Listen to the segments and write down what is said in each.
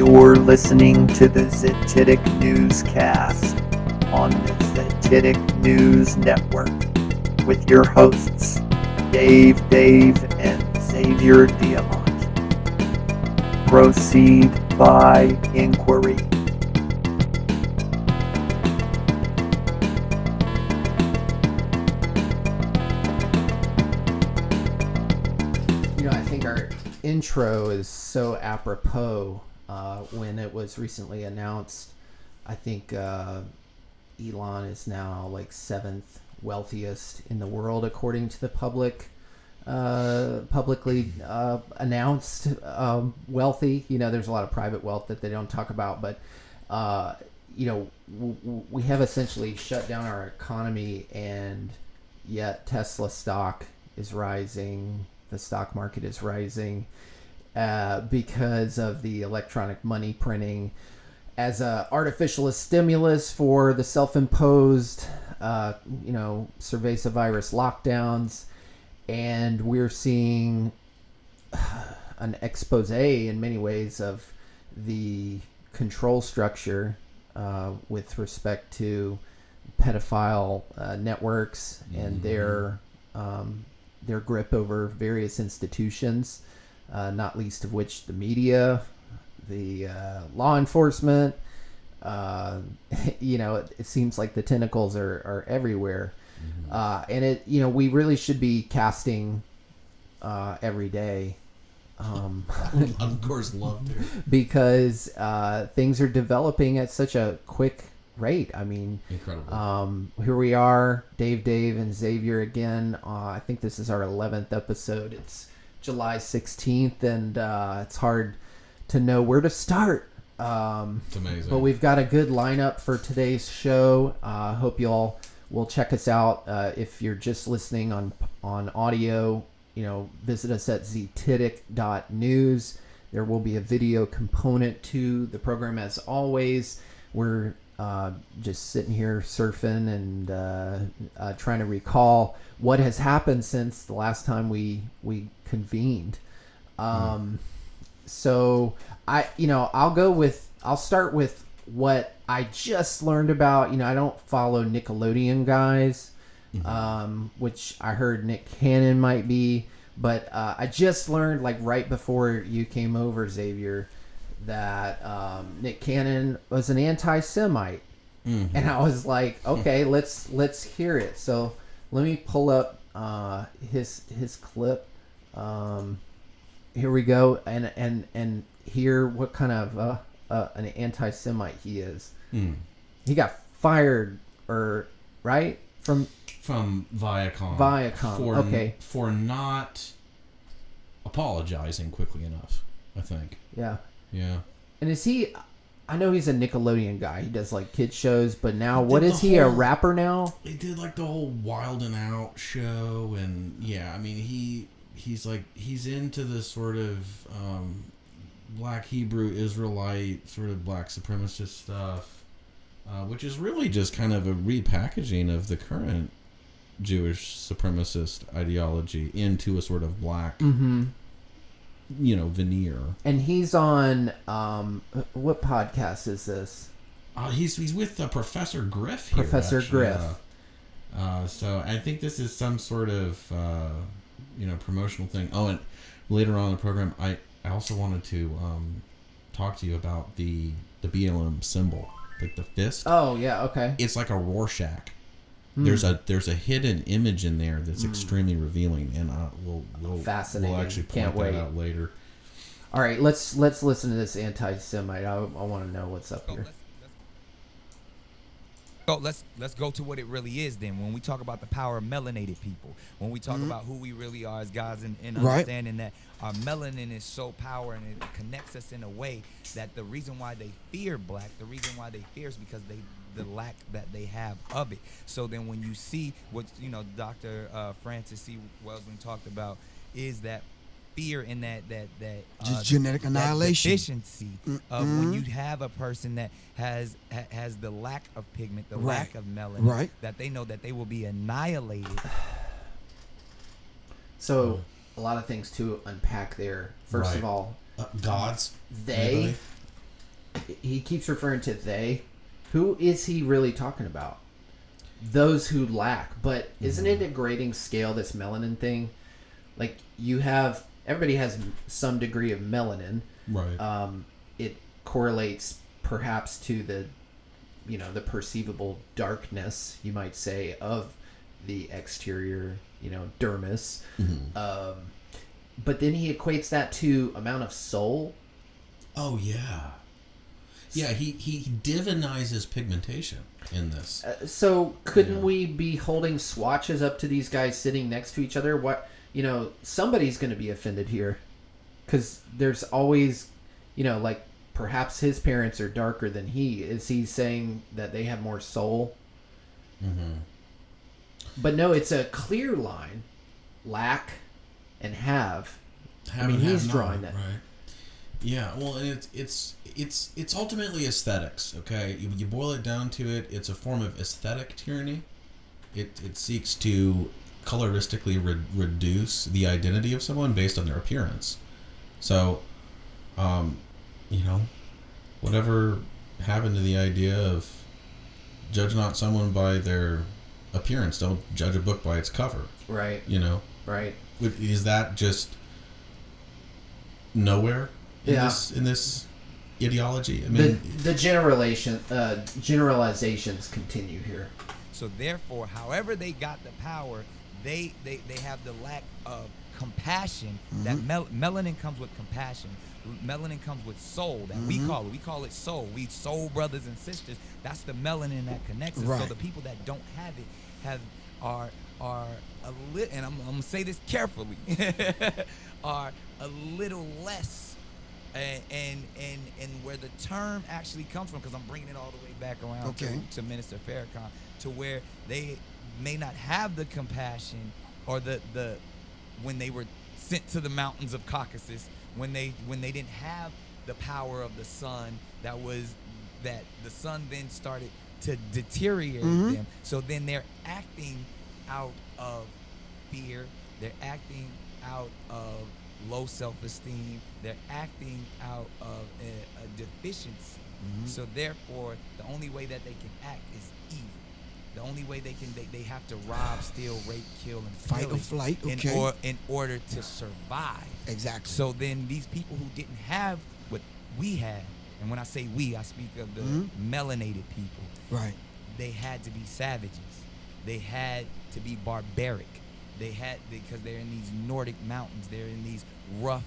You're listening to the Zetetic Newscast on the Zetetic News Network with your hosts, Dave, and Xavier Diamant. Proceed by inquiry. You know, I think our intro is so apropos. When it was recently announced, I think Elon is now like 7th wealthiest in the world according to the publicly announced wealthy. You know, there's a lot of private wealth that they don't talk about, but you know, we have essentially shut down our economy, and yet Tesla stock is rising. The stock market is rising. Because of the electronic money printing as a artificial stimulus for the self-imposed, cervezavirus lockdowns. And we're seeing an expose in many ways of the control structure with respect to pedophile networks and their grip over various institutions. Not least of which the media, the law enforcement. It seems like the tentacles are everywhere, and we really should be casting every day. Of course, love to, because things are developing at such a quick rate. I mean, incredible. Here we are, Dave and Xavier again. I think this is our 11th episode. It's July 16th, and it's hard to know where to start. It's amazing. But we've got a good lineup for today's show. Hope you all will check us out. If you're just listening on audio, visit us at Zetetic.News. There will be a video component to the program as always. We're just sitting here surfing and trying to recall what has happened since the last time we convened. So I'll start with what I just learned about. I don't follow Nickelodeon guys, which I heard Nick Cannon might be, but I just learned right before you came over, Xavier, that Nick Cannon was an anti-Semite. And I was like, okay, let's hear it. So let me pull up his clip. Here we go, and hear what kind of an anti-Semite he is. He got fired, right from Viacom. For not apologizing quickly enough, I think. Yeah. And is he? I know he's a Nickelodeon guy. He does kids shows, but now what is he? A rapper now? He did the whole Wild and Out show, and yeah, I mean he's into this sort of Black Hebrew Israelite sort of black supremacist stuff, which is really just kind of a repackaging of the current Jewish supremacist ideology into a sort of black. Veneer. And he's on what podcast is this? He's with Professor Griff here. Professor Griff. So I think this is some sort of promotional thing. Oh, and later on in the program, I also wanted to talk to you about the BLM symbol, the fist. Oh yeah, okay. It's like a Rorschach. There's a hidden image in there that's extremely revealing, and we'll fascinating. We'll actually point that out later. All right, let's listen to this anti-Semite. I want to know what's up here. Let's go to what it really is then. When we talk about the power of melanated people, when we talk about who we really are as guys, and understanding that our melanin is so powerful and it connects us in a way that the reason why they fear black, the reason why they fear is because the lack that they have of it. So then when you see what Dr. Francis C. Welsman talked about is that fear in that just genetic annihilation deficiency of when you have a person that has the lack of pigment, the lack of melanin, that they know that they will be annihilated. So a lot of things to unpack there. First of all, gods. They he keeps referring to they. Who is he really talking about? Those who lack. But isn't it a grading scale, this melanin thing? Like, everybody has some degree of melanin. Right. It correlates perhaps to the perceivable darkness, you might say, of the exterior, dermis. But then he equates that to amount of soul. Oh, yeah. Yeah, he divinizes pigmentation in this. So couldn't we be holding swatches up to these guys sitting next to each other? What, somebody's going to be offended here. Because there's always, like, perhaps his parents are darker than he. Is he saying that they have more soul? But no, it's a clear line. Lack and have. He's drawing that. Right. Yeah, well, and it's ultimately aesthetics, okay? You boil it down to it, it's a form of aesthetic tyranny. It seeks to coloristically reduce the identity of someone based on their appearance. So, whatever happened to the idea of judge not someone by their appearance, don't judge a book by its cover. Right. Right. Is that just nowhere in this ideology? I mean, the generalizations continue here. So therefore, however they got the power, they have the lack of compassion. That melanin comes with compassion. Melanin comes with soul. That we call it soul. We soul brothers and sisters. That's the melanin that connects us. Right. So the people that don't have it are a little, and I'm gonna say this carefully, are a little less, and where the term actually comes from, because I'm bringing it all the way back around to Minister Farrakhan, to where they may not have the compassion or the when they were sent to the mountains of Caucasus, when they didn't have the power of the sun, that the sun then started to deteriorate them. So then they're acting out of fear, they're acting out of low self-esteem, they're acting out of a deficiency. So therefore, the only way that they can act is evil. The only way they have to rob, steal, rape, kill, and fight or flight, in order to survive. Exactly. So then these people who didn't have what we had, and when I say we, I speak of the melanated people. Right. They had to be savages. They had to be barbaric. Because they're in these Nordic mountains. They're in these rough,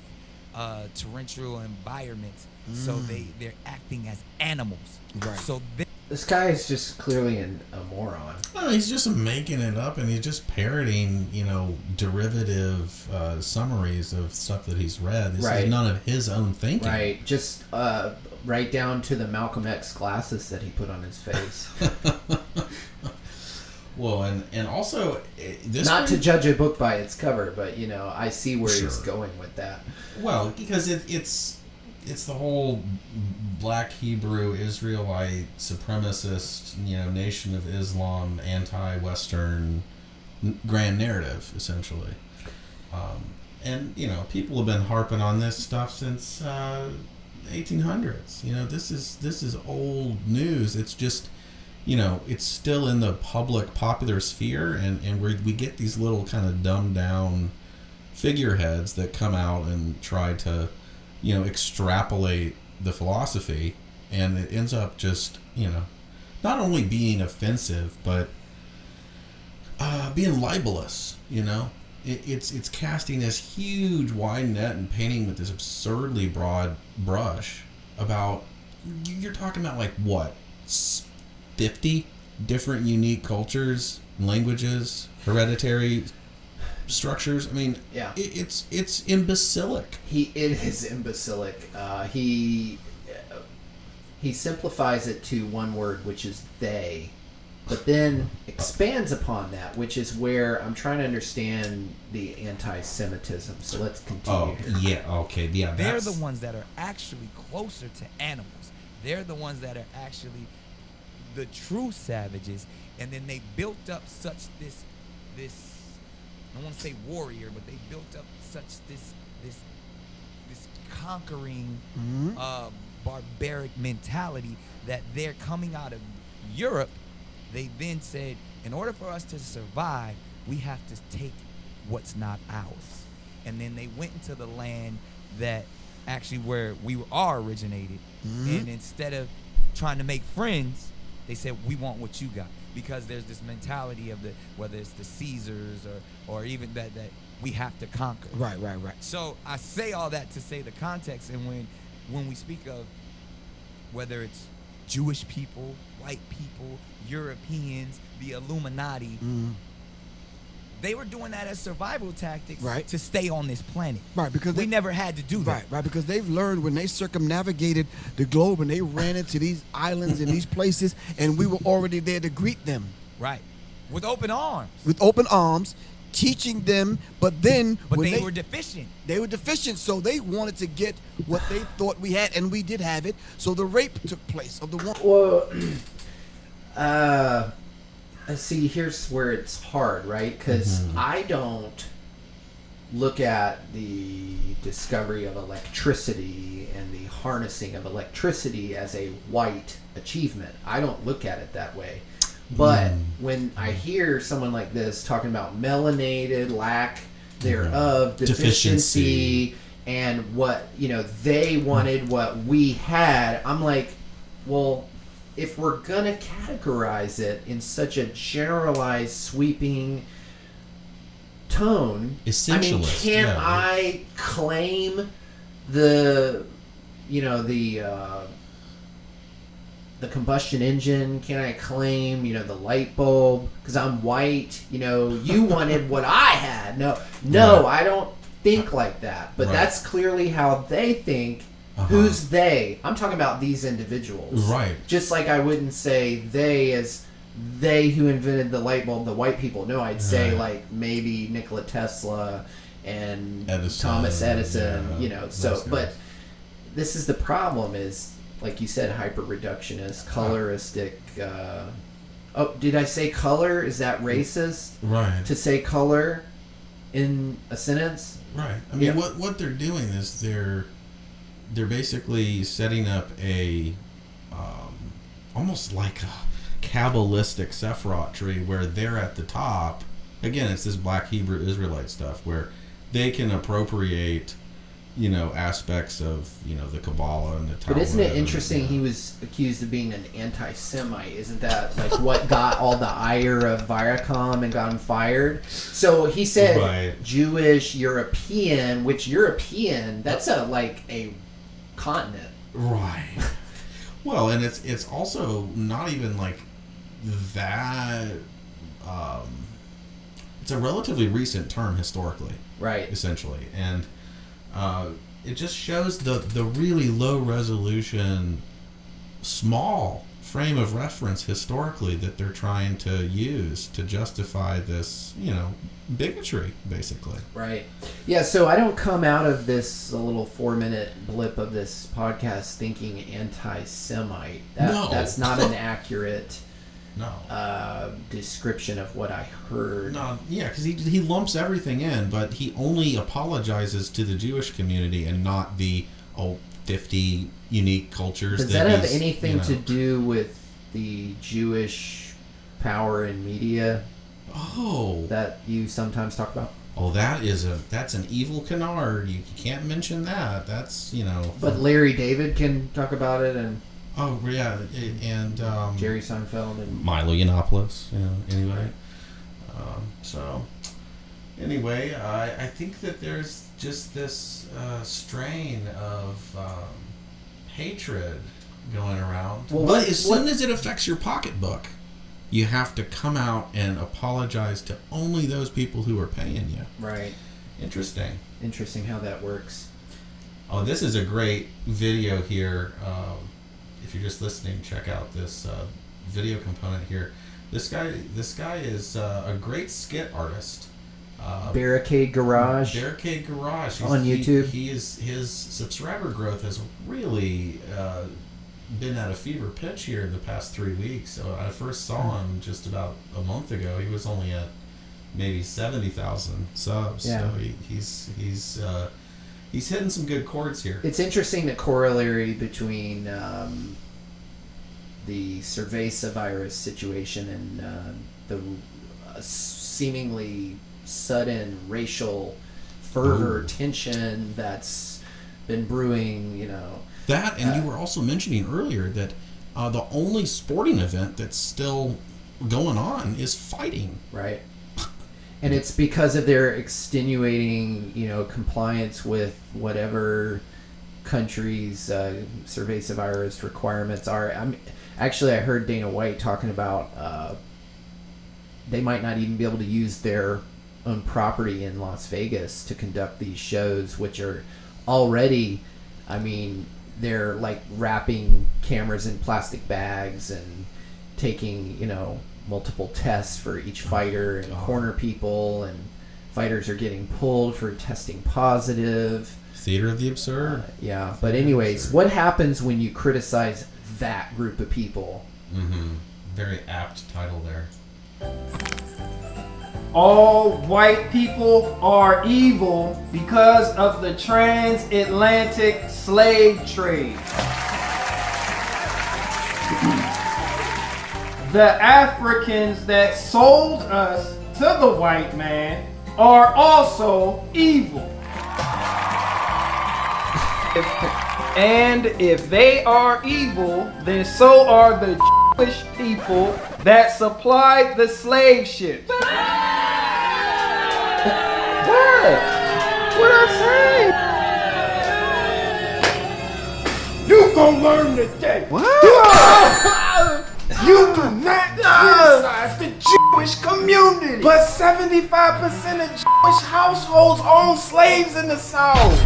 torrential environments. So they're acting as animals. Right. So this guy is just clearly a moron. Well, he's just making it up, and he's just parroting, derivative summaries of stuff that he's read. This is none of his own thinking. Right. Just right down to the Malcolm X glasses that he put on his face. Well, and also this not to judge a book by its cover, but I see where he's going with that. Well, because it's the whole Black Hebrew Israelite supremacist, Nation of Islam, anti-Western grand narrative, essentially. And people have been harping on this stuff since 1800s. This is old news. It's just it's still in the popular sphere, and we get these little kind of dumbed down figureheads that come out and try to extrapolate the philosophy, and it ends up just not only being offensive but being libelous. It's casting this huge wide net and painting with this absurdly broad brush about, you're talking about like what, 50 different unique cultures, languages, hereditary structures. I mean, yeah, it's imbecilic. It is imbecilic. He simplifies it to one word, which is they, but then expands upon that, which is where I'm trying to understand the anti-Semitism. So let's continue. They're the ones that are actually closer to animals. They're the ones that are actually the true savages, and then they built up such this I don't want to say warrior, but they built up such this conquering barbaric mentality that they're coming out of Europe. They then said, in order for us to survive, we have to take what's not ours. And then they went into the land that actually where we are originated. And instead of trying to make friends, they said, we want what you got. Because there's this mentality of whether it's the Caesars or even that we have to conquer. Right. So I say all that to say the context, and when we speak of whether it's Jewish people, white people, Europeans, the Illuminati, they were doing that as survival tactics to stay on this planet. Right, because we never had to do that. Right, because they've learned when they circumnavigated the globe and they ran into these islands and these places, and we were already there to greet them. Right, with open arms. With open arms, teaching them, but then when they were deficient. They were deficient, so they wanted to get what they thought we had, and we did have it. So the rape took place of the one. Well, see, here's where it's hard, right? Because I don't look at the discovery of electricity and the harnessing of electricity as a white achievement. I don't look at it that way. But when I hear someone like this talking about melanated, lack thereof, deficiency, and what, they wanted what we had, I'm like, well, if we're going to categorize it in such a generalized, sweeping tone, can't I claim the combustion engine? Can I claim, the light bulb? Because I'm white. You wanted what I had. No, I don't think like that. But that's clearly how they think. Who's they? I'm talking about these individuals. Right. Just like I wouldn't say they as they who invented the light bulb, the white people. No, I'd say like maybe Nikola Tesla and Thomas Edison, but this is the problem is, like you said, hyper-reductionist, coloristic. Did I say color? Is that racist? Right. To say color in a sentence? Right. I mean, what they're doing is they're basically setting up a almost like a Kabbalistic Sephiroth tree where they're at the top. Again, it's this Black Hebrew Israelite stuff where they can appropriate aspects of the Kabbalah and the Talmud. But isn't it interesting? He was accused of being an anti-Semite. Isn't that like what got all the ire of Viacom and got him fired? So he said Jewish, European, which European, that's a continent. Right. Well, and it's also not even like that. It's a relatively recent term historically. Right. Essentially, and it just shows the really low resolution, small frame of reference historically that they're trying to use to justify this, bigotry, basically. Right. Yeah, so I don't come out of this a little 4-minute blip of this podcast thinking anti-Semite. That's not an accurate description of what I heard. No, yeah, because he lumps everything in, but he only apologizes to the Jewish community and not the 50 unique cultures. Does that have anything to do with the Jewish power in media? Oh, that you sometimes talk about? Oh, that's an evil canard. You can't mention that. That's But Larry David can talk about it, and oh yeah, and Jerry Seinfeld and Milo Yiannopoulos. Anyway, so anyway, I think that there's just this strain of hatred going around. Well, but as soon as it affects your pocketbook, you have to come out and apologize to only those people who are paying you. Right. Interesting how that works. Oh, this is a great video here. If you're just listening, check out this video component here. This guy is a great skit artist. Barricade Garage on YouTube. His subscriber growth has really been at a fever pitch here in the past 3 weeks. So I first saw him just about a month ago. He was only at maybe 70,000 subs. Yeah. So he's He's hitting some good chords here. It's interesting the corollary between the cervezavirus situation and the seemingly sudden racial fervor, tension that's been brewing, That, and you were also mentioning earlier that the only sporting event that's still going on is fighting. Right. And it's because of their extenuating, compliance with whatever country's cervezavirus requirements are. I heard Dana White talking about they might not even be able to use their own property in Las Vegas to conduct these shows, which are already, they're like wrapping cameras in plastic bags and taking, multiple tests for each fighter and corner people, and fighters are getting pulled for testing positive. Theater of the absurd. Yeah, but anyways, what happens when you criticize that group of people? Very apt title there. All white people are evil because of the transatlantic slave trade. The Africans that sold us to the white man are also evil. And if they are evil, then so are the Jewish people that supplied the slave ships. What I say? You gonna learn today. What? You do not criticize the Jewish community. But 75% of Jewish households own slaves in the South.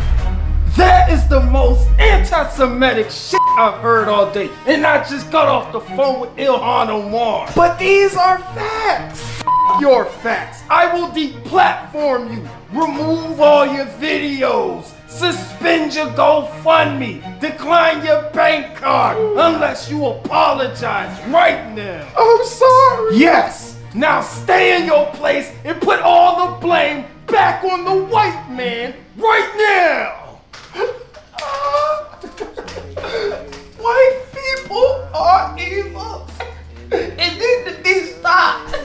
That is the most anti-Semitic shit I've heard all day. And I just got off the phone with Ilhan Omar. But these are facts. F your facts. I will deplatform you. Remove all your videos. Suspend your GoFundMe. Decline your bank card. Unless you apologize right now. I'm sorry. Yes. Now stay in your place and put all the blame back on the white man right now. White people are evil. It needs to be stopped.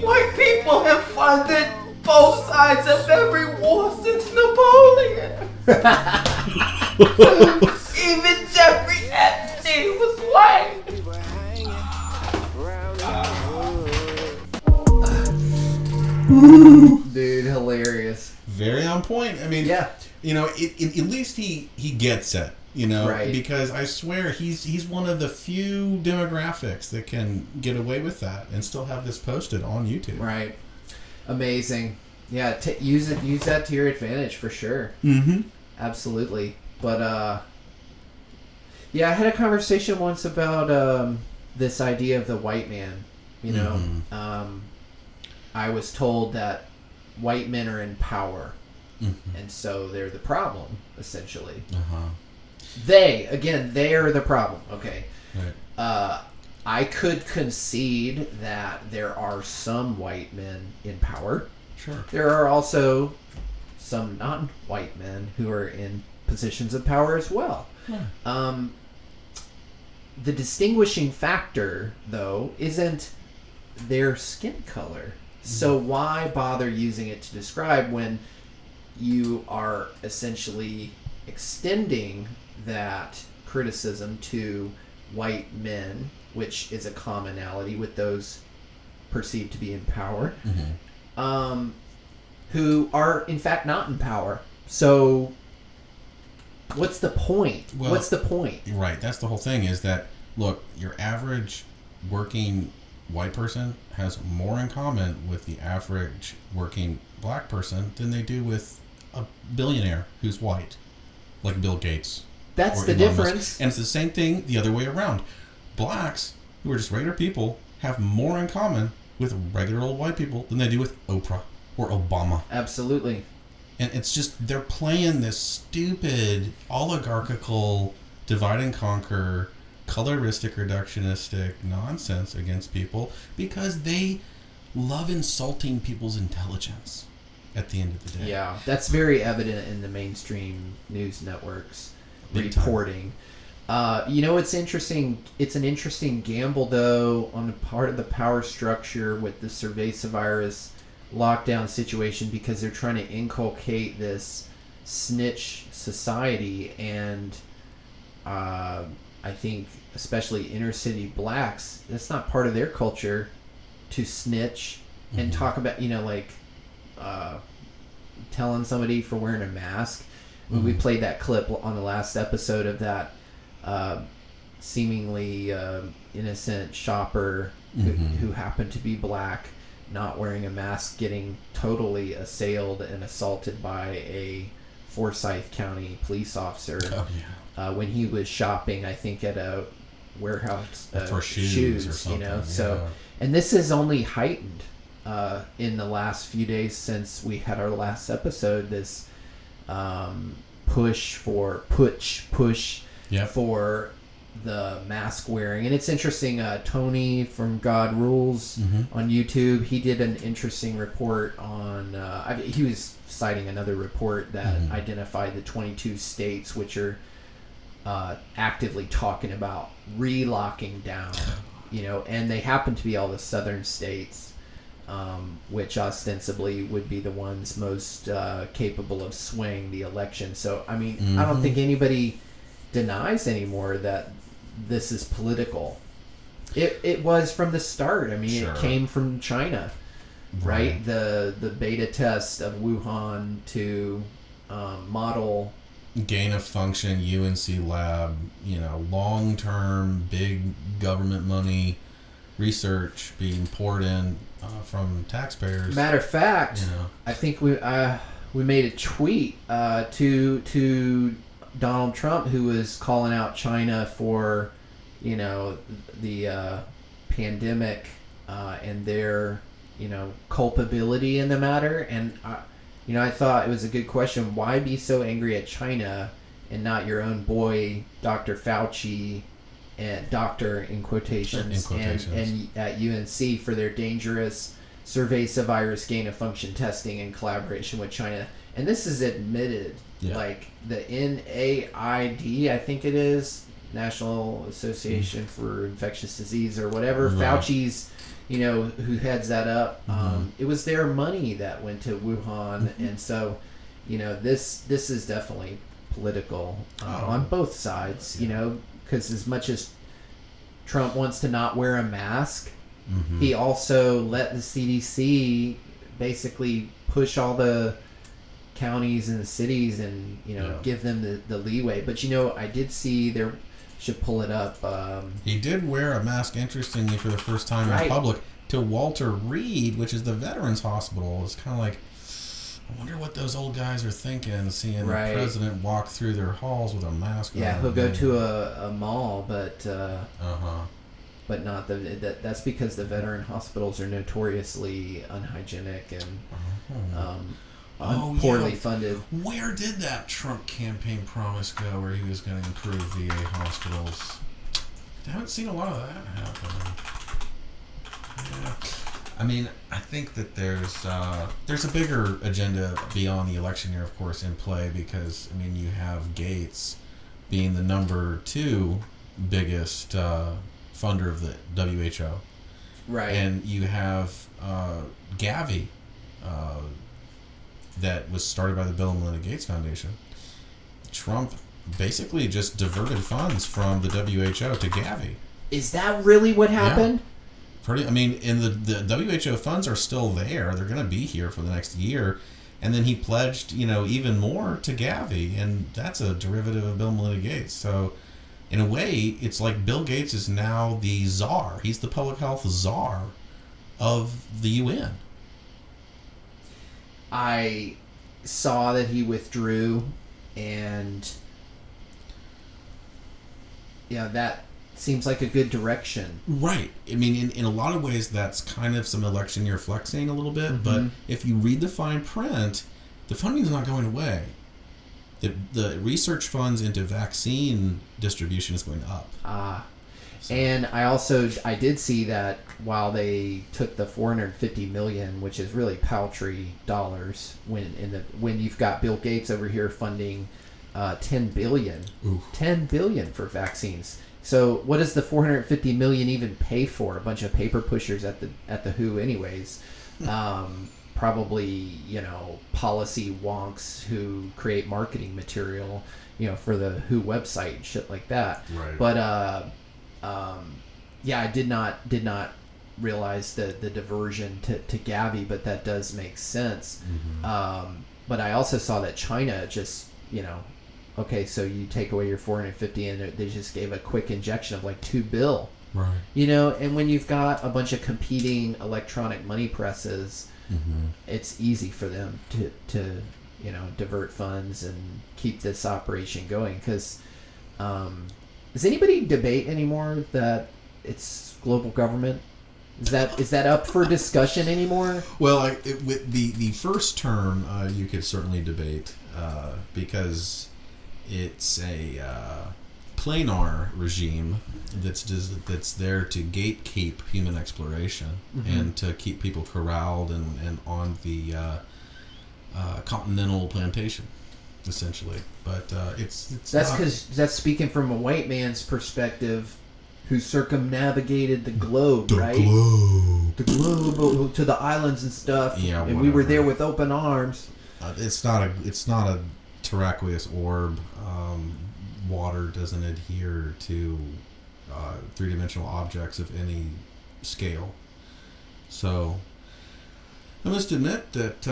White people have funded both sides of every war since Napoleon. Even Jeffrey Epstein was white. Dude, hilarious. Very on point. I mean, yeah. At least he gets it, right. Because I swear he's one of the few demographics that can get away with that and still have this posted on YouTube. Right. Amazing. Yeah, use that to your advantage for sure. Mm-hmm. Absolutely. But I had a conversation once about this idea of the white man. I was told that white men are in power, and so they're the problem, essentially. They are the problem. Okay. Right. I could concede that there are some white men in power. Sure. There are also some non-white men who are in positions of power as well. Yeah. The distinguishing factor, though, isn't their skin color. So why bother using it to describe when you are essentially extending that criticism to white men, which is a commonality with those perceived to be in power, who are in fact not in power. So what's the point? Well, what's the point? Right. That's the whole thing is that, look, your average working white person has more in common with the average working black person than they do with a billionaire who's white, like Bill Gates. That's the difference. And it's the same thing the other way around. Blacks, who are just regular people, have more in common with regular old white people than they do with Oprah or Obama. Absolutely. And it's just, they're playing this stupid, oligarchical, divide and conquer, coloristic, reductionistic nonsense against people because they love insulting people's intelligence. at the end of the day. Yeah, that's very evident in the mainstream news networks Big time. reporting. It's interesting. It's an interesting gamble, though, on the part of the power structure with the cervezavirus lockdown situation, because they're trying to inculcate this snitch society, and I think especially inner city blacks, that's not part of their culture to snitch and talk about, telling somebody for wearing a mask. We played that clip on the last episode of that seemingly innocent shopper who happened to be black, not wearing a mask, getting totally assailed and assaulted by a Forsyth County police officer when he was shopping, I think, at a warehouse for shoes or something. So, and this is only heightened in the last few days since we had our last episode. This push for the mask wearing. And it's interesting, Tony from God Rules on YouTube, he did an interesting report on he was citing another report that identified the 22 states which are actively talking about relocking down, and they happen to be all the southern states, which ostensibly would be the ones most capable of swaying the election. So, I mean, I don't think anybody denies anymore that this is political. It was from the start. I mean, It came from China, right? The beta test of Wuhan to model gain of function UNC lab, long-term big government money research being poured in from taxpayers. Matter of fact, I think we made a tweet to Donald Trump, who was calling out China for the pandemic and their culpability in the matter. And I thought it was a good question. Why be so angry at China and not your own boy, Dr. Fauci, and doctor in quotations, and at UNC for their dangerous cervezavirus gain of function testing in collaboration with China? And this is admitted, like the NAID, I think it is, National Association for Infectious Disease or whatever. Fauci's, who heads that up. It was their money that went to Wuhan, and so, this is definitely political on both sides. Because as much as Trump wants to not wear a mask, he also let the CDC basically push all the counties and the cities and give them the leeway. But I did see there. Should pull it up. He did wear a mask, interestingly, for the first time in public to Walter Reed, which is the Veterans Hospital. It's kind of like, I wonder what those old guys are thinking, seeing the president walk through their halls with a mask on. Yeah, he'll go to a mall, but not that's because the veteran hospitals are notoriously unhygienic and poorly funded. Where did that Trump campaign promise go where he was going to improve VA hospitals? I haven't seen a lot of that happen. Yeah. I mean, I think that there's a bigger agenda beyond the election year, of course, in play, because, I mean, you have Gates being the number 2 biggest funder of the WHO. Right. And you have Gavi, that was started by the Bill and Melinda Gates Foundation. Trump basically just diverted funds from the WHO to Gavi. Is that really what happened? Yeah. And the WHO funds are still there. They're going to be here for the next year. And then he pledged, even more to Gavi, and that's a derivative of Bill and Melinda Gates. So, in a way, it's like Bill Gates is now the czar. He's the public health czar of the UN. I saw that he withdrew, and that seems like a good direction. Right. I mean, in a lot of ways, that's kind of some election year flexing a little bit, but if you read the fine print, the funding is not going away. The research funds into vaccine distribution is going up. So. And I did see that while they took the $450 million, which is really paltry dollars, when you've got Bill Gates over here funding $10 billion for vaccines. So what does the $450 million even pay for? A bunch of paper pushers at the WHO, anyways. Probably, policy wonks who create marketing material, for the WHO website and shit like that. Right. But I did not realize the diversion to Gavi, but that does make sense. Mm-hmm. But I also saw that China just, okay, so you take away your 450 and they just gave a quick injection of like $2 billion. Right. And when you've got a bunch of competing electronic money presses, mm-hmm. it's easy for them to divert funds and keep this operation going. Because does anybody debate anymore that it's global government? Is that up for discussion anymore? Well, with the first term, you could certainly debate because it's a planar regime that's there to gatekeep human exploration mm-hmm. and to keep people corralled and on the continental plantation, essentially. But that's because that's speaking from a white man's perspective, who circumnavigated the globe, right? The globe to the islands and stuff. Yeah, and we were there with open arms. It's not a terraqueous orb. Water doesn't adhere to three-dimensional objects of any scale. So I must admit that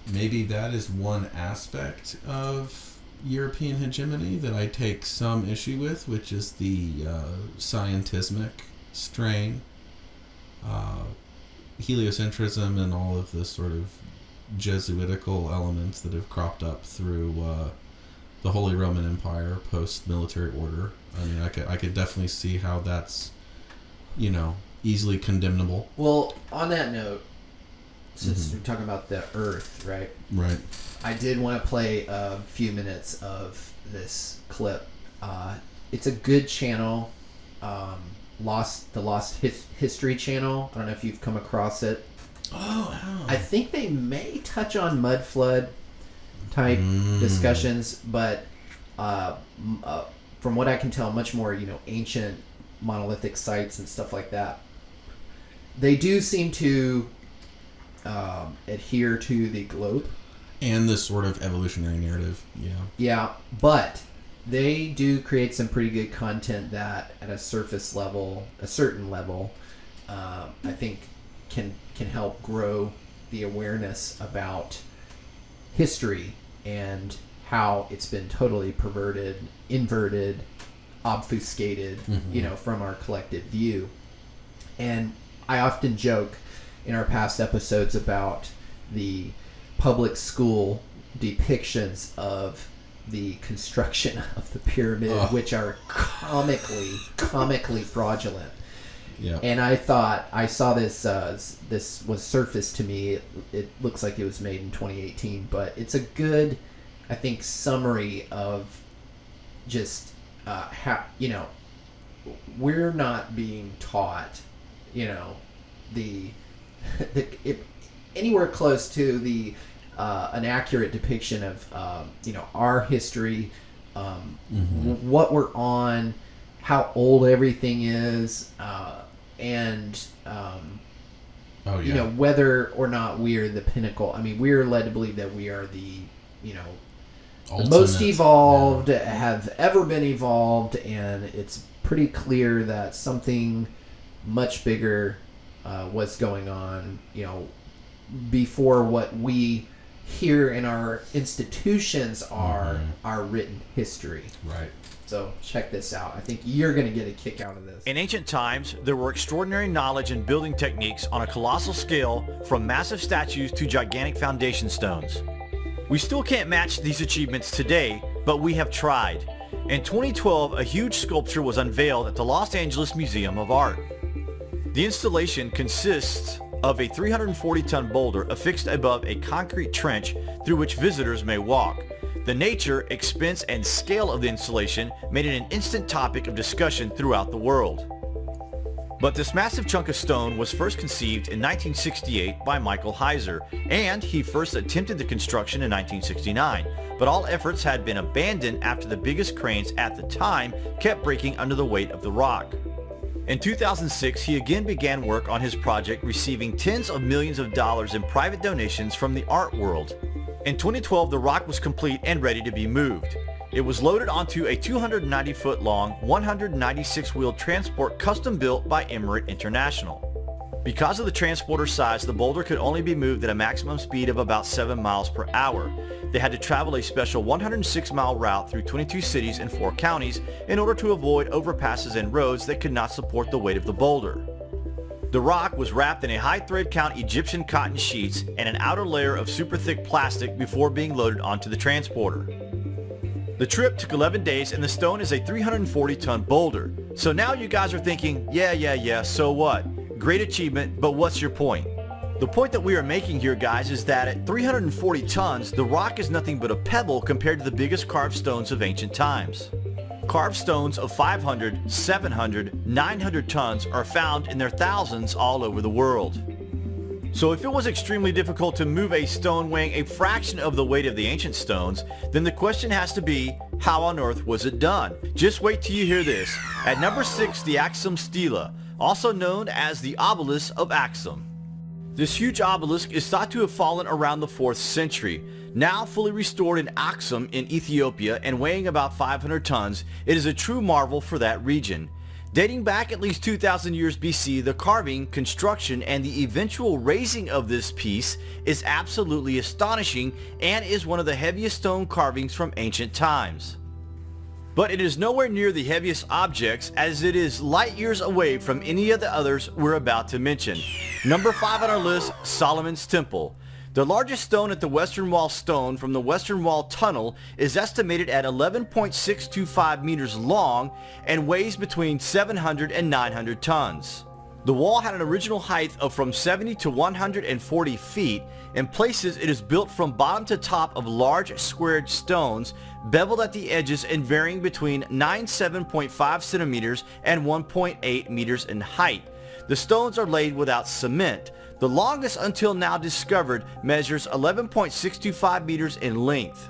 maybe that is one aspect of European hegemony that I take some issue with, which is the scientismic strain, heliocentrism, and all of the sort of Jesuitical elements that have cropped up through the Holy Roman Empire post-military order. I mean, I could definitely see how that's, easily condemnable. Well, on that note, since mm-hmm. we're talking about the Earth, right? Right. I did want to play a few minutes of this clip. It's a good channel, the Lost History channel. I don't know if you've come across it. Oh. I think they may touch on mud flood type discussions, but from what I can tell, much more ancient monolithic sites and stuff like that. They do seem to adhere to the globe and this sort of evolutionary narrative. Yeah, but they do create some pretty good content that at a surface level, a certain level, I think can help grow the awareness about history and how it's been totally perverted, inverted, obfuscated, mm-hmm. From our collective view. And I often joke in our past episodes about the public school depictions of the construction of the pyramid, which are comically fraudulent. Yeah. And I thought I saw this was surfaced to me. It looks like it was made in 2018, but it's a good, I think, summary of just how we're not being taught anywhere close to the an accurate depiction of our history, what we're on, how old everything is, and whether or not we're the pinnacle. I mean, we're led to believe that we are the the most evolved, have ever been evolved, and it's pretty clear that something much bigger was going on, before what we here in our institutions are our written history. Right. So check this out. I think you're going to get a kick out of this. In ancient times, there were extraordinary knowledge and building techniques on a colossal scale, from massive statues to gigantic foundation stones. We still can't match these achievements today, but we have tried. In 2012, a huge sculpture was unveiled at the Los Angeles Museum of Art. The installation consists of a 340-ton boulder affixed above a concrete trench through which visitors may walk. The nature, expense, and scale of the installation made it an instant topic of discussion throughout the world. But this massive chunk of stone was first conceived in 1968 by Michael Heiser, and he first attempted the construction in 1969, but all efforts had been abandoned after the biggest cranes at the time kept breaking under the weight of the rock. In 2006, he again began work on his project, receiving tens of millions of dollars in private donations from the art world. In 2012, the rock was complete and ready to be moved. It was loaded onto a 290-foot-long, 196-wheel transport custom-built by Emirate International. Because of the transporter size, the boulder could only be moved at a maximum speed of about 7 miles per hour. They had to travel a special 106-mile route through 22 cities and 4 counties in order to avoid overpasses and roads that could not support the weight of the boulder. The rock was wrapped in a high thread count Egyptian cotton sheets and an outer layer of super thick plastic before being loaded onto the transporter. The trip took 11 days and the stone is a 340-ton boulder. So now you guys are thinking, yeah, so what? Great achievement, but what's your point? The point that we are making here, guys, is that at 340 tons, the rock is nothing but a pebble compared to the biggest carved stones of ancient times. Carved stones of 500, 700, 900 tons are found in their thousands all over the world. So if it was extremely difficult to move a stone weighing a fraction of the weight of the ancient stones, then the question has to be, how on earth was it done? Just wait till you hear this. At number 6, the Axum Stela, also known as the Obelisk of Axum. This huge obelisk is thought to have fallen around the 4th century. Now fully restored in Axum in Ethiopia and weighing about 500 tons, it is a true marvel for that region. Dating back at least 2,000 years BC, the carving, construction, and the eventual raising of this piece is absolutely astonishing and is one of the heaviest stone carvings from ancient times. But it is nowhere near the heaviest objects, as it is light years away from any of the others we're about to mention. Number 5 on our list, Solomon's Temple. The largest stone at the Western Wall stone from the Western Wall tunnel is estimated at 11.625 meters long and weighs between 700 and 900 tons. The wall had an original height of from 70 to 140 feet. In places, it is built from bottom to top of large squared stones, beveled at the edges and varying between 97.5 centimeters and 1.8 meters in height. The stones are laid without cement. The longest until now discovered measures 11.625 meters in length.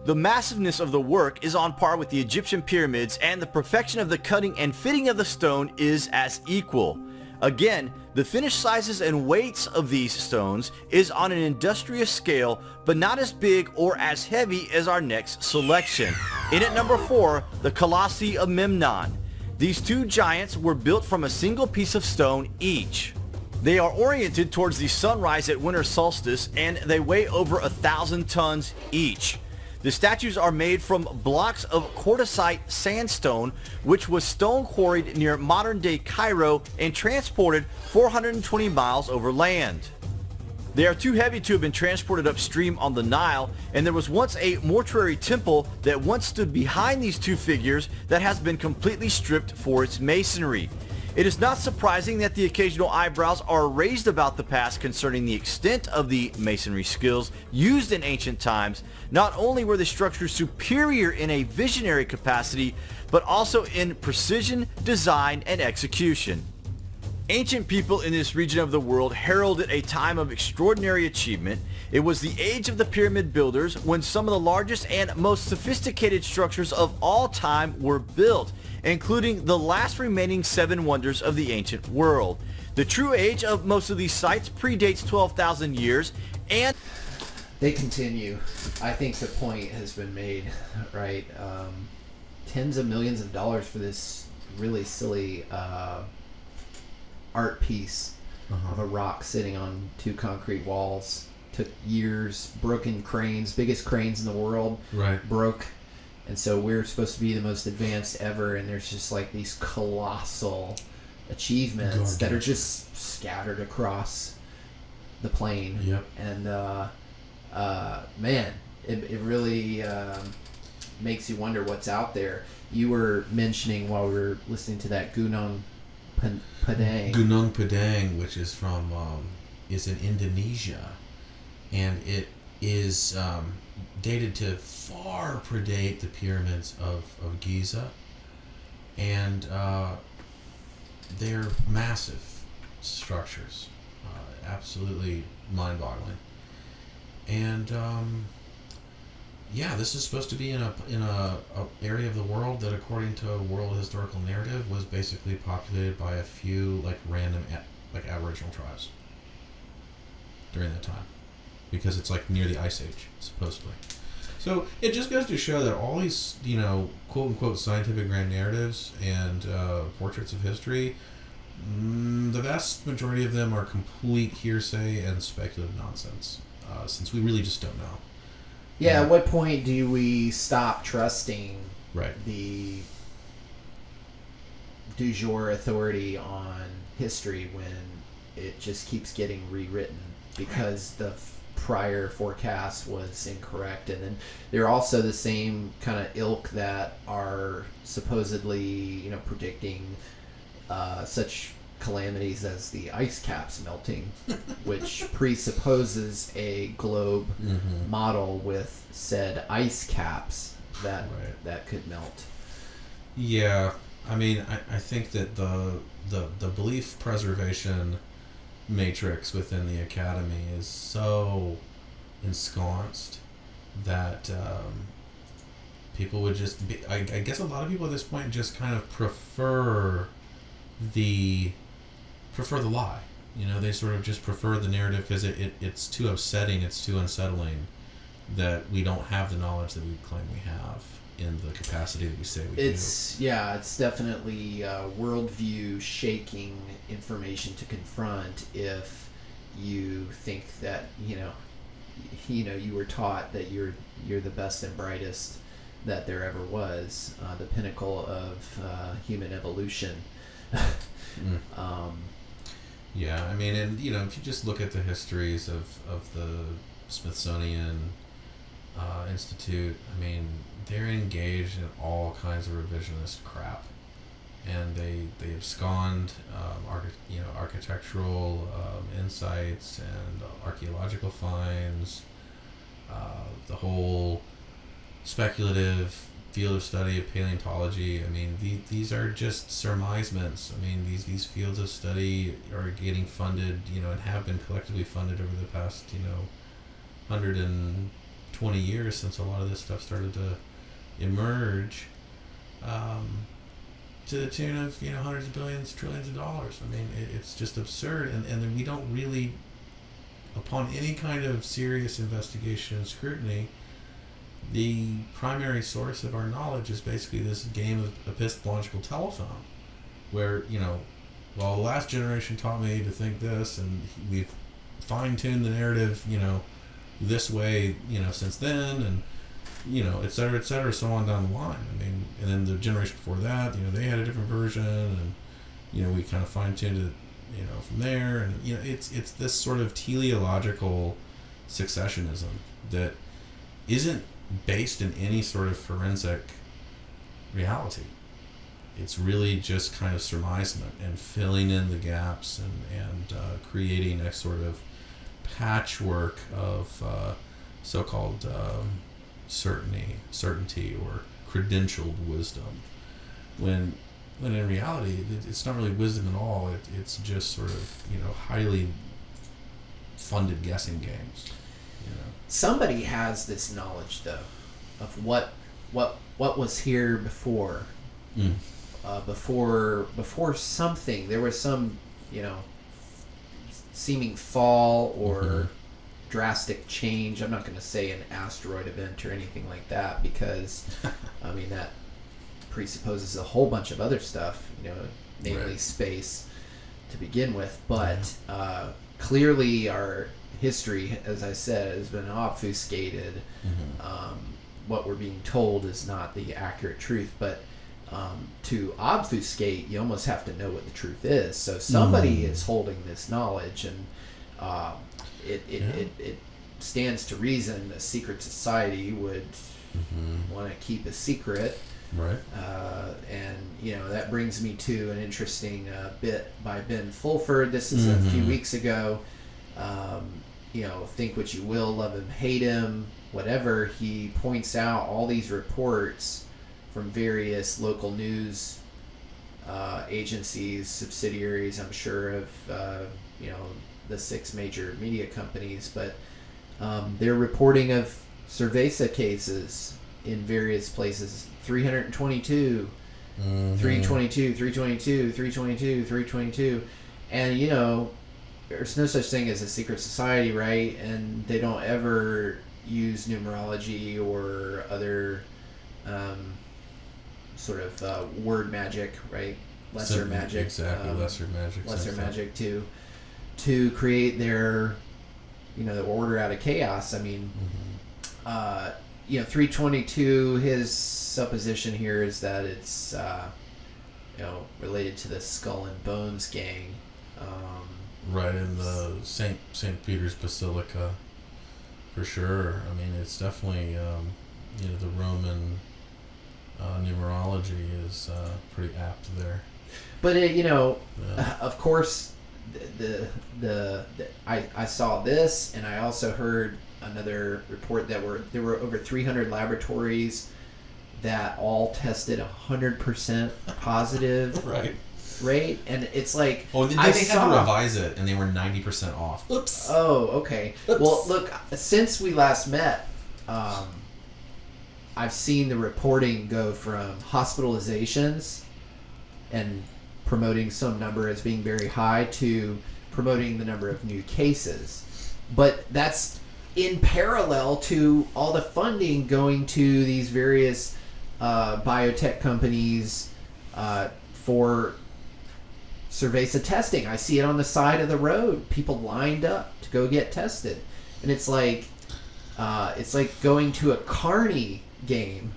The massiveness of the work is on par with the Egyptian pyramids, and the perfection of the cutting and fitting of the stone is as equal. Again, the finished sizes and weights of these stones is on an industrious scale, but not as big or as heavy as our next selection. In at number 4, the Colossi of Memnon. These two giants were built from a single piece of stone each. They are oriented towards the sunrise at winter solstice, and they weigh over 1,000 tons each. The statues are made from blocks of quartzite sandstone, which was stone quarried near modern-day Cairo and transported 420 miles over land. They are too heavy to have been transported upstream on the Nile, and there was once a mortuary temple that once stood behind these two figures that has been completely stripped for its masonry. It is not surprising that the occasional eyebrows are raised about the past concerning the extent of the masonry skills used in ancient times. Not only were the structures superior in a visionary capacity, but also in precision, design, and execution. Ancient people in this region of the world heralded a time of extraordinary achievement. It was the age of the pyramid builders, when some of the largest and most sophisticated structures of all time were built, including the last remaining 7 wonders of the ancient world. The true age of most of these sites predates 12,000 years, and they continue. I think the point has been made, right? Tens of millions of dollars for this really silly art piece of a rock sitting on 2 concrete walls. Took years, broken cranes, biggest cranes in the world, broke. And so we're supposed to be the most advanced ever, and there's just like these colossal achievements that are just scattered across the plane. Yep. And man, it really makes you wonder what's out there. You were mentioning while we were listening to that Gunung Padang. Gunung Padang, which is from is in Indonesia, and it is dated to far predate the pyramids of Giza, and they're massive structures, absolutely mind-boggling. And this is supposed to be in a area of the world that, according to a world historical narrative, was basically populated by a few random Aboriginal tribes during that time, because it's near the Ice Age, supposedly. So it just goes to show that all these, quote unquote scientific grand narratives and portraits of history, the vast majority of them are complete hearsay and speculative nonsense, since we really just don't know. Yeah, at what point do we stop trusting the du jour authority on history when it just keeps getting rewritten because the prior forecast was incorrect? And then they're also the same kind of ilk that are supposedly, predicting such calamities as the ice caps melting, which presupposes a globe model with said ice caps that could melt. Yeah, I mean, I think that the belief preservation matrix within the academy is so ensconced that people would just be, I guess a lot of people at this point just kind of prefer the lie. They sort of just prefer the narrative because it's too upsetting, it's too unsettling that we don't have the knowledge that we claim we have in the capacity that we say we do. It's definitely worldview shaking information to confront if you think that you were taught that you're the best and brightest that there ever was, the pinnacle of human evolution. Yeah, I mean, and if you just look at the histories of the Smithsonian Institute, I mean, they're engaged in all kinds of revisionist crap, and they abscond architectural insights and archaeological finds, the whole speculative field of study of paleontology. I mean, these are just surmisements. I mean, these fields of study are getting funded, and have been collectively funded over the past, 120 years since a lot of this stuff started to emerge, to the tune of, hundreds of billions, trillions of dollars. I mean, it's just absurd, and then we don't really, upon any kind of serious investigation and scrutiny, the primary source of our knowledge is basically this game of epistemological telephone, where, the last generation taught me to think this, and we've fine-tuned the narrative, this way, since then, and, et cetera, so on down the line. I mean, and then the generation before that, they had a different version, and, we kind of fine-tuned it, from there, and, it's this sort of teleological successionism that isn't based in any sort of forensic reality. It's really just kind of surmisement and filling in the gaps and creating a sort of patchwork of so-called certainty or credentialed wisdom, when in reality it's not really wisdom at all. It's just sort of highly funded guessing games. Somebody has this knowledge, though, of what was here before. Before something, there was some, seeming fall or drastic change. I'm not going to say an asteroid event or anything like that, because, I mean, that presupposes a whole bunch of other stuff, namely space to begin with. But clearly our history, as I said, has been obfuscated. What we're being told is not the accurate truth, but to obfuscate, you almost have to know what the truth is. So somebody is holding this knowledge, and it stands to reason a secret society would want to keep a secret. Right. And that brings me to an interesting bit by Ben Fulford. This is a few weeks ago. think what you will, love him, hate him, whatever, he points out all these reports from various local news agencies, subsidiaries, I'm sure, of the 6 major media companies, but they're reporting of cerveza cases in various places. 322, 322, 322, 322, 322, and there's no such thing as a secret society, right? And they don't ever use numerology or other sort of word magic, right? Lesser magic. Exactly, lesser magic to create their, the order out of chaos. I mean, 322, his supposition here is that it's, related to the Skull and Bones gang. Right, in the St. Peter's Basilica, for sure. I mean, it's definitely, the Roman numerology is pretty apt there. But of course, I saw this, and I also heard another report that there were over 300 laboratories that all tested 100% positive rate, and it's like, they had to revise it, and they were 90% off. Oops. Oh, okay. Oops. Well, look, since we last met, I've seen the reporting go from hospitalizations and promoting some number as being very high to promoting the number of new cases. But that's in parallel to all the funding going to these various biotech companies for cerveza testing. I see it on the side of the road. People lined up to go get tested. And it's like going to a carny game,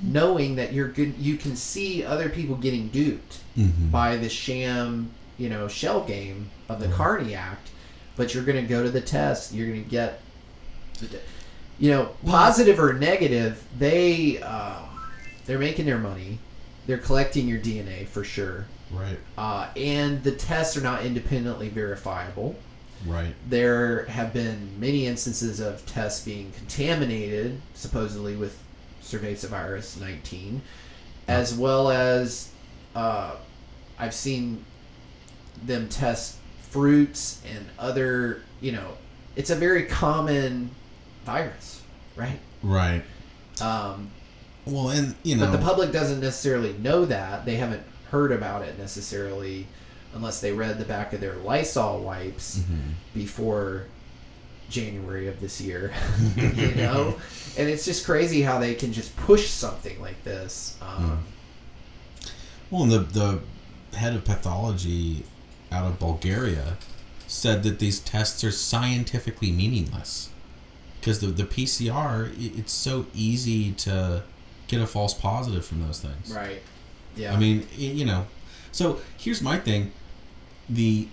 knowing that you can see other people getting duped by the sham, shell game of the Carney Act, but you're going to go to the test. You're going to get, positive or negative. They're making their money. They're collecting your DNA for sure. Right. And the tests are not independently verifiable. Right. There have been many instances of tests being contaminated, supposedly with cervezavirus 19, as well as I've seen them test fruits and other, it's a very common virus, right? Right. But the public doesn't necessarily know that. They haven't heard about it necessarily unless they read the back of their Lysol wipes before January of this year, And it's just crazy how they can just push something like this. Well, and the head of pathology out of Bulgaria said that these tests are scientifically meaningless because the PCR, it's so easy to get a false positive from those things. Right. Yeah. I mean, so here's my thing. They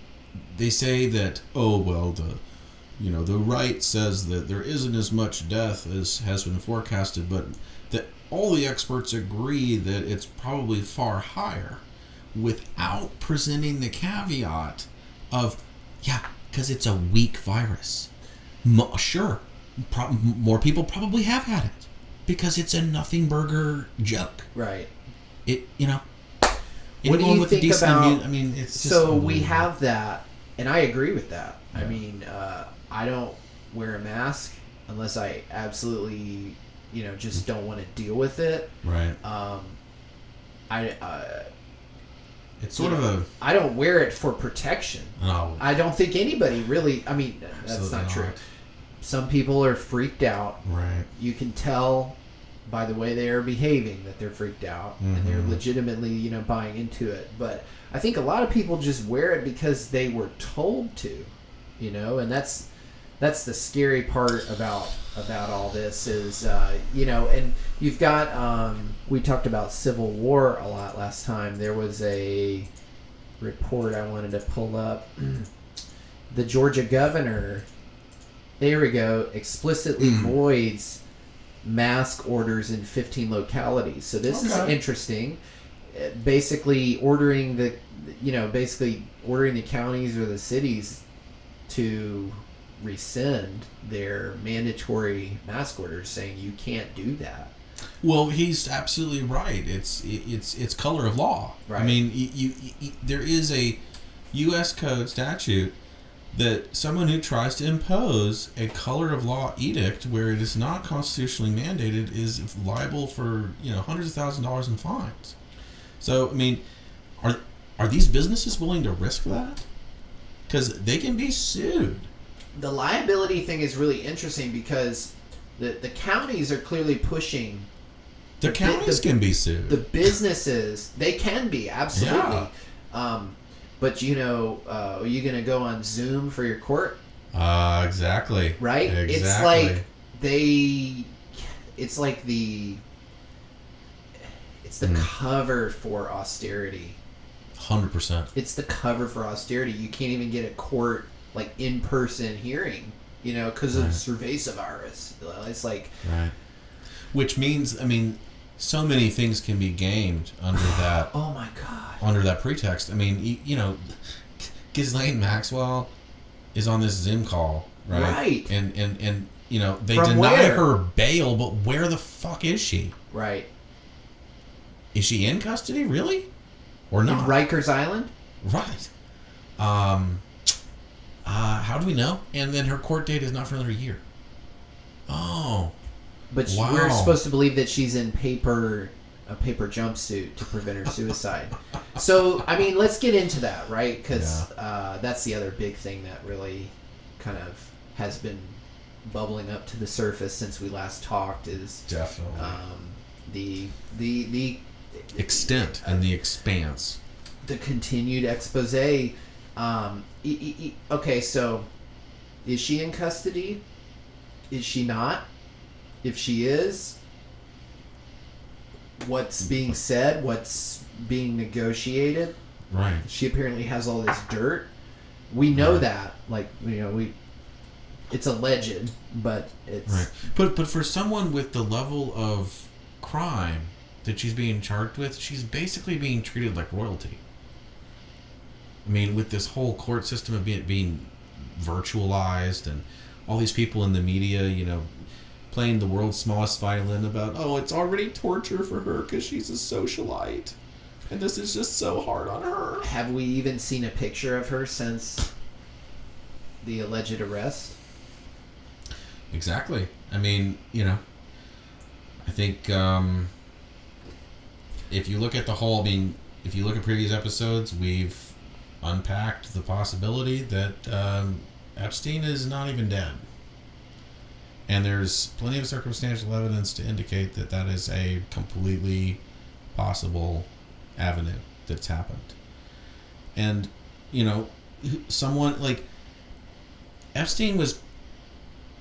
say that, the right says that there isn't as much death as has been forecasted, but that all the experts agree that it's probably far higher, without presenting the caveat of, because it's a weak virus. Sure, more people probably have had it because it's a nothing burger joke. Right. What do you think about? It's just so we have that, and I agree with that. Yeah. I mean, I don't wear a mask unless I absolutely, just don't want to deal with it. Right. It's sort of a. I don't wear it for protection. No. I don't think anybody really. I mean, that's not true. Some people are freaked out. Right. You can tell by the way they are behaving that they're freaked out, and they're legitimately, buying into it. But I think a lot of people just wear it because they were told to, and that's the scary part about all this is, and you've got, we talked about Civil War a lot last time. There was a report I wanted to pull up. The Georgia governor, there we go, explicitly voids mask orders in 15 localities. So this is interesting. Basically ordering the counties or the cities to rescind their mandatory mask orders, saying you can't do that. Well, he's absolutely right. It's color of law. Right. I mean, there is a U.S. code statute that someone who tries to impose a color of law edict where it is not constitutionally mandated is liable for hundreds of thousands of dollars in fines. So, I mean, are these businesses willing to risk that? Because they can be sued. The liability thing is really interesting because the counties are clearly pushing. The counties can be sued. The businesses, they can be, absolutely. Yeah. But are you going to go on Zoom for your court? Exactly. Right? Exactly. It's the cover for austerity. 100%. It's the cover for austerity. You can't even get a court in-person hearing, because of cervezavirus. It's like right. Which means, I mean, so many things can be gamed under that. Oh my God. Under that pretext. I mean, Ghislane Maxwell is on this Zoom call, right? Right. And they From deny where? her bail, but where the fuck is she? Right. Is she in custody, really? Or not? In Rikers Island? Right. How do we know? And then her court date is not for another year. Oh. But wow. We're supposed to believe that she's in a paper jumpsuit to prevent her suicide. So, I mean, let's get into that, right? Because that's the other big thing that really kind of has been bubbling up to the surface since we last talked is definitely the extent and the expanse, the continued expose. Okay, so is she in custody? Is she not? If she is, what's being said? What's being negotiated? Right. She apparently has all this dirt. We know that. It's alleged, but it's... Right. But for someone with the level of crime that she's being charged with, she's basically being treated like royalty. I mean, with this whole court system of being virtualized and all these people in the media, playing the world's smallest violin about, it's already torture for her because she's a socialite. And this is just so hard on her. Have we even seen a picture of her since the alleged arrest? Exactly. I mean, I think if you look at if you look at previous episodes, we've unpacked the possibility that Epstein is not even dead. And there's plenty of circumstantial evidence to indicate that that is a completely possible avenue that's happened. And, someone like Epstein was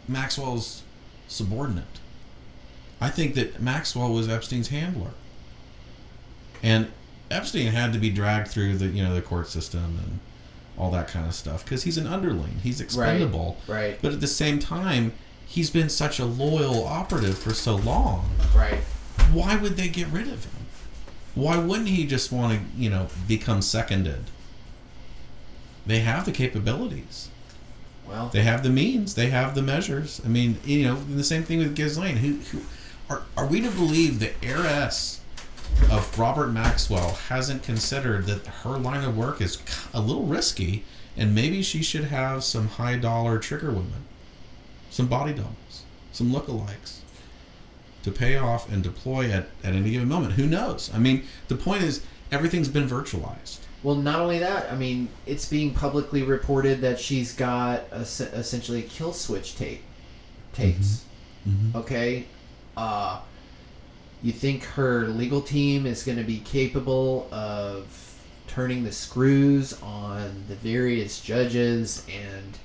Maxwell's subordinate. I think that Maxwell was Epstein's handler. And Epstein had to be dragged through the court system and all that kind of stuff because he's an underling. He's expendable. Right. But at the same time, he's been such a loyal operative for so long. Right. Why would they get rid of him? Why wouldn't he just want to, become seconded? They have the capabilities. Well, they have the means. They have the measures. I mean, the same thing with Ghislane. Who are we to believe the heiress of Robert Maxwell hasn't considered that her line of work is a little risky and maybe she should have some high-dollar trigger women, some body doubles, some lookalikes to pay off and deploy at any given moment. Who knows? I mean, the point is everything's been virtualized. Well, not only that, I mean, it's being publicly reported that she's got essentially a kill switch tapes. Mm-hmm. Okay? You think her legal team is going to be capable of turning the screws on the various judges and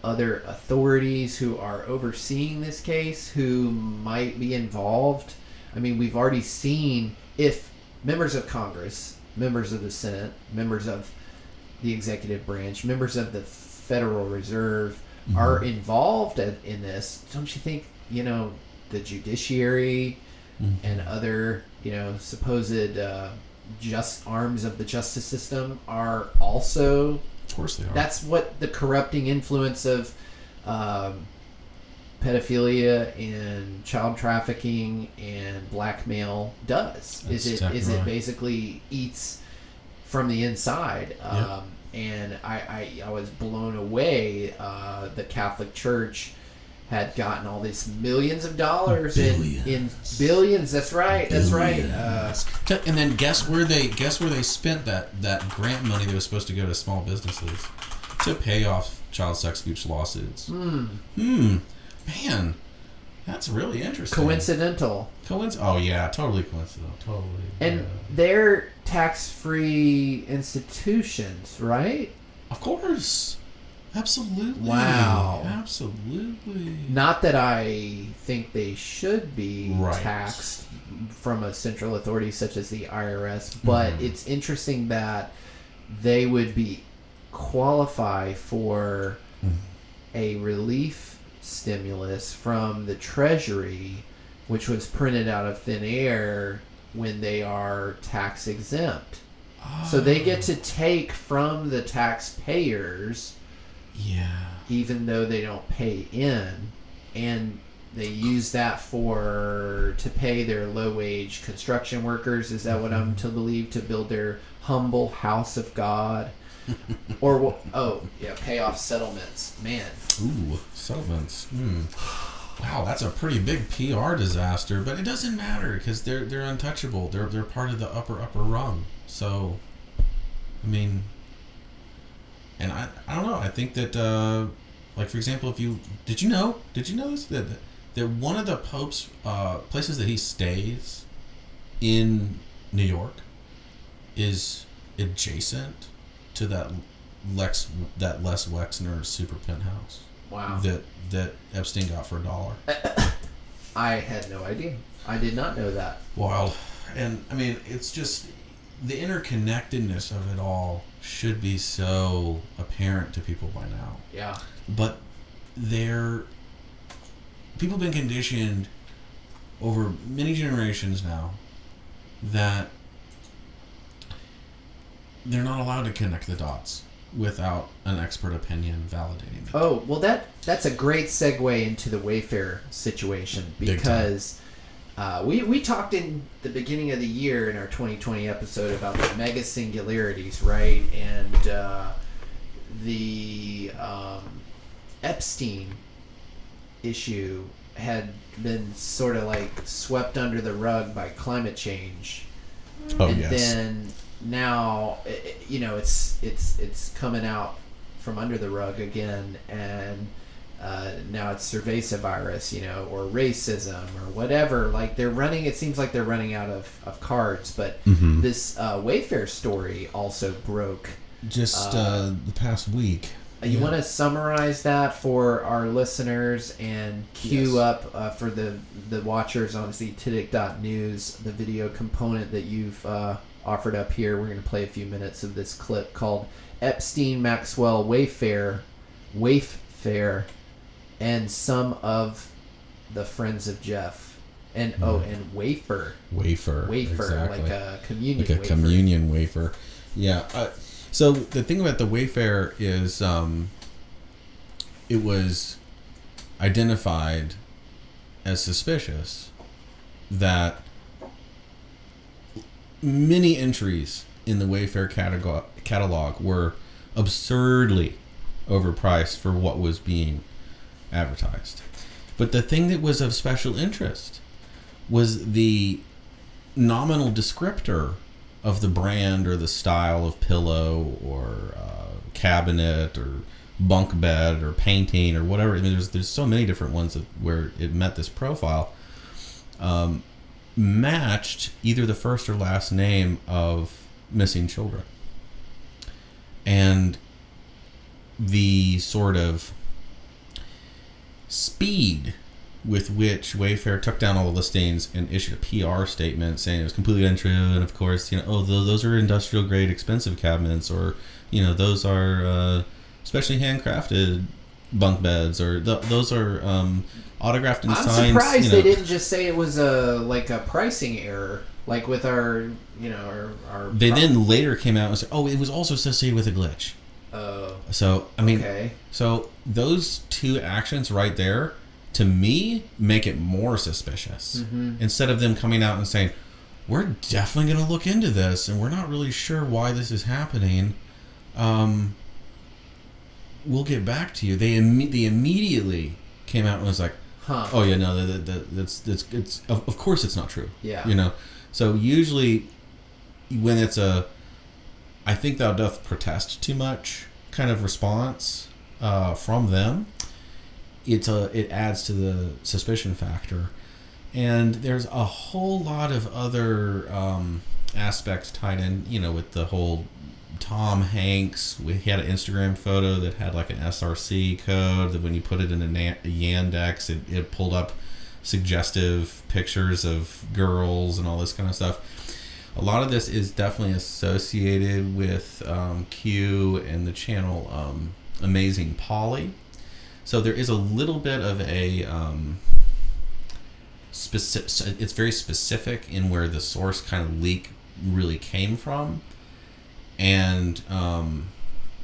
other authorities who are overseeing this case who might be involved? I mean, we've already seen if members of Congress, members of the Senate, members of the executive branch, members of the Federal Reserve are involved in this. Don't you think, the judiciary and other, supposed just arms of the justice system are also... Of course they are. That's what the corrupting influence of pedophilia and child trafficking and blackmail does. Is it basically eats from the inside. And I was blown away. The Catholic Church had gotten all these millions of dollars in billions. That's right. That's right. And then guess where they spent that grant money that was supposed to go to small businesses to pay off child sex abuse lawsuits. Man, that's really interesting. Coincidental. Oh yeah, totally coincidental. Totally. And they're tax-free institutions, right? Of course. Absolutely. Wow. Absolutely. Not that I think they should be taxed from a central authority such as the IRS, but it's interesting that they would be qualify for a relief stimulus from the Treasury, which was printed out of thin air when they are tax exempt. So they get to take from the taxpayers, even though they don't pay in, and they use that to pay their low wage construction workers. Is that what I'm to believe, to build their humble house of God? Or pay off settlements. Man. Ooh, settlements. Wow, that's a pretty big PR disaster, but it doesn't matter because they're untouchable. They're part of the upper rung. So, I mean, and I don't know. I think that like for example, did you know this that one of the Pope's places that he stays in New York is adjacent to that Les Wexner super penthouse. Wow. That Epstein got for $1. I had no idea. I did not know that. Wow. And I mean, it's just the interconnectedness of it all should be so apparent to people by now. Yeah. But people have been conditioned over many generations now that they're not allowed to connect the dots without an expert opinion validating it. Oh, well that's a great segue into the Wayfair situation, because we talked in the beginning of the year in our 2020 episode about the mega singularities, right? And the Epstein issue had been sort of like swept under the rug by climate change. Oh, and yes. then now, it's coming out from under the rug again, and now it's cervezavirus, or racism or whatever. Like it seems like they're running out of cards. But this Wayfair story also broke just the past week. You want to summarize that for our listeners and queue up for the watchers on Zetetic.News, the video component that you've offered up here. We're going to play a few minutes of this clip called Epstein, Maxwell, Waif-Fare, and some of the friends of Jeff. And and wafer. Wafer, exactly. Like a communion wafer. Like a communion wafer. Yeah. So the thing about the Wayfair is it was identified as suspicious that many entries in the Wayfair catalog were absurdly overpriced for what was being advertised. But the thing that was of special interest was the nominal descriptor of the brand or the style of pillow or cabinet or bunk bed or painting or whatever. I mean, there's so many different ones where it met this profile. Matched either the first or last name of missing children. And the sort of speed with which Wayfair took down all the listings and issued a PR statement saying it was completely untrue, and of course, those are industrial grade expensive cabinets, or those are specially handcrafted bunk beds, or those are autographed and signed. I'm surprised they didn't just say it was a pricing error, like with our. They then later came out and said, "Oh, it was also associated with a glitch." Oh. So, I mean, okay. So those two actions right there, to me, make it more suspicious. Mm-hmm. Instead of them coming out and saying, we're definitely going to look into this, and we're not really sure why this is happening. We'll get back to you. They immediately came out and was like, oh yeah, no, that's it's of course it's not true. Yeah. You know, so usually when it's a I think thou doth protest too much kind of response from them, it adds to the suspicion factor. And there's a whole lot of other aspects tied in, you know, with the whole Tom Hanks. He had an Instagram photo that had like an SRC code that when you put it in a Yandex, it pulled up suggestive pictures of girls and all this kind of stuff. A lot of this is definitely associated with Q and the channel Amazing Polly. So there is a little bit of a it's very specific in where the source kind of leak really came from, and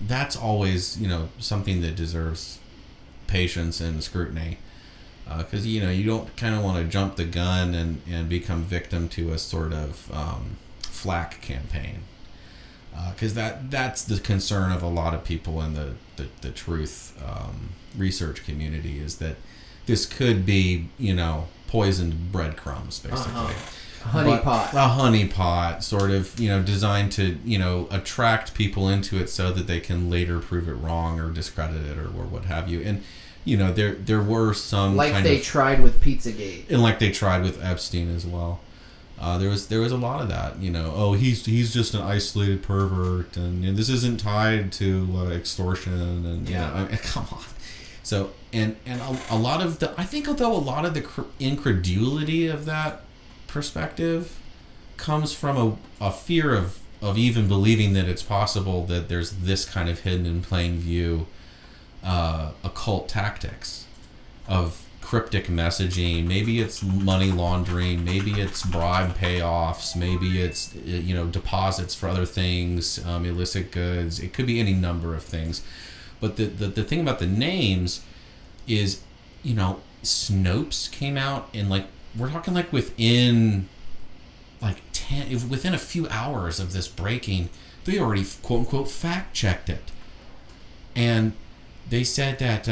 that's always, you know, something that deserves patience and scrutiny, because you know, you don't kind of want to jump the gun and become victim to a sort of flack campaign, because that's the concern of a lot of people in the truth research community, is that this could be, you know, poisoned breadcrumbs, basically. Honeypot. A honeypot, sort of, you know, designed to, you know, attract people into it so that they can later prove it wrong or discredit it or what have you. And, you know, there were some like kind they of, tried with Pizzagate, and like they tried with Epstein as well. There was a lot of that, you know. Oh, he's just an isolated pervert, and you know, this isn't tied to extortion, and you know, I mean, come on. So and a lot of the, I think, although a lot of the incredulity of that perspective comes from a fear of even believing that it's possible that there's this kind of hidden in plain view occult tactics of cryptic messaging. Maybe it's money laundering, maybe it's bribe payoffs, maybe it's, you know, deposits for other things, illicit goods. It could be any number of things. But the thing about the names is, you know, Snopes came out, and like, we're talking like within a few hours of this breaking, they already quote unquote fact checked it. And they said that,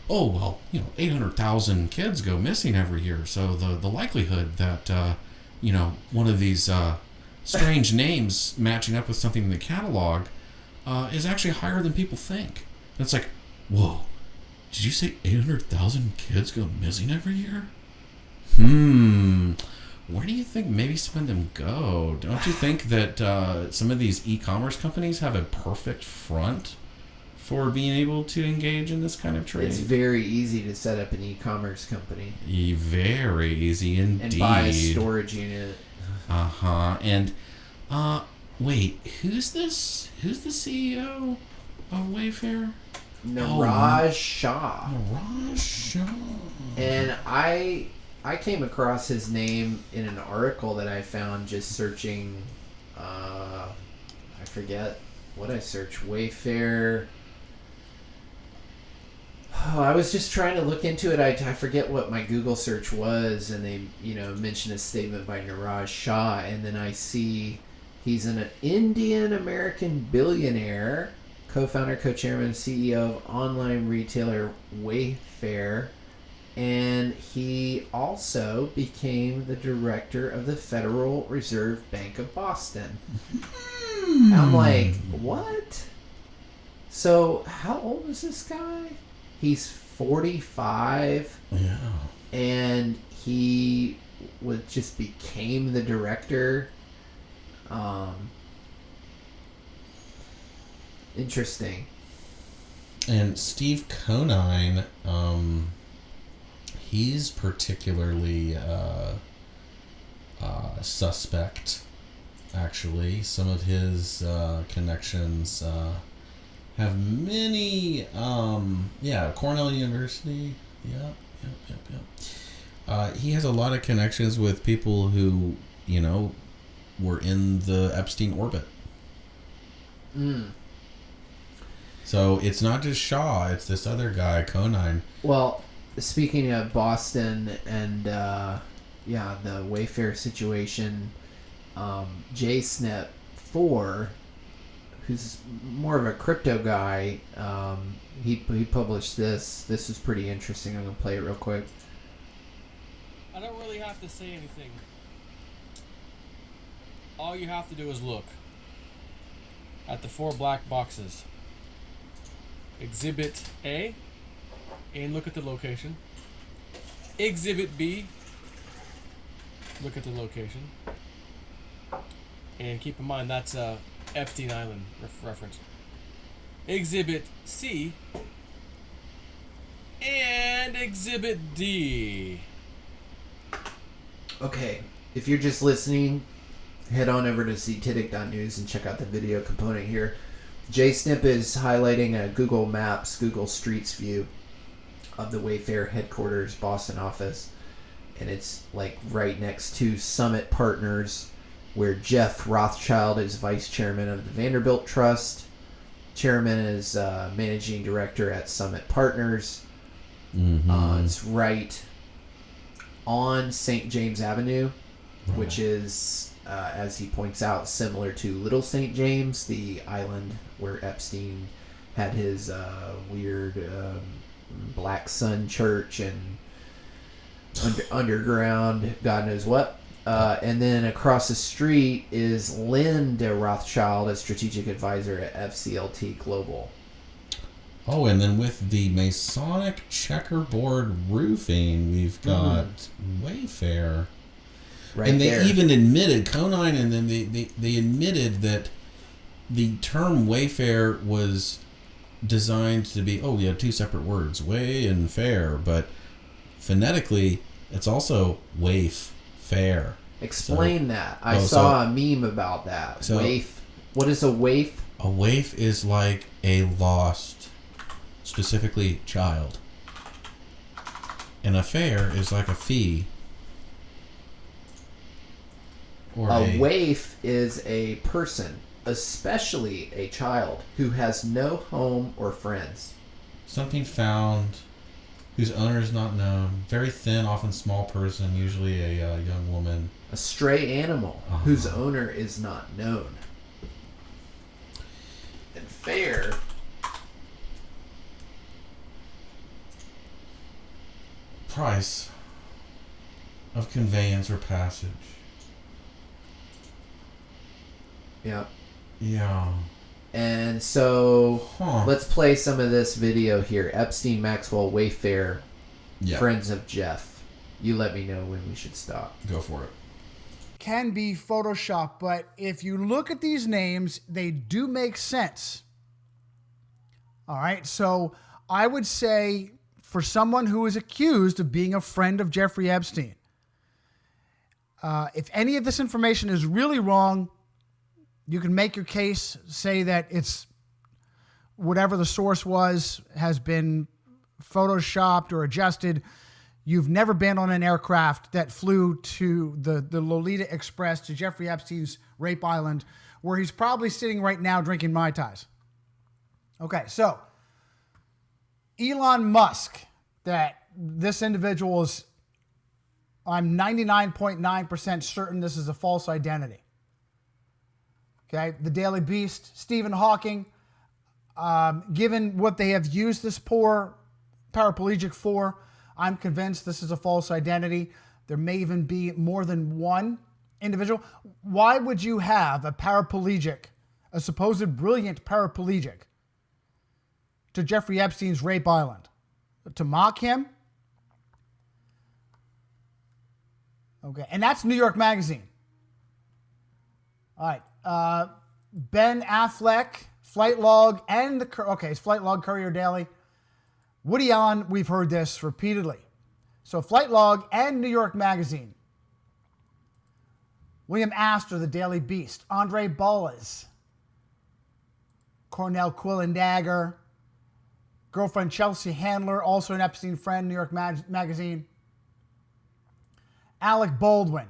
oh, well, you know, 800,000 kids go missing every year. So the likelihood that, you know, one of these strange names matching up with something in the catalog is actually higher than people think. And it's like, whoa, did you say 800,000 kids go missing every year? Where do you think maybe some of them go? Don't you think that some of these e-commerce companies have a perfect front for being able to engage in this kind of trade? It's very easy to set up an e-commerce company. Very easy indeed. And buy a storage unit. And wait, who's the CEO of Wayfair? Niraj Shah. Niraj Shah. And I came across his name in an article that I found just searching. I forget what I searched. Wayfair. Oh, I was just trying to look into it. I forget what my Google search was, and they, you know, mentioned a statement by Niraj Shah, and then I see he's an Indian American billionaire, co-founder, co-chairman, CEO of online retailer Wayfair, and he also became the director of the Federal Reserve Bank of Boston. I'm like, what? So how old is this guy? He's 45. Yeah. And he just became the director. Interesting. And Steve Conine, he's particularly suspect, actually. Some of his connections have many, Cornell University. Yep. He has a lot of connections with people who, you know, were in the Epstein orbit. So it's not just Shaw, it's this other guy, Conine. Well, speaking of Boston and the Wayfair situation, JSnip4, who's more of a crypto guy, he published this. This is pretty interesting. I'm gonna play it real quick. I don't really have to say anything. All you have to do is look at the 4 black boxes. Exhibit A, and look at the location. Exhibit B, look at the location. And keep in mind that's a Epstein Island reference. Exhibit C, and Exhibit D. Okay, if you're just listening, head on over to Zetetic.News and check out the video component here. JSnip is highlighting a Google Maps, Google Streets view of the Wayfair headquarters Boston office. And it's like right next to Summit Partners, where Jeff Rothschild is vice chairman of the Vanderbilt Trust. Chairman is managing director at Summit Partners. Mm-hmm. It's right on St. James Avenue, which is, as he points out, similar to Little St. James, the island where Epstein had his weird Black Sun Church and underground, God knows what. And then across the street is Linda Rothschild, a strategic advisor at FCLT Global. Oh, and then with the Masonic checkerboard roofing, we've got Wayfair. Right and they there. even admitted, Conine and then they admitted that the term Wayfair was designed to be, oh, we have 2 separate words, way and fair, but phonetically, it's also Waif-Fare. Explain that. I saw a meme about that. So, Waif. What is a waif? A waif is like a lost, specifically child. And a fare is like a fee. Or A waif is a person, especially a child, who has no home or friends. something found whose owner is not known. Very thin, often small person, usually a young woman. A stray animal whose owner is not known. And fair Price of conveyance or passage. Yep. Yeah. And so let's play some of this video here. Epstein, Maxwell, Wayfair, friends of Jeff. You let me know when we should stop. Go for it. Can be Photoshopped, but if you look at these names, they do make sense. All right, so I would say for someone who is accused of being a friend of Jeffrey Epstein, if any of this information is really wrong, you can make your case, say that it's whatever the source was has been photoshopped or adjusted. You've never been on an aircraft that flew to the Lolita Express to Jeffrey Epstein's Rape Island, where he's probably sitting right now drinking Mai Tais. Okay, so Elon Musk, that this individual is, I'm 99.9% certain this is a false identity. Okay, the Daily Beast, Stephen Hawking, given what they have used this poor paraplegic for, I'm convinced this is a false identity. There may even be more than one individual. Why would you have a paraplegic, a supposed brilliant paraplegic, to Jeffrey Epstein's Rape Island? To mock him? Okay, and that's New York Magazine. All right. Ben Affleck, Flight Log, and it's Flight Log, Courier Daily. Woody Allen, we've heard this repeatedly. So Flight Log and New York Magazine. William Astor, the Daily Beast. Andre Ballas. Cornell Quill and Dagger. Girlfriend Chelsea Handler, also an Epstein friend, New York Magazine. Alec Baldwin.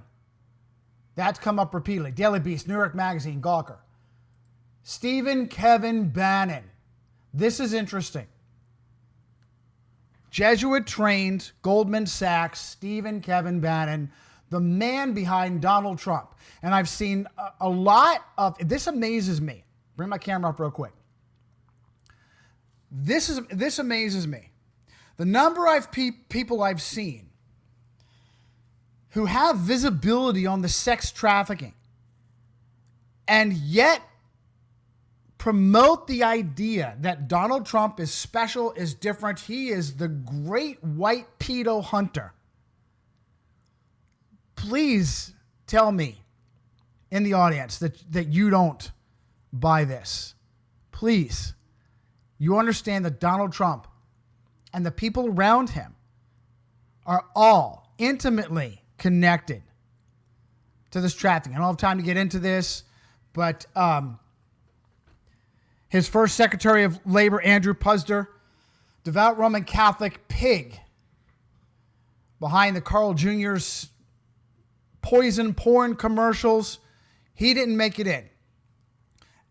That's come up repeatedly. Daily Beast, New York Magazine, Gawker. Stephen Kevin Bannon, This is interesting. Jesuit-trained Goldman Sachs, Stephen Kevin Bannon, the man behind Donald Trump. And I've seen a lot of, this amazes me. Bring my camera up real quick. This amazes me. The number of people I've seen who have visibility on the sex trafficking and yet promote the idea that Donald Trump is special, is different. He is the great white pedo hunter. Please tell me in the audience that you don't buy this. Please. You understand that Donald Trump and the people around him are all intimately connected to this trafficking. I don't have time to get into this, but his first Secretary of Labor, Andrew Puzder, devout Roman Catholic pig behind the Carl Jr.'s poison porn commercials, he didn't make it in.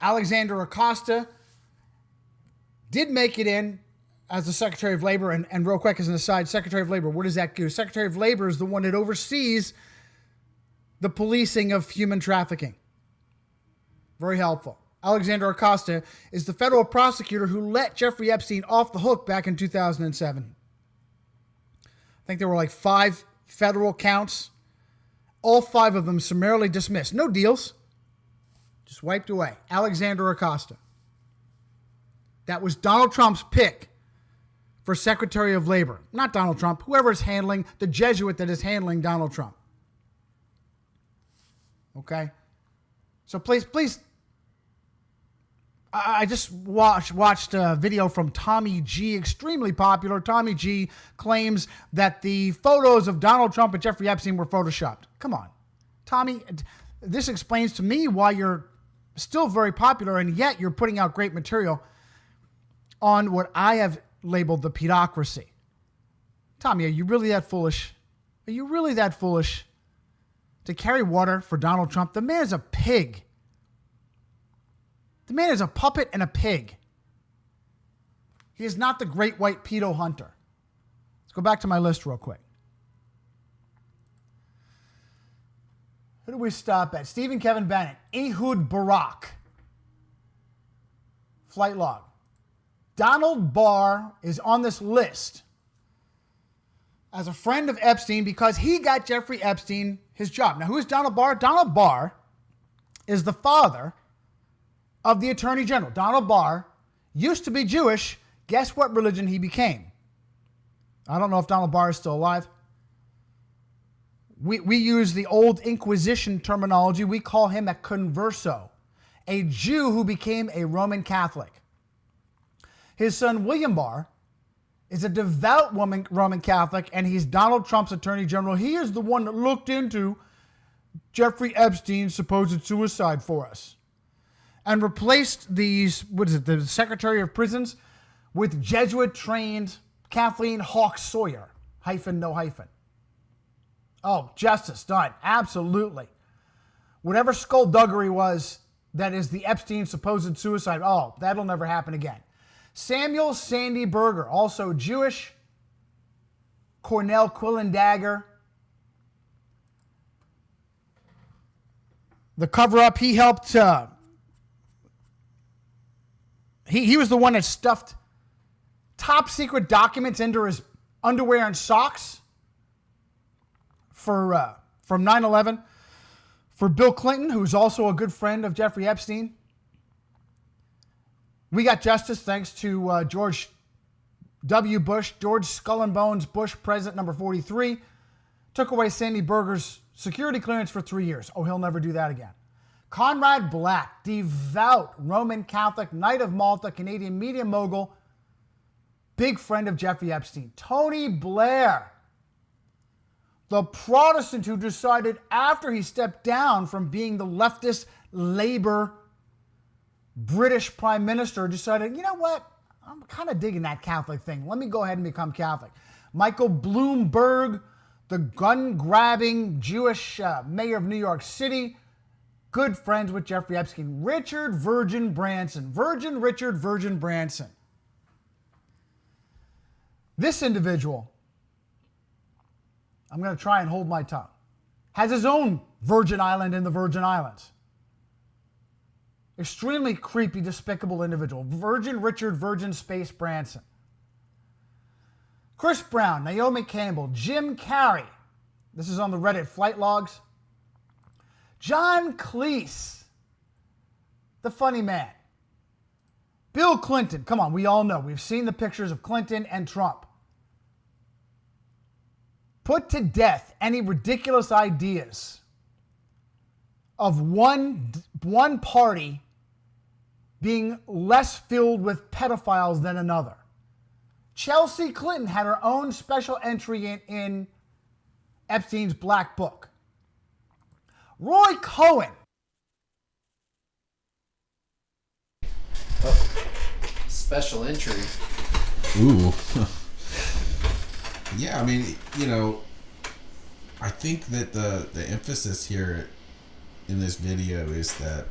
Alexander Acosta did make it in as the Secretary of Labor, and real quick as an aside, Secretary of Labor, what does that do? Secretary of Labor is the one that oversees the policing of human trafficking. Very helpful. Alexander Acosta is the federal prosecutor who let Jeffrey Epstein off the hook back in 2007. I think there were like 5 federal counts. All 5 of them summarily dismissed. No deals. Just wiped away. Alexander Acosta. That was Donald Trump's pick for Secretary of Labor. Not Donald Trump. Whoever is handling, the Jesuit that is handling Donald Trump. Okay? So please. I just watched a video from Tommy G, extremely popular. Tommy G claims that the photos of Donald Trump and Jeffrey Epstein were photoshopped. Come on. Tommy, this explains to me why you're still very popular and yet you're putting out great material on what I have labeled the pedocracy. Tommy, are you really that foolish? Are you really that foolish to carry water for Donald Trump? The man is a pig. The man is a puppet and a pig. He is not the great white pedo hunter. Let's go back to my list real quick. Who do we stop at? Stephen Kevin Bannon, Ehud Barak, flight log. Donald Barr is on this list as a friend of Epstein because he got Jeffrey Epstein his job. Now, who is Donald Barr? Donald Barr is the father of the Attorney General. Donald Barr used to be Jewish. Guess what religion he became? I don't know if Donald Barr is still alive. We use the old Inquisition terminology. We call him a converso, a Jew who became a Roman Catholic. His son, William Barr, is a devout Roman Catholic, and he's Donald Trump's Attorney General. He is the one that looked into Jeffrey Epstein's supposed suicide for us and replaced the Secretary of Prisons with Jesuit-trained Kathleen Hawke Sawyer, no hyphen. Oh, justice done. Absolutely. Whatever skullduggery was that is the Epstein supposed suicide, that'll never happen again. Samuel Sandy Berger, also Jewish. Cornell Quillen-Dagger. The cover-up, he helped... He was the one that stuffed top-secret documents into his underwear and socks from 9/11 for Bill Clinton, who's also a good friend of Jeffrey Epstein. We got justice thanks to George W. Bush, George Skull and Bones Bush, president number 43, took away Sandy Berger's security clearance for 3 years. He'll never do that again. Conrad Black, devout Roman Catholic, Knight of Malta, Canadian media mogul, big friend of Jeffrey Epstein. Tony Blair, the Protestant who decided after he stepped down from being the leftist Labour British Prime Minister, decided, you know what? I'm kind of digging that Catholic thing. Let me go ahead and become Catholic. Michael Bloomberg, the gun-grabbing Jewish mayor of New York City, good friends with Jeffrey Epstein. Richard Virgin Branson. Virgin Richard Virgin Branson. This individual, I'm going to try and hold my tongue, has his own Virgin Island in the Virgin Islands. Extremely creepy, despicable individual. Virgin Richard, Virgin Space Branson. Chris Brown, Naomi Campbell, Jim Carrey. This is on the Reddit flight logs. John Cleese, the funny man. Bill Clinton, come on, we all know. We've seen the pictures of Clinton and Trump. Put to death any ridiculous ideas of one party being less filled with pedophiles than another. Chelsea Clinton had her own special entry in Epstein's Black Book. Roy Cohen. Special entry. Ooh. Yeah, I mean, you know, I think that the emphasis here in this video is that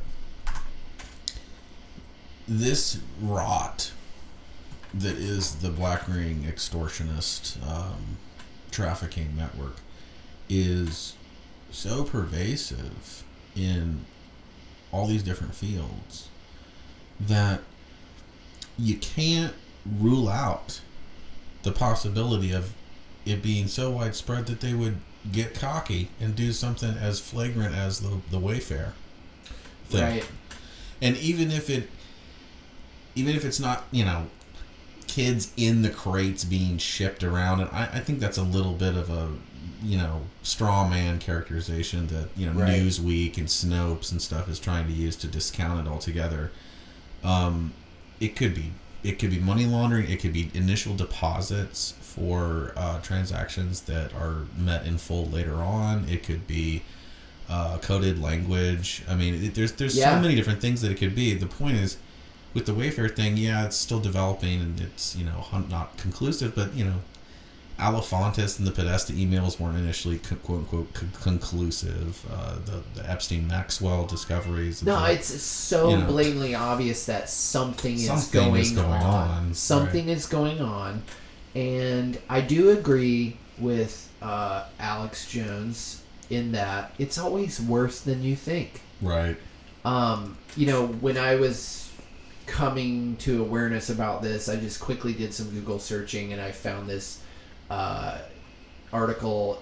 this rot that is the Black Ring extortionist trafficking network is so pervasive in all these different fields that you can't rule out the possibility of it being so widespread that they would get cocky and do something as flagrant as the Wayfair thing. Right. And even if it's not, you know, kids in the crates being shipped around, and I think that's a little bit of a, you know, straw man characterization that, you know, right. Newsweek and Snopes and stuff is trying to use to discount it altogether. It could be money laundering. It could be initial deposits for transactions that are met in full later on. It could be coded language. I mean, there's so many different things that it could be. The point is, with the Wayfair thing, yeah, it's still developing and it's, you know, not conclusive, but, you know, Alefantis and the Podesta emails weren't initially quote unquote conclusive. The Epstein Maxwell discoveries. No, it's so, you know, blatantly obvious that something is going on. Something is going on, and I do agree with Alex Jones in that it's always worse than you think. Right. You know, when I was coming to awareness about this, I just quickly did some Google searching and I found this article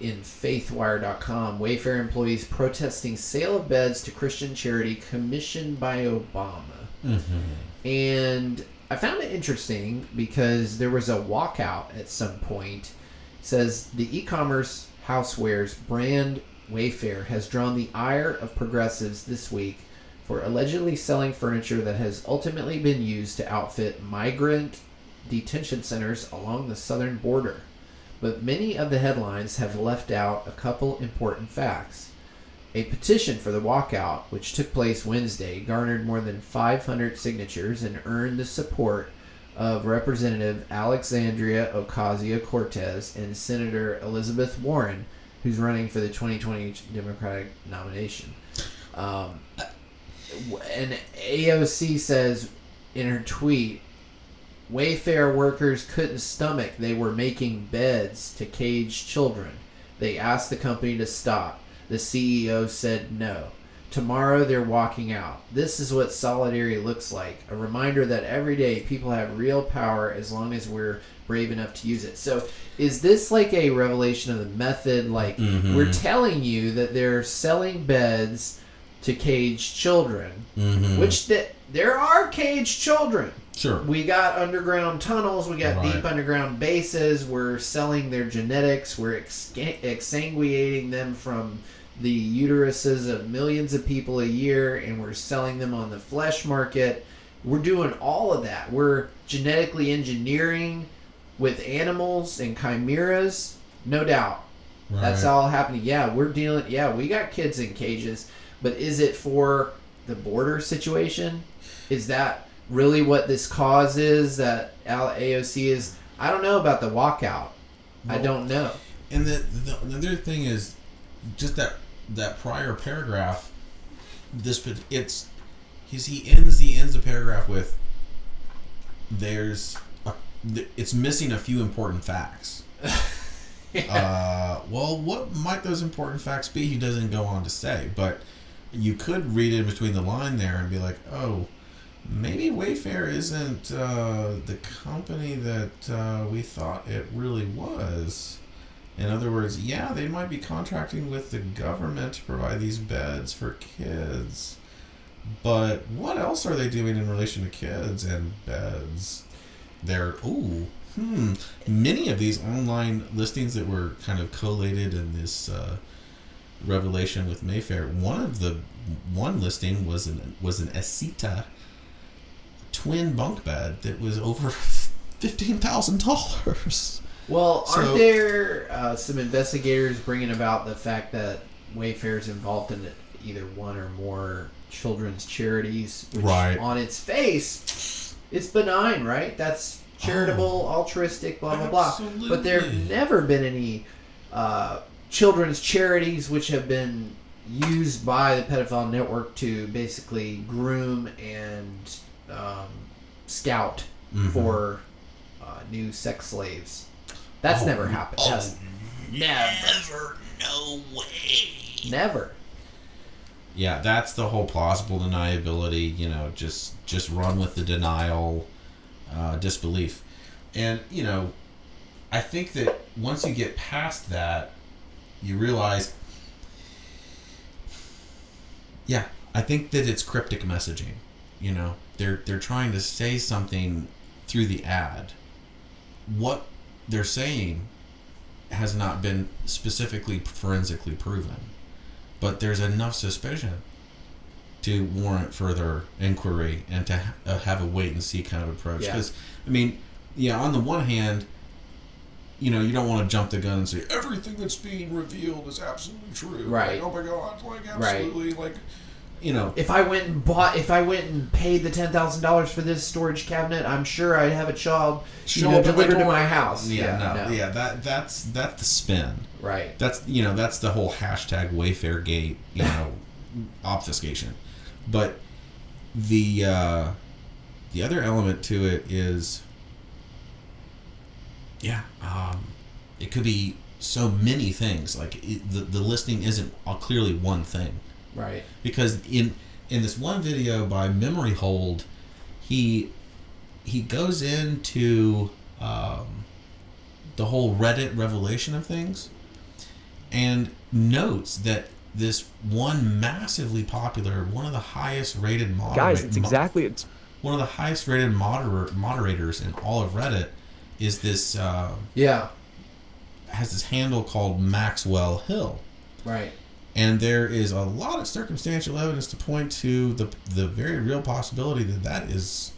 in faithwire.com. Wayfair employees protesting sale of beds to Christian charity commissioned by Obama. Mm-hmm. And I found it interesting because there was a walkout at some point. It says the e-commerce housewares brand Wayfair has drawn the ire of progressives this week for allegedly selling furniture that has ultimately been used to outfit migrant detention centers along the southern border. But many of the headlines have left out a couple important facts. A petition for the walkout, which took place Wednesday, garnered more than 500 signatures and earned the support of Representative Alexandria Ocasio-Cortez and Senator Elizabeth Warren, who's running for the 2020 Democratic nomination. And AOC says in her tweet, Wayfair workers couldn't stomach they were making beds to cage children. They asked the company to stop. The CEO said no. Tomorrow they're walking out. This is what solidarity looks like. A reminder that every day people have real power as long as we're brave enough to use it. So is this like a revelation of the method? Like, mm-hmm. We're telling you that they're selling beds to cage children, mm-hmm. which there are caged children. Sure. We got underground tunnels. We got deep underground bases. We're selling their genetics. We're exsanguinating them from the uteruses of millions of people a year, and we're selling them on the flesh market. We're doing all of that. We're genetically engineering with animals and chimeras, no doubt. Right. That's all happening. Yeah, we're dealing. Yeah, we got kids in cages, but is it for the border situation? Is that really what this cause is? That AOC is? I don't know about the walkout. Well, I don't know. And the other thing is just that prior paragraph. He ends the paragraph with, "There's it's missing a few important facts. Well, what might those important facts be? He doesn't go on to say, but you could read in between the line there and be like, oh, maybe Wayfair isn't the company that we thought it really was. In other words, yeah, they might be contracting with the government to provide these beds for kids, but what else are they doing in relation to kids and beds? Many of these online listings that were kind of collated in this revelation with Mayfair, one listing was an Aceta twin bunk bed that was over $15,000. Well, aren't there some investigators bringing about the fact that Wayfair is involved in either one or more children's charities, which on its face, it's benign, right? That's charitable, altruistic, blah, blah, blah. But there have never been any children's charities which have been used by the pedophile network to basically groom and scout for new sex slaves. That's never happened. Never. No way. Never. Yeah, that's the whole plausible deniability, just run with the denial, disbelief. And, I think that once you get past that, you realize, I think that it's cryptic messaging. They're trying to say something through the ad. What they're saying has not been specifically forensically proven, but there's enough suspicion to warrant further inquiry and to have a wait and see kind of approach. Because, on the one hand, you don't want to jump the gun and say everything that's being revealed is absolutely true. Right. Like, oh my God, absolutely, If I went and paid the $10,000 for this storage cabinet, I'm sure I'd have a child delivered to my house. That's the spin. Right. That's the whole hashtag Wayfair Gate, obfuscation. But the other element to it is, it could be so many things. Like the listing isn't clearly one thing. Right. Because in this one video by Memory Hold, he goes into the whole Reddit revelation of things and notes that this one massively popular, one of the highest rated one of the highest rated moderators in all of Reddit is this has this handle called Maxwell Hill. Right. And there is a lot of circumstantial evidence to point to the very real possibility that is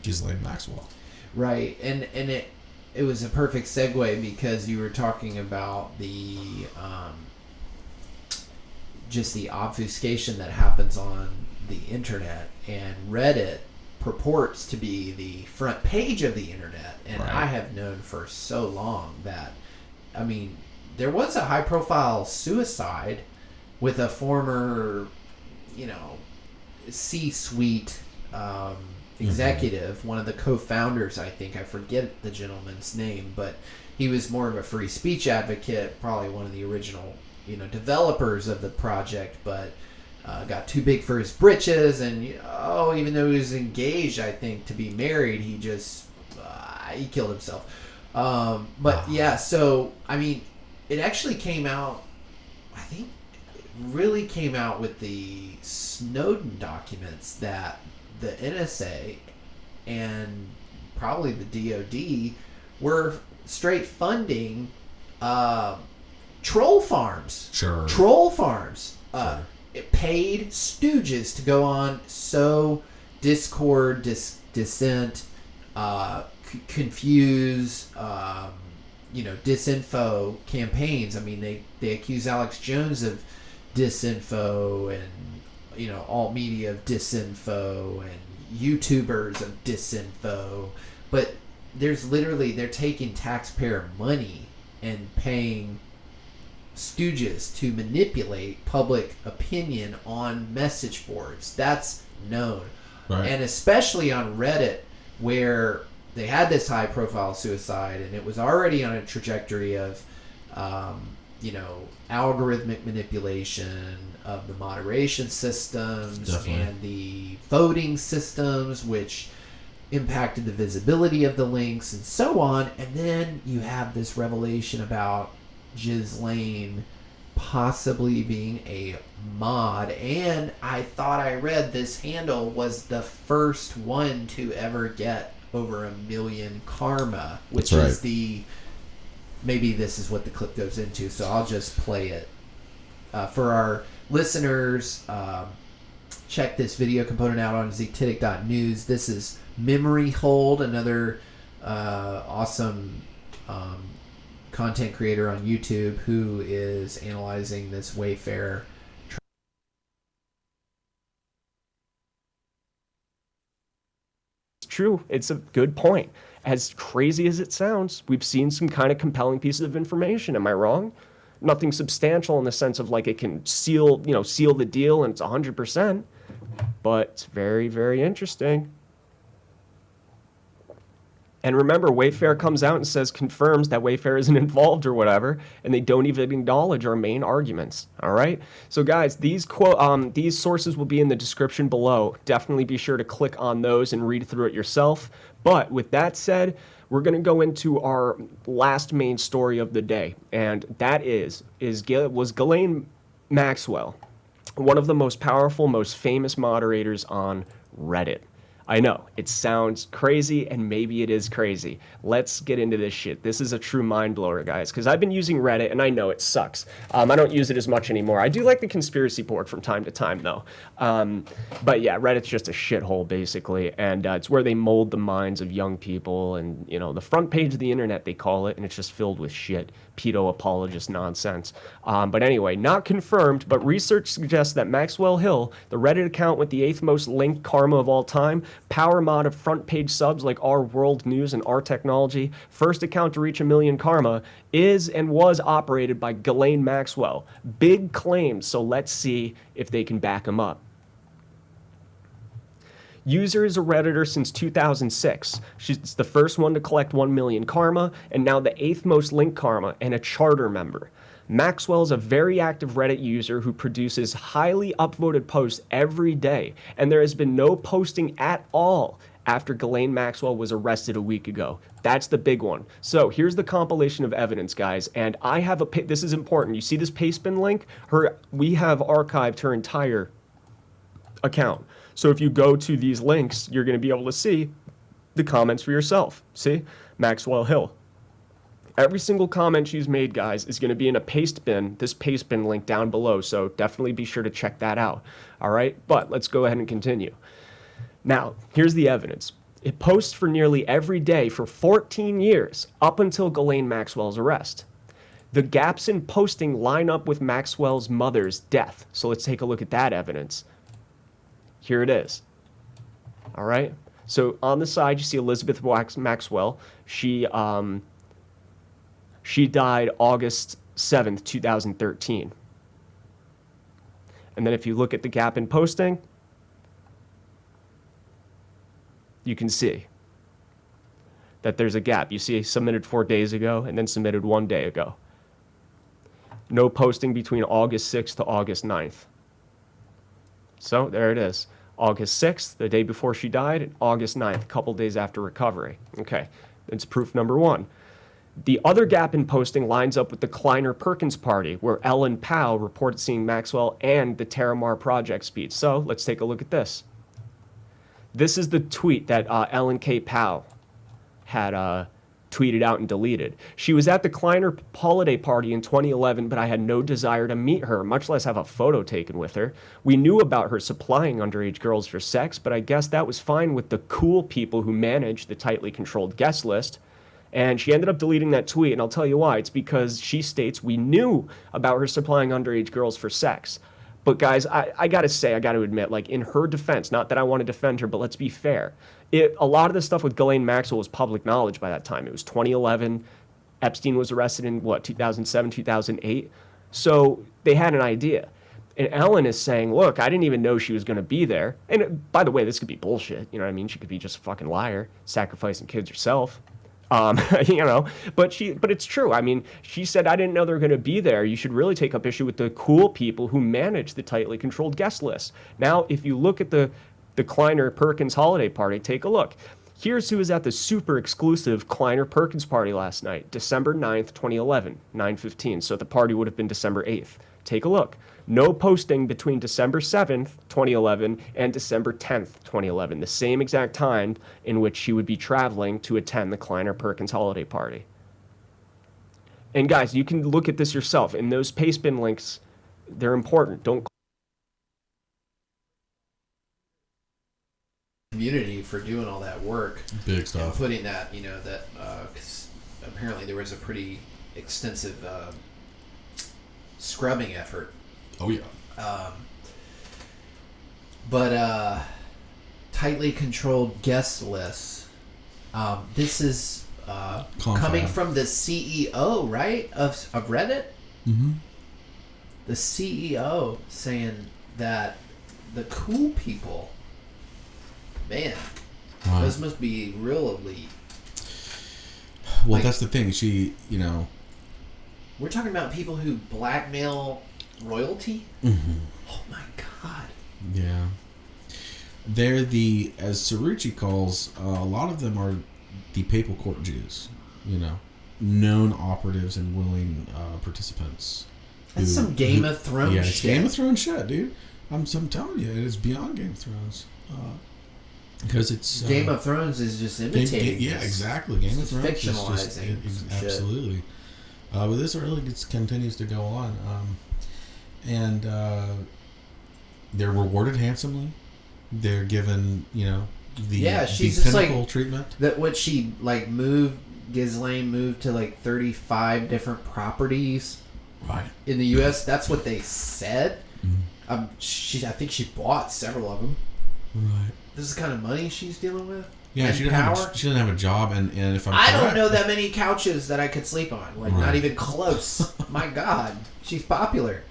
Ghislane Maxwell. Right, and it was a perfect segue because you were talking about the just the obfuscation that happens on the internet, and Reddit purports to be the front page of the internet, and I have known for so long that, there was a high-profile suicide with a former, C-suite executive, one of the co-founders, I think. I forget the gentleman's name, but he was more of a free speech advocate, probably one of the original, developers of the project, but got too big for his britches, and, even though he was engaged, I think, to be married, he just, he killed himself. So, it actually came out, I think, really came out with the Snowden documents that the NSA and probably the DOD were straight funding troll farms. Sure. Troll farms. It paid stooges to go on, sow discord, dissent, confuse, disinfo campaigns. They accuse Alex Jones of disinfo and alt media of disinfo and YouTubers of disinfo, but they're taking taxpayer money and paying stooges to manipulate public opinion on message boards. That's known. Right. And especially on Reddit, where they had this high profile suicide, and it was already on a trajectory of, algorithmic manipulation of the moderation systems Definitely. and the voting systems, which impacted the visibility of the links and so on. And then you have this revelation about Ghislane possibly being a mod, and I thought I read this handle was the first one to ever get over 1 million karma, which That's is right. maybe this is what the clip goes into, so I'll just play it. For our listeners, check this video component out on Zetetic.News. This is Memory Hold, another awesome content creator on YouTube who is analyzing this Wayfair. It's true. It's a good point. As crazy as it sounds, we've seen some kind of compelling pieces of information. Am I wrong? Nothing substantial in the sense of like it can seal the deal and it's 100%, but it's very, very interesting. And remember, Wayfair comes out and confirms that Wayfair isn't involved or whatever, and they don't even acknowledge our main arguments. All right. So guys, these sources will be in the description below. Definitely be sure to click on those and read through it yourself. But with that said, we're going to go into our last main story of the day, and that was Ghislane Maxwell, one of the most powerful, most famous moderators on Reddit. I know, it sounds crazy, and maybe it is crazy. Let's get into this shit. This is a true mind blower, guys, because I've been using Reddit, and I know it sucks. I don't use it as much anymore. I do like the conspiracy board from time to time, though. But yeah, Reddit's just a shithole, basically, and it's where they mold the minds of young people, and, the front page of the internet, they call it, and it's just filled with shit. Pedo-apologist nonsense. But anyway, not confirmed, but research suggests that Maxwell Hill, the Reddit account with the 8th most linked karma of all time, power mod of front page subs like Our World News and Our Technology, first account to reach 1 million karma, is and was operated by Ghislane Maxwell. Big claims, so let's see if they can back them up. User is a Redditor since 2006. She's the first one to collect 1 million karma, and now the 8th most linked karma, and a charter member. Maxwell is a very active Reddit user who produces highly upvoted posts every day, and there has been no posting at all after Ghislane Maxwell was arrested a week ago. That's the big one. So here's the compilation of evidence, guys, and I have this is important. You see this pastebin link? We have archived her entire account. So if you go to these links, you're going to be able to see the comments for yourself. See? Maxwell Hill. Every single comment she's made, guys, is going to be in a pastebin, this pastebin link down below, so definitely be sure to check that out. All right? But let's go ahead and continue. Now, here's the evidence. It posts for nearly every day for 14 years, up until Ghislane Maxwell's arrest. The gaps in posting line up with Maxwell's mother's death, so let's take a look at that evidence. Here it is. All right. So on the side, you see Elizabeth Maxwell. She died August 7th, 2013. And then if you look at the gap in posting, you can see that there's a gap. You see submitted 4 days ago and then submitted 1 day ago. No posting between August 6th to August 9th. So there it is. August 6th, the day before she died, and August 9th, a couple days after recovery. Okay, that's proof number one. The other gap in posting lines up with the Kleiner-Perkins party, where Ellen Powell reported seeing Maxwell and the Terramar project speech. So let's take a look at this. This is the tweet that Ellen K. Powell had tweeted out and deleted. She was at the Kleiner holiday party in 2011, but I had no desire to meet her, much less have a photo taken with her. We knew about her supplying underage girls for sex, but I guess that was fine with the cool people who manage the tightly controlled guest list. And she ended up deleting that tweet, and I'll tell you why. It's because she states we knew about her supplying underage girls for sex. But guys, I gotta say, I gotta admit, like, in her defense, not that I want to defend her, but let's be fair. A lot of the stuff with Ghislane Maxwell was public knowledge by that time. It was 2011. Epstein was arrested in, 2007, 2008? So they had an idea. And Ellen is saying, look, I didn't even know she was going to be there. And by the way, this could be bullshit. You know what I mean? She could be just a fucking liar, sacrificing kids herself. You know, but it's true. I mean, she said, I didn't know they were going to be there. You should really take up issue with the cool people who manage the tightly controlled guest list. Now, if you look at the Kleiner Perkins holiday party, take a look. Here's who was at the super exclusive Kleiner Perkins party last night, December 9th, 2011, 9:15. So the party would have been December 8th. Take a look. No posting between December 7th, 2011 and December 10th, 2011, the same exact time in which she would be traveling to attend the Kleiner Perkins holiday party. And guys, you can look at this yourself. And those pastebin links, they're important. Don't community for doing all that work. Big stuff. And putting that, you know, that, because apparently there was a pretty extensive scrubbing effort. Oh, yeah. But tightly controlled guest lists. This is coming from the CEO, right, of Reddit? Mm-hmm. The CEO saying that the cool people, man, those must be really... Well, like, that's the thing. She, you know... We're talking about people who blackmail royalty? Mm-hmm. Oh my god. Yeah. They're the, as Cerrucci calls, a lot of them are the papal court Jews, you know, known operatives and willing participants. That's some Game of Thrones shit. Yeah, it's shit. Game of Thrones shit, dude. I'm telling you, it is beyond Game of Thrones. Because it's... Game of Thrones is just imitating yeah, exactly. Game of Thrones is fictionalizing just... absolutely. But this really continues to go on. And they're rewarded handsomely. They're given, you know, she's the pinnacle like, treatment. That what she like Ghislane moved to like 35 different properties, right, in the U.S. That's what they said. Mm-hmm. I think she bought several of them. Right. This is the kind of money she's dealing with. Yeah, she doesn't have a job, and if I'm I don't know that many couches that I could sleep on. Like, not even close. My God, she's popular.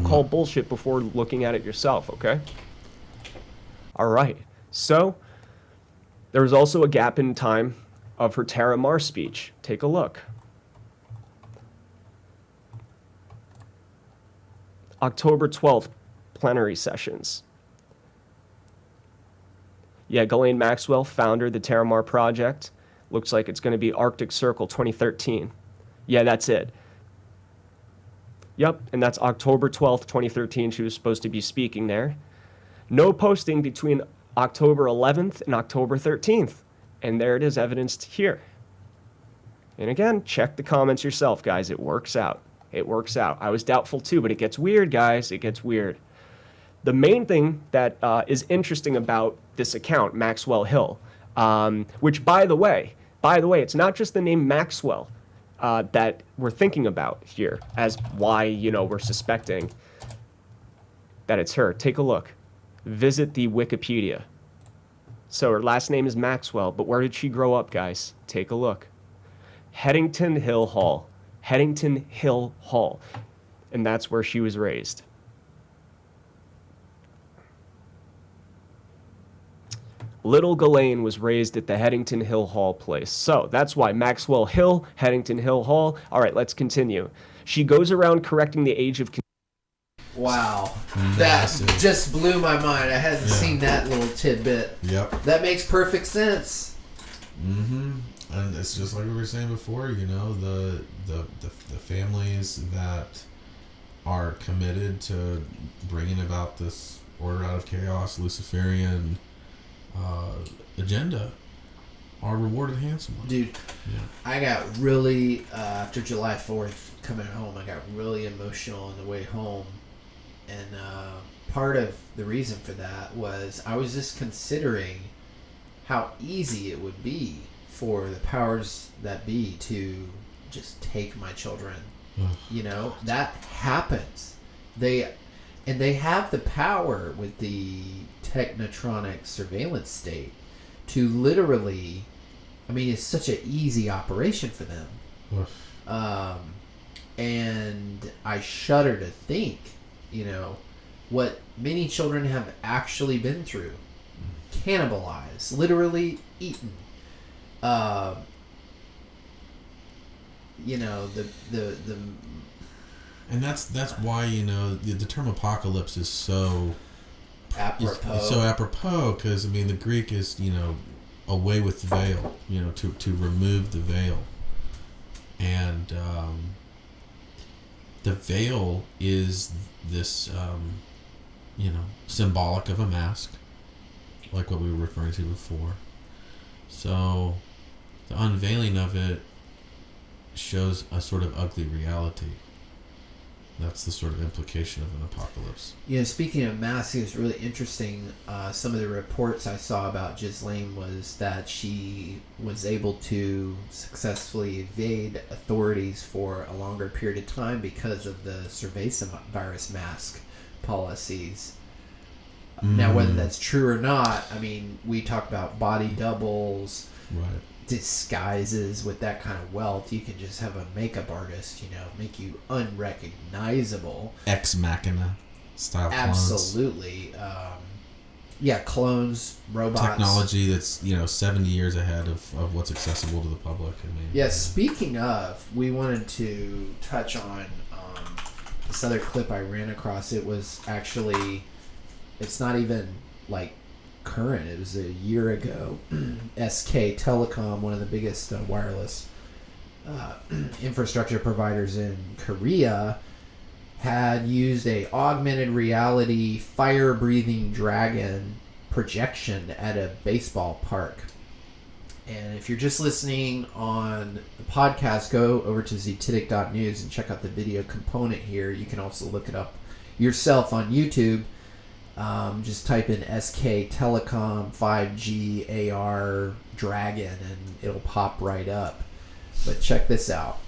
Call bullshit before looking at it yourself, okay? All right. So, there was also a gap in time of her Tara Mar speech. Take a look. October 12th, plenary sessions. Yeah, Ghislaine Maxwell, founder of the Tara Mar Project. Looks like it's going to be Arctic Circle 2013. Yeah, that's it. Yep, and that's October 12th, 2013. She was supposed to be speaking there. No posting between October 11th and October 13th. And there it is, evidenced here. And again, check the comments yourself, guys. It works out. It works out. I was doubtful too, but it gets weird, guys. It gets weird. The main thing that is interesting about this account, Maxwell Hill, which, by the way, it's not just the name Maxwell that we're thinking about here as why, you know, we're suspecting that it's her. Take a look. Visit the Wikipedia. So her last name is Maxwell, but where did she grow up, guys? Take a look. Headington Hill Hall. Headington Hill Hall. And that's where she was raised. Little Ghislane was raised at the Headington Hill Hall place. So that's why Maxwell Hill, Headington Hill Hall. All right, let's continue. She goes around correcting the age of... Wow. That just blew my mind. I hadn't seen that little tidbit. Yep. That makes perfect sense. Mm-hmm. And it's just like we were saying before, you know, the families that are committed to bringing about this order out of chaos, Luciferian agenda are rewarded handsomely. Dude, I got really, after July 4th coming home, I got really emotional on the way home. And part of the reason for that was I was just considering how easy it would be for the powers that be to just take my children. You know, that happens. They have the power with the technotronic surveillance state to literally, I mean, it's such an easy operation for them. And I shudder to think, you know, what many children have actually been through. Cannibalized, literally eaten. You know, the and that's why, you know, the term apocalypse is so apropos. It's so apropos, because I mean the Greek is, you know, away with the veil, you know, to remove the veil, and the veil is this you know, symbolic of a mask, like what we were referring to before. So the unveiling of it shows a sort of ugly reality. That's the sort of implication of an apocalypse. You know, speaking of masks, it was really interesting. Some of the reports I saw about Ghislane was that she was able to successfully evade authorities for a longer period of time because of the cervezavirus mask policies. Now, whether that's true or not, I mean, we talk about body doubles, right, disguises with that kind of wealth. You can just have a makeup artist, you know, make you unrecognizable. Ex machina style clones. Absolutely. Yeah, clones, robots. Technology that's, you know, 70 years ahead of what's accessible to the public. I mean, yeah, speaking of, we wanted to touch on this other clip I ran across. It was actually, it's not even like current. It was a year ago. SK Telecom, one of the biggest wireless infrastructure providers in Korea, had used a augmented reality fire-breathing dragon projection at a baseball park. And if you're just listening on the podcast, go over to Zetetic.News and check out the video component here. You can also look it up yourself on YouTube. Just type in SK Telecom 5G AR Dragon and it'll pop right up. But check this out.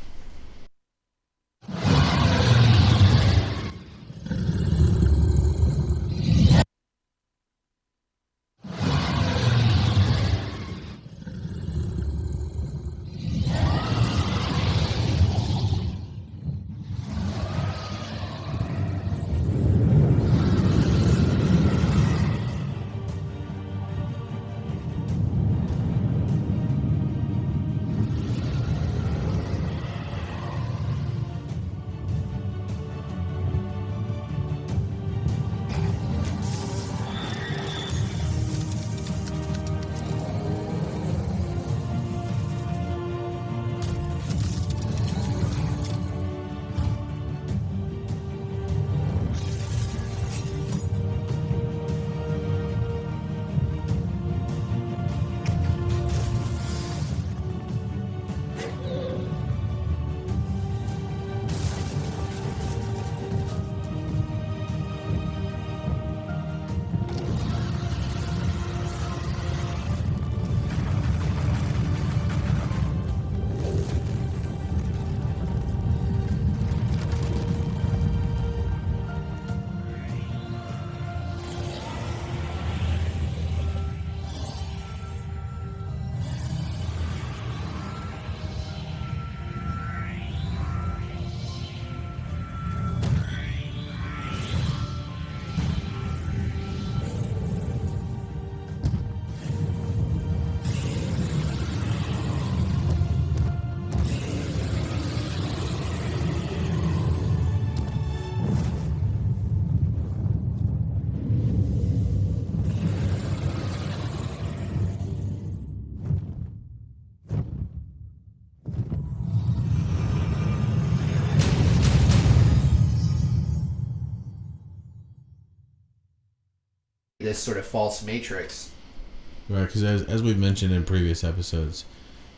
This sort of false matrix. Right, because as we've mentioned in previous episodes,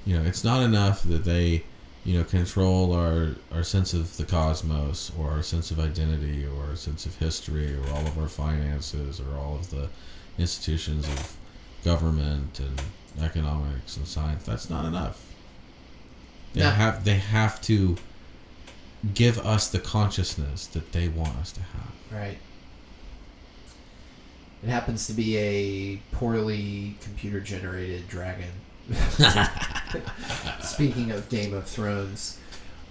you know, it's not enough that they, you know, control our sense of the cosmos or our sense of identity or our sense of history or all of our finances or all of the institutions of government and economics and science. That's not enough. They have to give us the consciousness that they want us to have. Right. It happens to be a poorly computer-generated dragon. Speaking of Game of Thrones.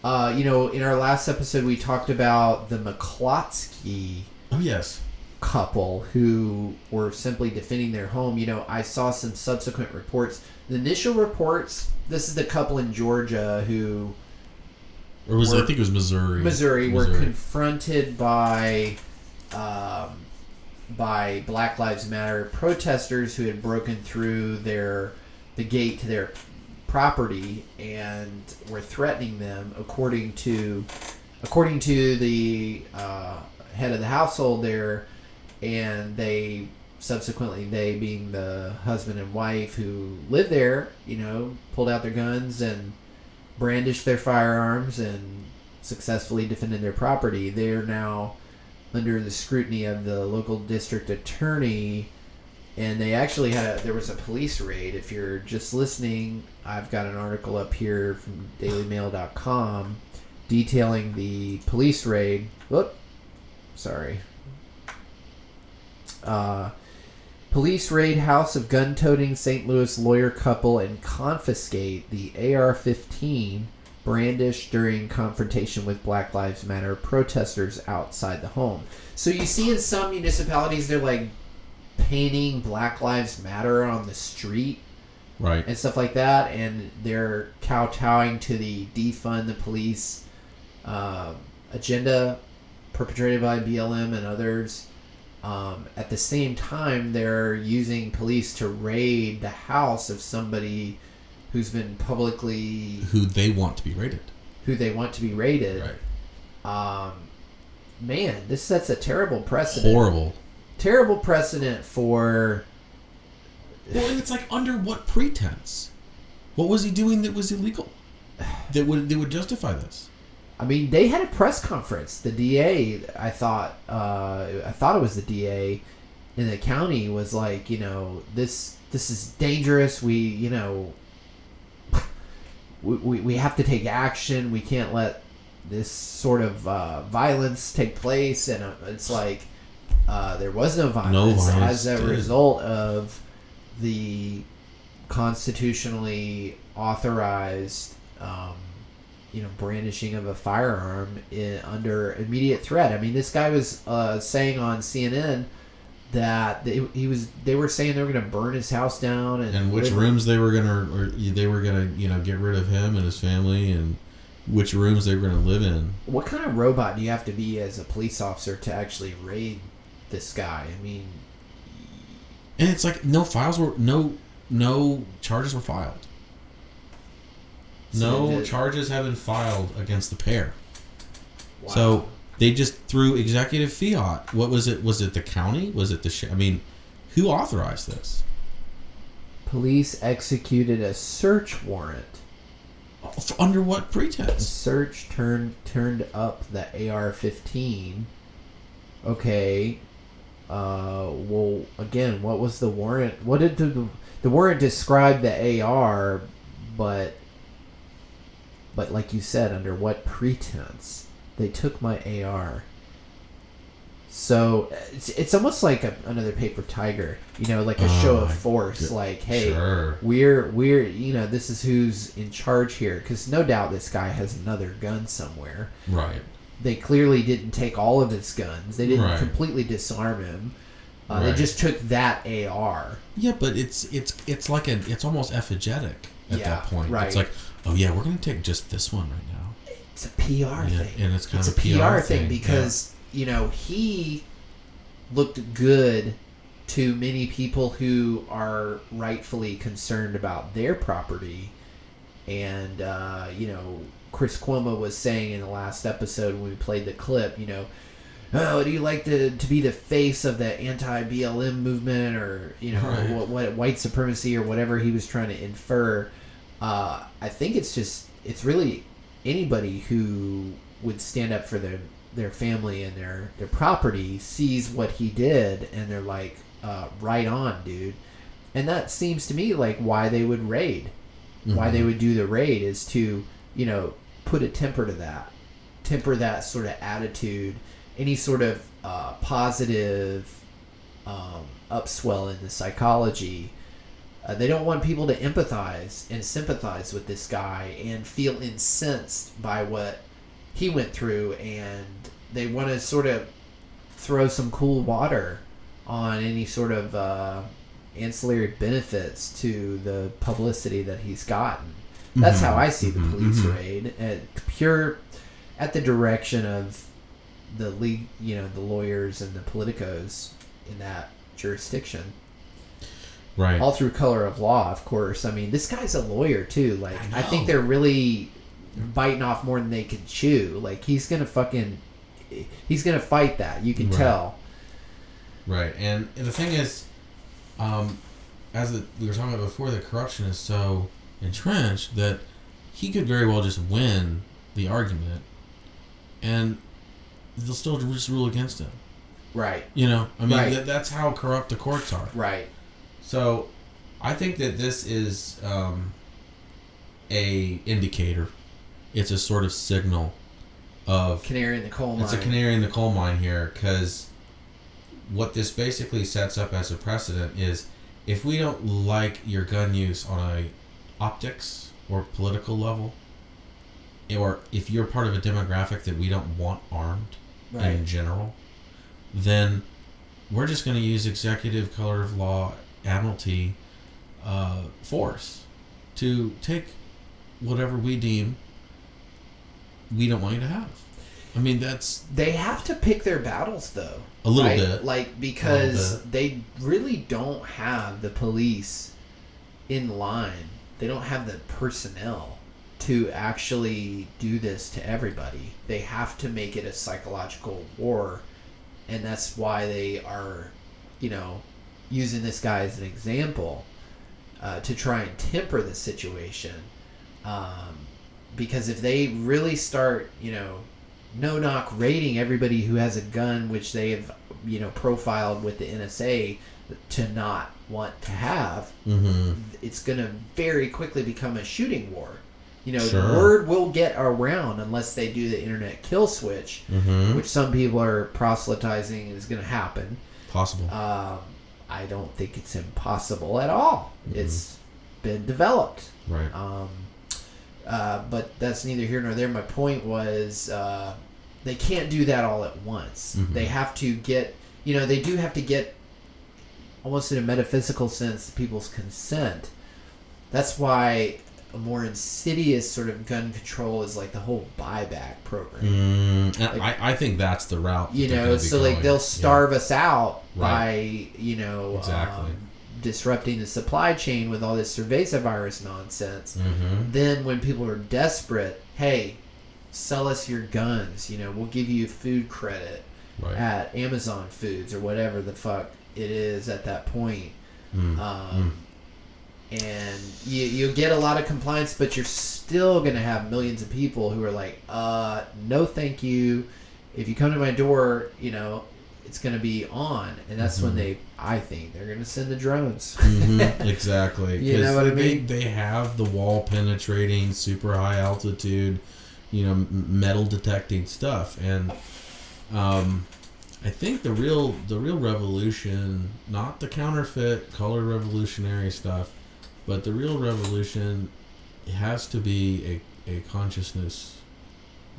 You know, in our last episode, we talked about the McCloskey. Oh, yes. couple who were simply defending their home. You know, I saw some subsequent reports. The initial reports, this is the couple in Georgia who... Or was I think it was Missouri. Missouri were confronted by Black Lives Matter protesters who had broken through the gate to their property and were threatening them, according to the head of the household there, and they being the husband and wife who lived there, you know, pulled out their guns and brandished their firearms and successfully defended their property. They're now under the scrutiny of the local district attorney, and they actually there was a police raid. If you're just listening, I've got an article up here from dailymail.com detailing the police raid. Whoop, sorry. Police raid house of gun-toting St. Louis lawyer couple and confiscate the AR-15 brandished during confrontation with Black Lives Matter protesters outside the home. So you see in some municipalities they're like painting Black Lives Matter on the street, right, and stuff like that, and they're kowtowing to the defund the police agenda perpetrated by BLM and others. At the same time, they're using police to raid the house of somebody who's been publicly... Who they want to be raided. Right. Man, this sets a terrible precedent. Horrible. Terrible precedent for... Well, and it's like, under what pretense? What was he doing that was illegal? That would justify this? I mean, they had a press conference. The DA, I thought it was the DA in the county, was like, you know, this is dangerous. We have to take action. We can't let this sort of violence take place. And it's like there was no violence as a result of the constitutionally authorized brandishing of a firearm under immediate threat. I mean, this guy was saying on CNN that they were saying they were going to burn his house down and which rooms they were gonna get rid of him and his family, and which rooms they were going to live in. What kind of robot do you have to be as a police officer to actually raid this guy? I mean, and it's like no charges were filed. No charges have been filed against the pair. Wow. So they just threw executive fiat. What was it? Was it the county? Was it the... I mean, who authorized this? Police executed a search warrant. Under what pretense? A search turned up the AR-15. Okay. Well, again, what was the warrant? What did the warrant describe the AR, but like you said, under what pretense? They took my AR. So it's almost like another paper tiger, like a show of force. Like, hey, sure. we're this is who's in charge here, because no doubt this guy has another gun somewhere. Right. They clearly didn't take all of his guns. They didn't completely disarm him. They just took that AR. Yeah, but it's like it's almost effigetic at that point. Right. It's like, oh yeah, we're going to take just this one right now. It's a PR thing. And it's kind of a PR thing because, he looked good to many people who are rightfully concerned about their property. And, Chris Cuomo was saying in the last episode when we played the clip, oh, do you like to be the face of the anti-BLM movement, or, what white supremacy or whatever he was trying to infer. I think it's really anybody who would stand up for their family and their property sees what he did, and they're like, right on, dude. And that seems to me like why they would raid. Mm-hmm. Why they would do the raid is to, put a temper to that. Temper that sort of attitude, any sort of positive upswell in the psychology. They don't want people to empathize and sympathize with this guy and feel incensed by what he went through, and they want to sort of throw some cool water on any sort of ancillary benefits to the publicity that he's gotten. That's how I see the police raid, at the direction of the league, the lawyers and the politicos in that jurisdiction. Right. All through color of law, of course. I mean, this guy's a lawyer too. Like, I think they're really biting off more than they can chew. Like, he's gonna fight that. You can tell. Right. And the thing is, we were talking about before, the corruption is so entrenched that he could very well just win the argument, and they'll still just rule against him. Right. That's how corrupt the courts are. Right. So, I think that this is a indicator. It's a sort of signal of canary in the coal mine. It's a canary in the coal mine here, because what this basically sets up as a precedent is, if we don't like your gun use on a optics or political level, or if you're part of a demographic that we don't want armed in general, then we're just going to use executive color of law admiralty force to take whatever we deem we don't want you to have. I mean, they have to pick their battles, though. A little bit. Like, because they really don't have the police in line. They don't have the personnel to actually do this to everybody. They have to make it a psychological war, and that's why they are, using this guy as an example to try and temper the situation. Because if they really start, no-knock raiding everybody who has a gun, which they have, profiled with the NSA to not want to have, it's going to very quickly become a shooting war. The word will get around unless they do the internet kill switch, which some people are proselytizing is going to happen. Possible. I don't think it's impossible at all. It's been developed. Right. But that's neither here nor there. My point was they can't do that all at once. They have to get, they do have to get, almost in a metaphysical sense, people's consent. That's why a more insidious sort of gun control is like the whole buyback program. I think that's the route. So like they'll starve us out by, exactly. Disrupting the supply chain with all this cervezavirus nonsense. Then when people are desperate, hey, sell us your guns. We'll give you food credit at Amazon Foods or whatever the fuck it is at that point. And you'll get a lot of compliance, but you're still going to have millions of people who are like, no thank you. If you come to my door, it's going to be on. And that's when I think they're going to send the drones. Exactly. You know what I mean? They have the wall penetrating, super high altitude, metal detecting stuff. And I think the real revolution, not the counterfeit color revolutionary stuff, but the real revolution has to be a consciousness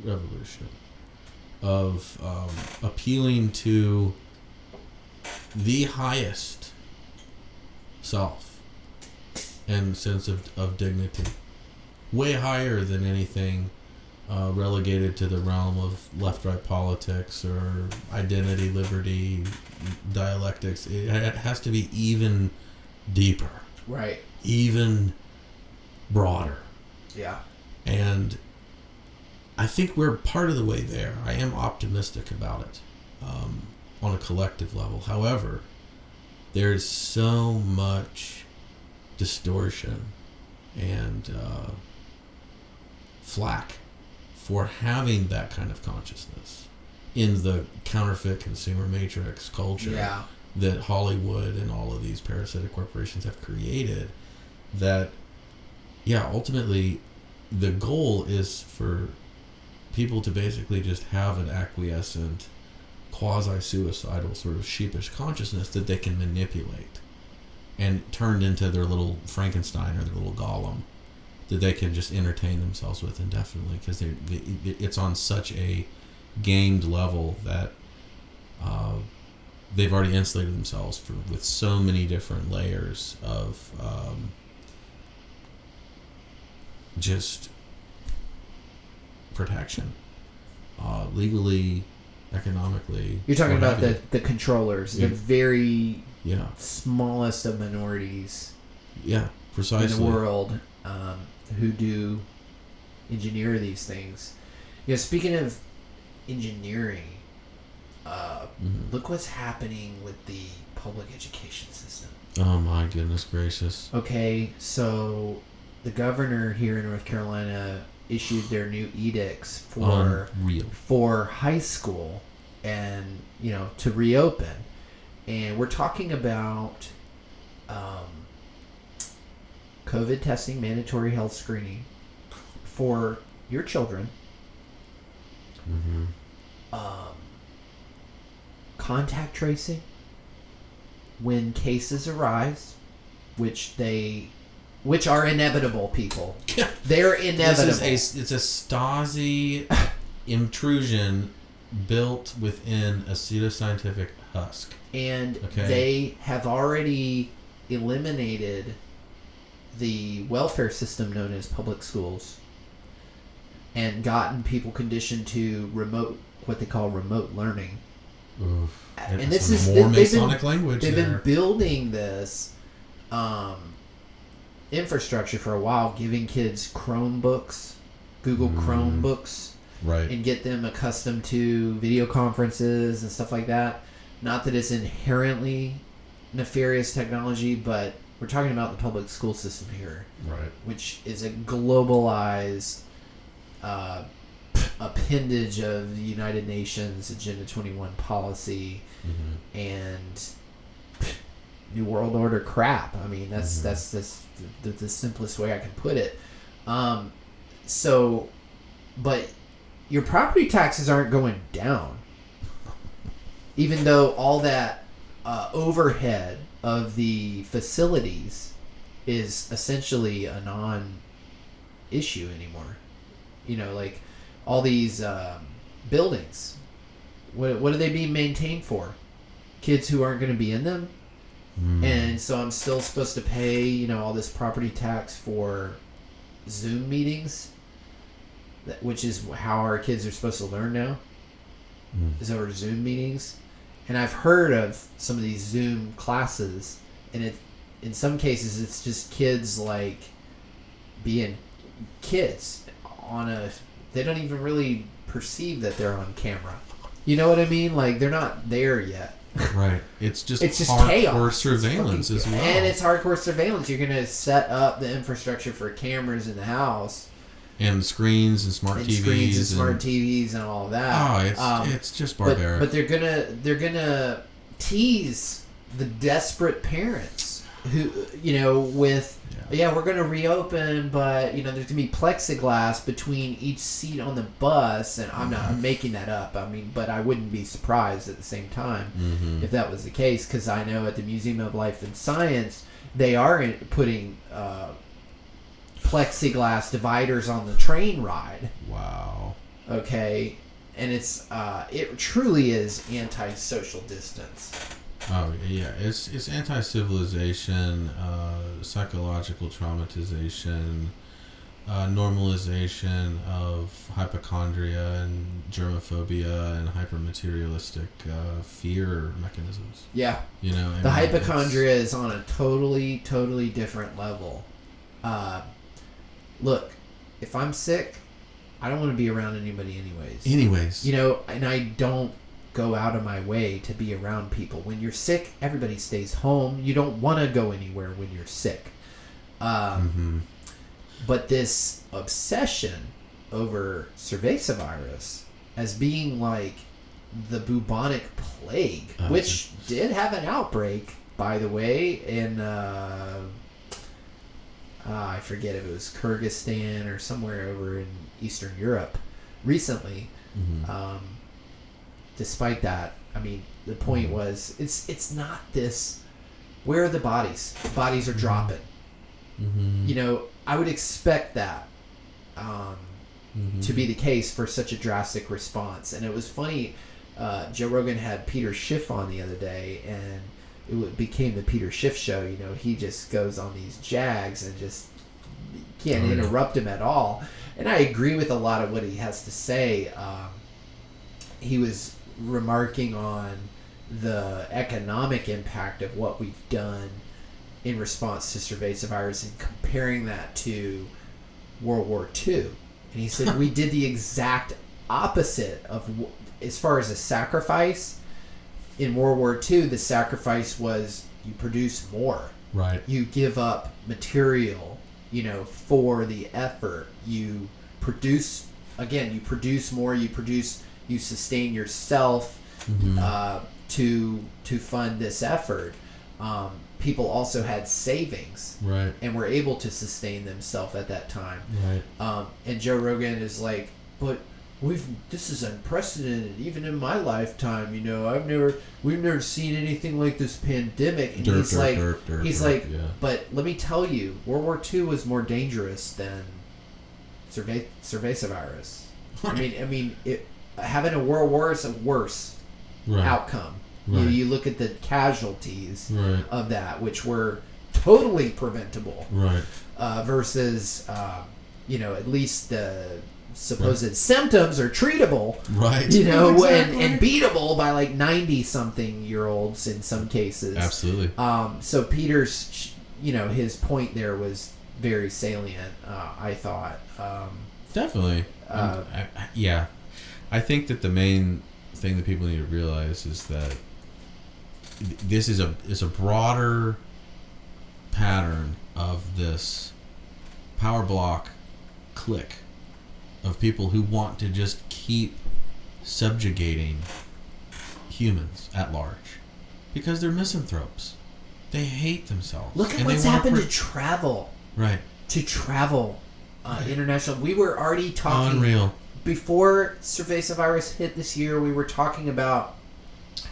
revolution of appealing to the highest self and sense of dignity, way higher than anything relegated to the realm of left-right politics or identity, liberty, dialectics. It has to be even deeper. Right. Even broader. Yeah. And I think we're part of the way there. I am optimistic about it on a collective level. However, there's so much distortion and flack for having that kind of consciousness in the counterfeit consumer matrix culture that Hollywood and all of these parasitic corporations have created. That, ultimately the goal is for people to basically just have an acquiescent, quasi-suicidal sort of sheepish consciousness that they can manipulate and turned into their little Frankenstein or their little Golem that they can just entertain themselves with indefinitely, because it's on such a gamed level that they've already insulated themselves with so many different layers of just protection, legally, economically. You're talking what about have you. the controllers, the very Yeah. smallest of minorities Yeah, precisely. in the world who do engineer these things. You know, speaking of engineering, look what's happening with the public education system. Oh my goodness gracious. Okay, so the governor here in North Carolina issued their new edicts Unreal. for high school and, you know, to reopen. And we're talking about COVID testing, mandatory health screening for your children. Contact tracing when cases arise, which are inevitable, people. They're inevitable. It's a Stasi intrusion built within a pseudoscientific husk. And Okay. they have already eliminated the welfare system known as public schools and gotten people conditioned to what they call remote learning. Oof. And this is more Masonic language. They've there. been building this infrastructure for a while, giving kids Chromebooks, Google Chromebooks, right, and get them accustomed to video conferences and stuff like that. Not that it's inherently nefarious technology, but we're talking about the public school system here, right, which is a globalized appendage of the United Nations Agenda 21 policy and New World Order crap. I mean, that's the simplest way I can put it. But your property taxes aren't going down, even though all that overhead of the facilities is essentially a non-issue anymore. You know, like all these buildings, what are they being maintained for? Kids who aren't going to be in them? And so I'm still supposed to pay, you know, all this property tax for Zoom meetings, which is how our kids are supposed to learn now, is over Zoom meetings. And I've heard of some of these Zoom classes, and in some cases it's just kids like being kids they don't even really perceive that they're on camera. You know what I mean? Like, they're not there yet. Right. It's just hardcore chaos. Surveillance as well. And it's hardcore surveillance. You're going to set up the infrastructure for cameras in the house. And screens and smart TVs. And all of that. Oh, it's just barbaric. But they're gonna tease the desperate parents who, you know, with we're gonna reopen, but you know there's gonna be plexiglass between each seat on the bus, and I'm making that up. I mean, but I wouldn't be surprised at the same time if that was the case, because I know at the Museum of Life and Science they are putting plexiglass dividers on the train ride. Wow. Okay, and it truly is anti-social distance. Oh yeah, it's anti-civilization, psychological traumatization, normalization of hypochondria and germophobia and hypermaterialistic fear mechanisms. Yeah, you know, the hypochondria is on a totally different level. Look, if I'm sick, I don't want to be around anybody anyways. You know, and I don't go out of my way to be around people. When you're sick, everybody stays home. You don't want to go anywhere when you're sick. But this obsession over cervezavirus as being like the bubonic plague, which did have an outbreak, by the way, in I forget if it was Kyrgyzstan or somewhere over in Eastern Europe recently. Despite that, I mean, the point was, it's not this. Where are the bodies? The bodies are dropping. You know, I would expect that to be the case for such a drastic response. And it was funny. Joe Rogan had Peter Schiff on the other day, and became the Peter Schiff show. You know, he just goes on these jags and just can't interrupt him at all. And I agree with a lot of what he has to say. He was remarking on the economic impact of what we've done in response to cervezavirus and comparing that to World War II. And he said we did the exact opposite of, as far as a sacrifice. In World War II, the sacrifice was you produce more. Right. You give up material, you know, for the effort. You produce more. You sustain yourself to fund this effort. People also had savings, right, and were able to sustain themselves at that time. Right. And Joe Rogan is like, but this is unprecedented. Even in my lifetime, you know, we've never seen anything like this pandemic. And he's like, but let me tell you, World War II was more dangerous than cervezavirus. I mean, having a world war is a worse outcome. Right. You look at the casualties of that, which were totally preventable. Right. Versus, at least the supposed symptoms are treatable. Right. You know, and beatable by like 90-something-year-olds in some cases. Absolutely. So Peter's, his point there was very salient, I thought. Definitely. I think that the main thing that people need to realize is that this is a broader pattern of this power block clique of people who want to just keep subjugating humans at large because they're misanthropes. They hate themselves. Look at what's happened to travel. Right. To travel international. We were already talking. Unreal. Before cervezavirus hit this year, we were talking about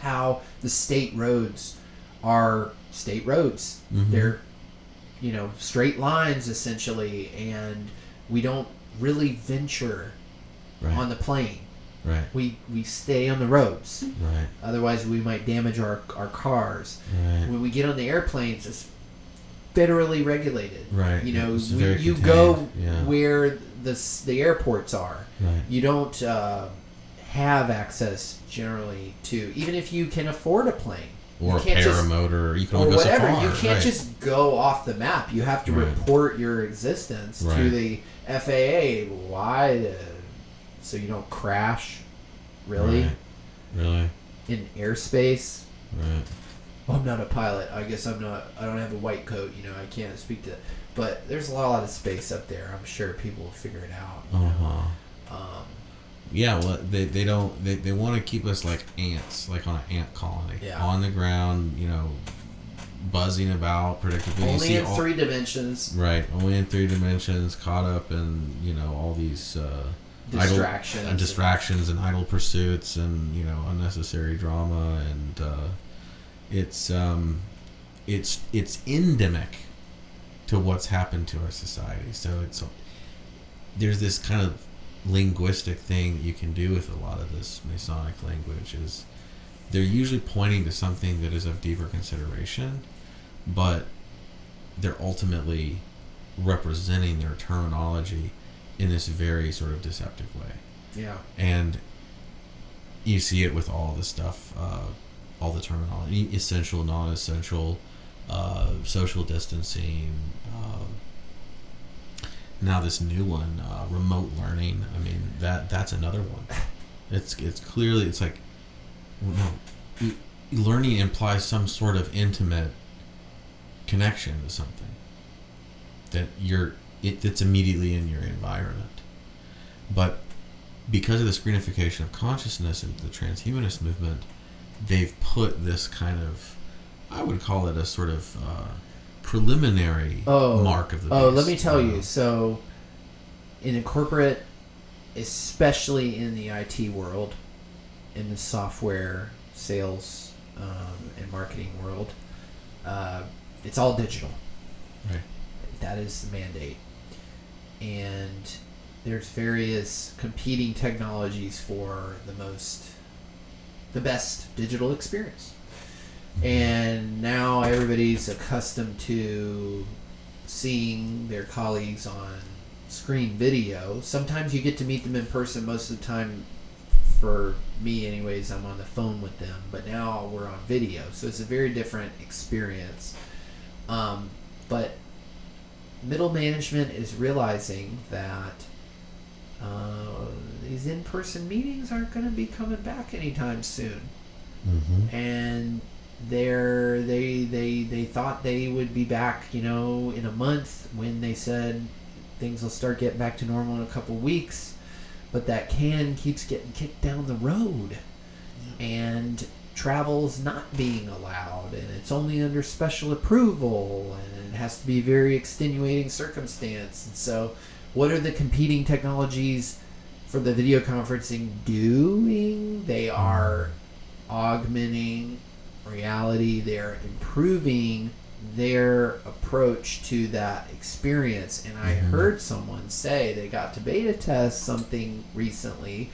how the state roads are state roads. Mm-hmm. They're, straight lines essentially, and we don't really venture on the plane. Right. We stay on the roads. Right. Otherwise, we might damage our cars. Right. When we get on the airplanes, it's federally regulated. Right. You go where the airports are. Right. You don't have access generally to, even if you can afford a plane or a paramotor, you can only go so far. You can't just go off the map. You have to report your existence to the FAA. Why? So you don't crash. Really? Really? In airspace. Right. Well, I'm not a pilot. I guess I'm not. I don't have a white coat. I can't speak to. But there's a lot of space up there. I'm sure people will figure it out. Yeah, well, they don't. They want to keep us like ants, like on an ant colony, on the ground, buzzing about predictably. Only in 3 dimensions. Right, only in 3 dimensions, caught up in all these distractions and idle pursuits and unnecessary drama, and it's endemic to what's happened to our society. So there's this kind of linguistic thing that you can do with a lot of this Masonic language is they're usually pointing to something that is of deeper consideration, but they're ultimately representing their terminology in this very sort of deceptive way. Yeah. And you see it with all the stuff, all the terminology, essential, non-essential, social distancing, now this new one, remote learning. I mean, that's another one. It's clearly, it's like, learning implies some sort of intimate connection to something that's immediately in your environment. But because of the screenification of consciousness and the transhumanist movement, they've put this kind of, I would call it a sort of preliminary mark of the beast. Let me tell you. So, in a corporate, especially in the IT world, in the software sales and marketing world, it's all digital. Right. That is the mandate. And there's various competing technologies for the most the best digital experience. And now everybody's accustomed to seeing their colleagues on screen video. Sometimes you get to meet them in person. Most of the time, for me anyways, I'm on the phone with them. But now we're on video, so it's a very different experience. But middle management is realizing that these in-person meetings aren't going to be coming back anytime soon. Mm-hmm. And they thought they would be back, in a month, when they said things will start getting back to normal in a couple weeks. But that can keeps getting kicked down the road. Yeah. And travel's not being allowed, and it's only under special approval, and it has to be very extenuating circumstance. And so what are the competing technologies for the video conferencing doing? They are augmenting reality. They're improving their approach to that experience. And I heard someone say they got to beta test something recently,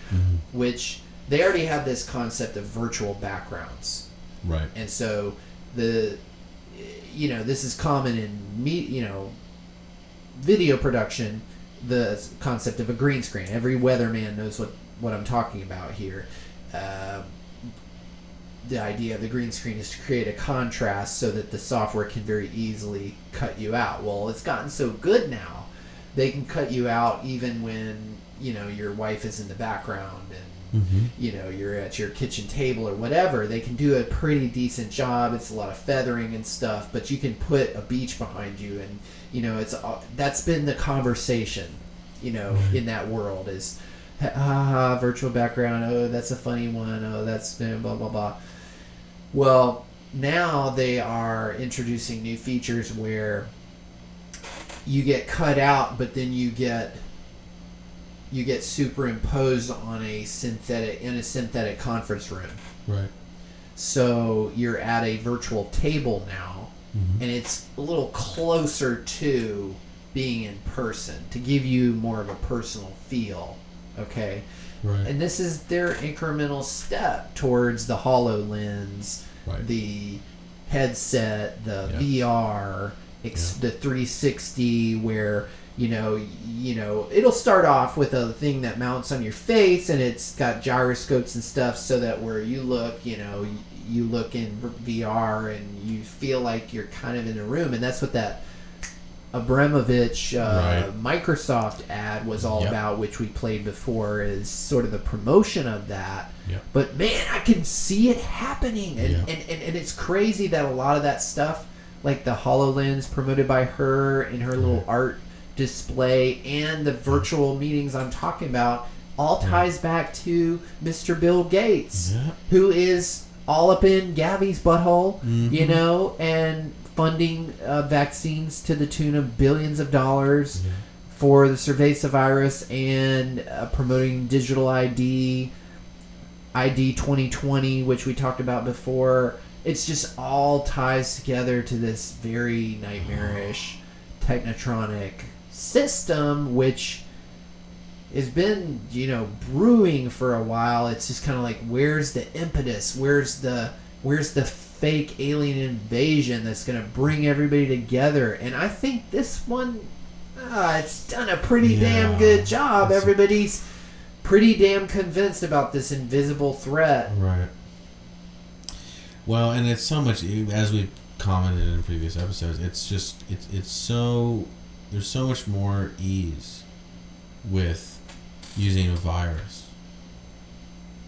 which they already have this concept of virtual backgrounds. Right. And so this is common in video production, the concept of a green screen. Every weatherman knows what I'm talking about here. The idea of the green screen is to create a contrast so that the software can very easily cut you out. Well, it's gotten so good now, they can cut you out even when, your wife is in the background and, you're at your kitchen table or whatever. They can do a pretty decent job. It's a lot of feathering and stuff, but you can put a beach behind you, and, that's been the conversation, in that world is, virtual background, oh, that's a funny one, oh, that's blah, blah, blah. Well, now they are introducing new features where you get cut out, but then you get superimposed on a synthetic conference room. Right. So you're at a virtual table now, and it's a little closer to being in person to give you more of a personal feel. Okay. Right. And this is their incremental step towards the HoloLens, the headset, the VR, the 360, where it'll start off with a thing that mounts on your face, and it's got gyroscopes and stuff, so that where you look, you look in VR and you feel like you're kind of in a room, and that's what that Abramovich Microsoft ad was all about, which we played before, is sort of the promotion of that. But man, I can see it happening, and it's crazy that a lot of that stuff, like the HoloLens promoted by her in her little art display, and the virtual meetings I'm talking about, all ties back to Mr. Bill Gates, who is all up in Gabby's butthole, and funding vaccines to the tune of billions of dollars for the cervezavirus, and promoting digital ID 2020, which we talked about before. It's just all ties together to this very nightmarish technotronic system, which has been, brewing for a while. It's just kind of like, where's the impetus? Where's the fake alien invasion that's going to bring everybody together? And I think this one, it's done a pretty damn good job. Everybody's pretty damn convinced about this invisible threat. Right. Well, and it's so much, as we've commented in previous episodes, it's just, it's so, there's so much more ease with using a virus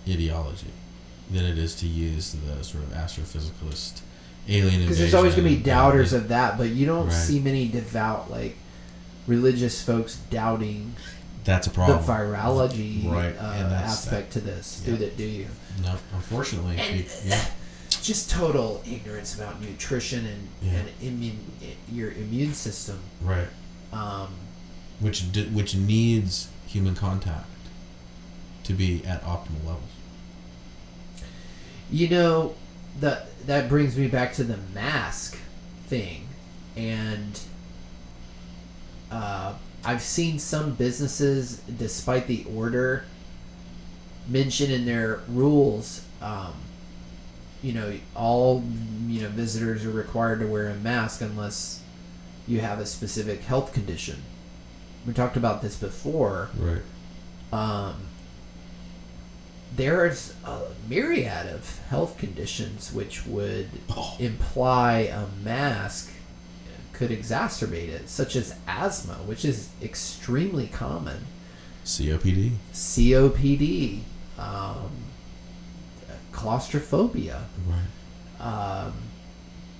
ideology than it is to use the sort of astrophysicalist alien invasion. Because there's always going to be doubters of that, but you don't see many devout, religious folks doubting that's a problem. The virology aspect to this. Do you? No, unfortunately. And just total ignorance about nutrition and your immune system. Right. Which needs human contact to be at optimal levels. That brings me back to the mask thing, and I've seen some businesses, despite the order, mention in their rules, all visitors are required to wear a mask unless you have a specific health condition. We talked about this before. Right. There's a myriad of health conditions which would imply a mask could exacerbate it, such as asthma, which is extremely common. COPD. Claustrophobia. Right.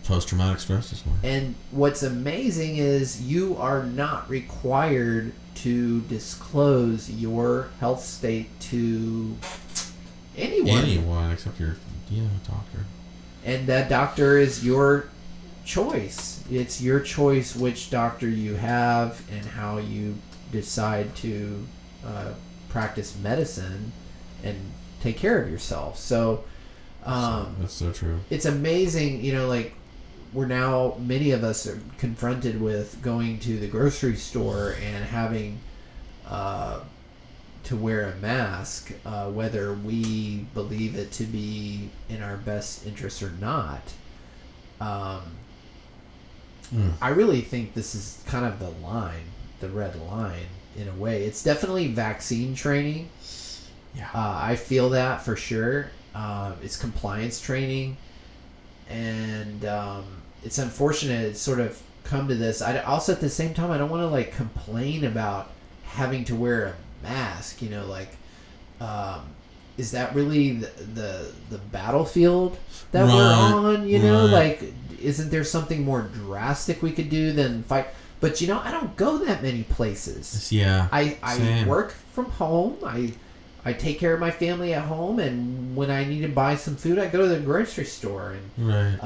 Post-traumatic stress disorder. And what's amazing is you are not required to disclose your health state to anyone. Anyone except your doctor. And that doctor is your choice. It's your choice which doctor you have and how you decide to practice medicine and take care of yourself. So that's so true. It's amazing, many of us are confronted with going to the grocery store and having to wear a mask, whether we believe it to be in our best interest or not. I really think this is kind of the red line in a way. It's definitely vaccine training. Yeah. I feel that for sure. It's compliance training. And it's unfortunate it's sort of come to this. Also at the same time, I don't want to complain about having to wear a mask. Is that really the battlefield that we're on? Isn't there something more drastic we could do than fight? But I don't go that many places. Yeah. I work from home. I take care of my family at home, and when I need to buy some food, I go to the grocery store. And right.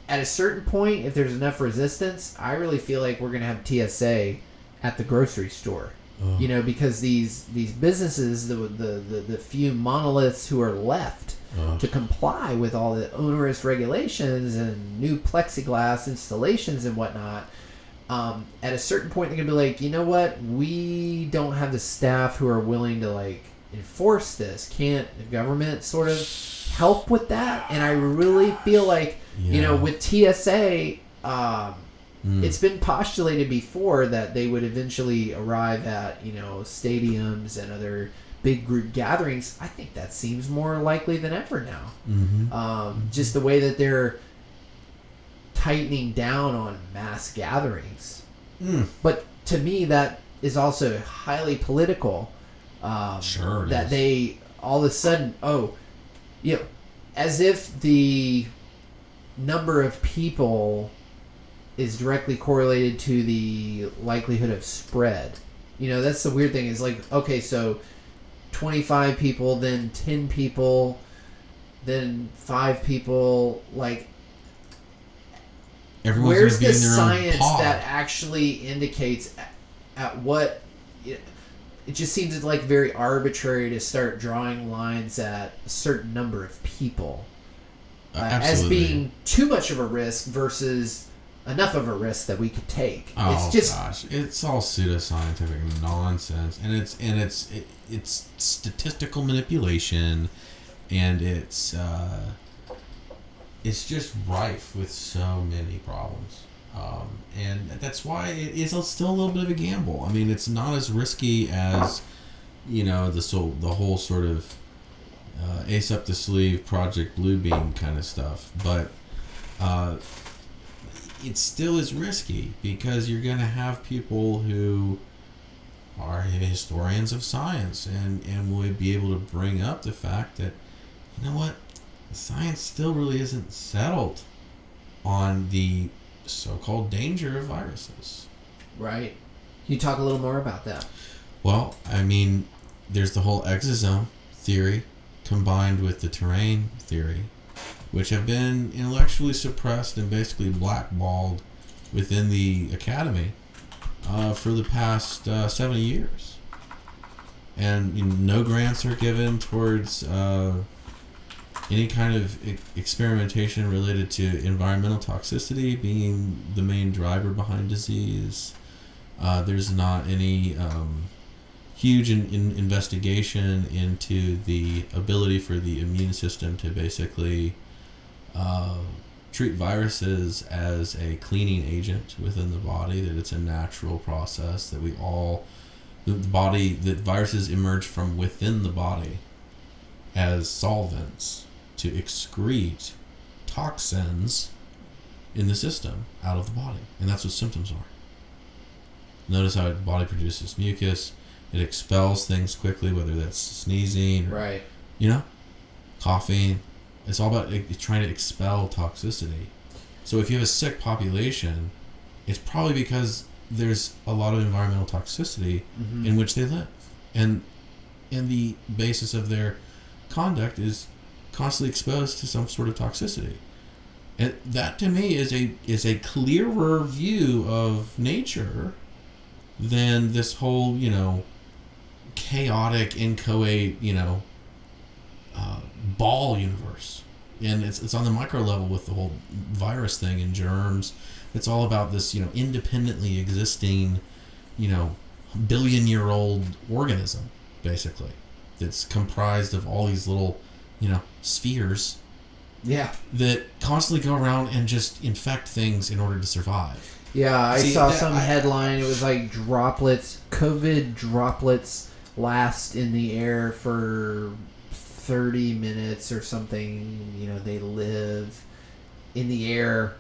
At a certain point, if there's enough resistance, I really feel like we're gonna have TSA at the grocery store. Because these businesses, the few monoliths who are left to comply with all the onerous regulations and new plexiglass installations and whatnot, at a certain point they're gonna be like, you know what, we don't have the staff who are willing to enforce this. Can't the government sort of help with that? And I really feel like with TSA, it's been postulated before that they would eventually arrive at stadiums and other big group gatherings. I think that seems more likely than ever now. Just the way that they're tightening down on mass gatherings. But to me, that is also highly political. Sure. That they all of a sudden, as if the number of people is directly correlated to the likelihood of spread. That's the weird thing is okay, so 25 people, then 10 people, then 5 people, everyone's where's gonna be the in their science own pod. that actually indicates at what it just seems very arbitrary to start drawing lines at a certain number of people as being too much of a risk versus enough of a risk that we could take. Gosh, it's all pseudoscientific nonsense, and it's statistical manipulation, and it's just rife with so many problems, and that's why it is still a little bit of a gamble. I mean, it's not as risky as the whole sort of ace up the sleeve Project Bluebeam kind of stuff, but it still is risky because you're going to have people who are historians of science and would be able to bring up the fact that, the science still really isn't settled on the so-called danger of viruses. Right. Can you talk a little more about that? Well, I mean, there's the whole exosome theory combined with the terrain theory, which have been intellectually suppressed and basically blackballed within the academy for the past 70 years. And no grants are given towards any kind of experimentation related to environmental toxicity being the main driver behind disease. There's not any huge investigation into the ability for the immune system to basically treat viruses as a cleaning agent within the body, that it's a natural process, that that viruses emerge from within the body as solvents to excrete toxins in the system out of the body. And that's what symptoms are. Notice how the body produces mucus. It expels things quickly, whether that's sneezing or, right, coughing. It's all about trying to expel toxicity. So if you have a sick population, it's probably because there's a lot of environmental toxicity in which they live. And the basis of their conduct is constantly exposed to some sort of toxicity. And that, to me, is a clearer view of nature than this whole, chaotic, inchoate, ball universe. And it's on the micro level with the whole virus thing and germs. It's all about this, independently existing, billion-year-old organism, basically, that's comprised of all these little, spheres. Yeah. That constantly go around and just infect things in order to survive. Yeah, I saw some headline. It was like COVID droplets last in the air for 30 minutes or something. They live in the air,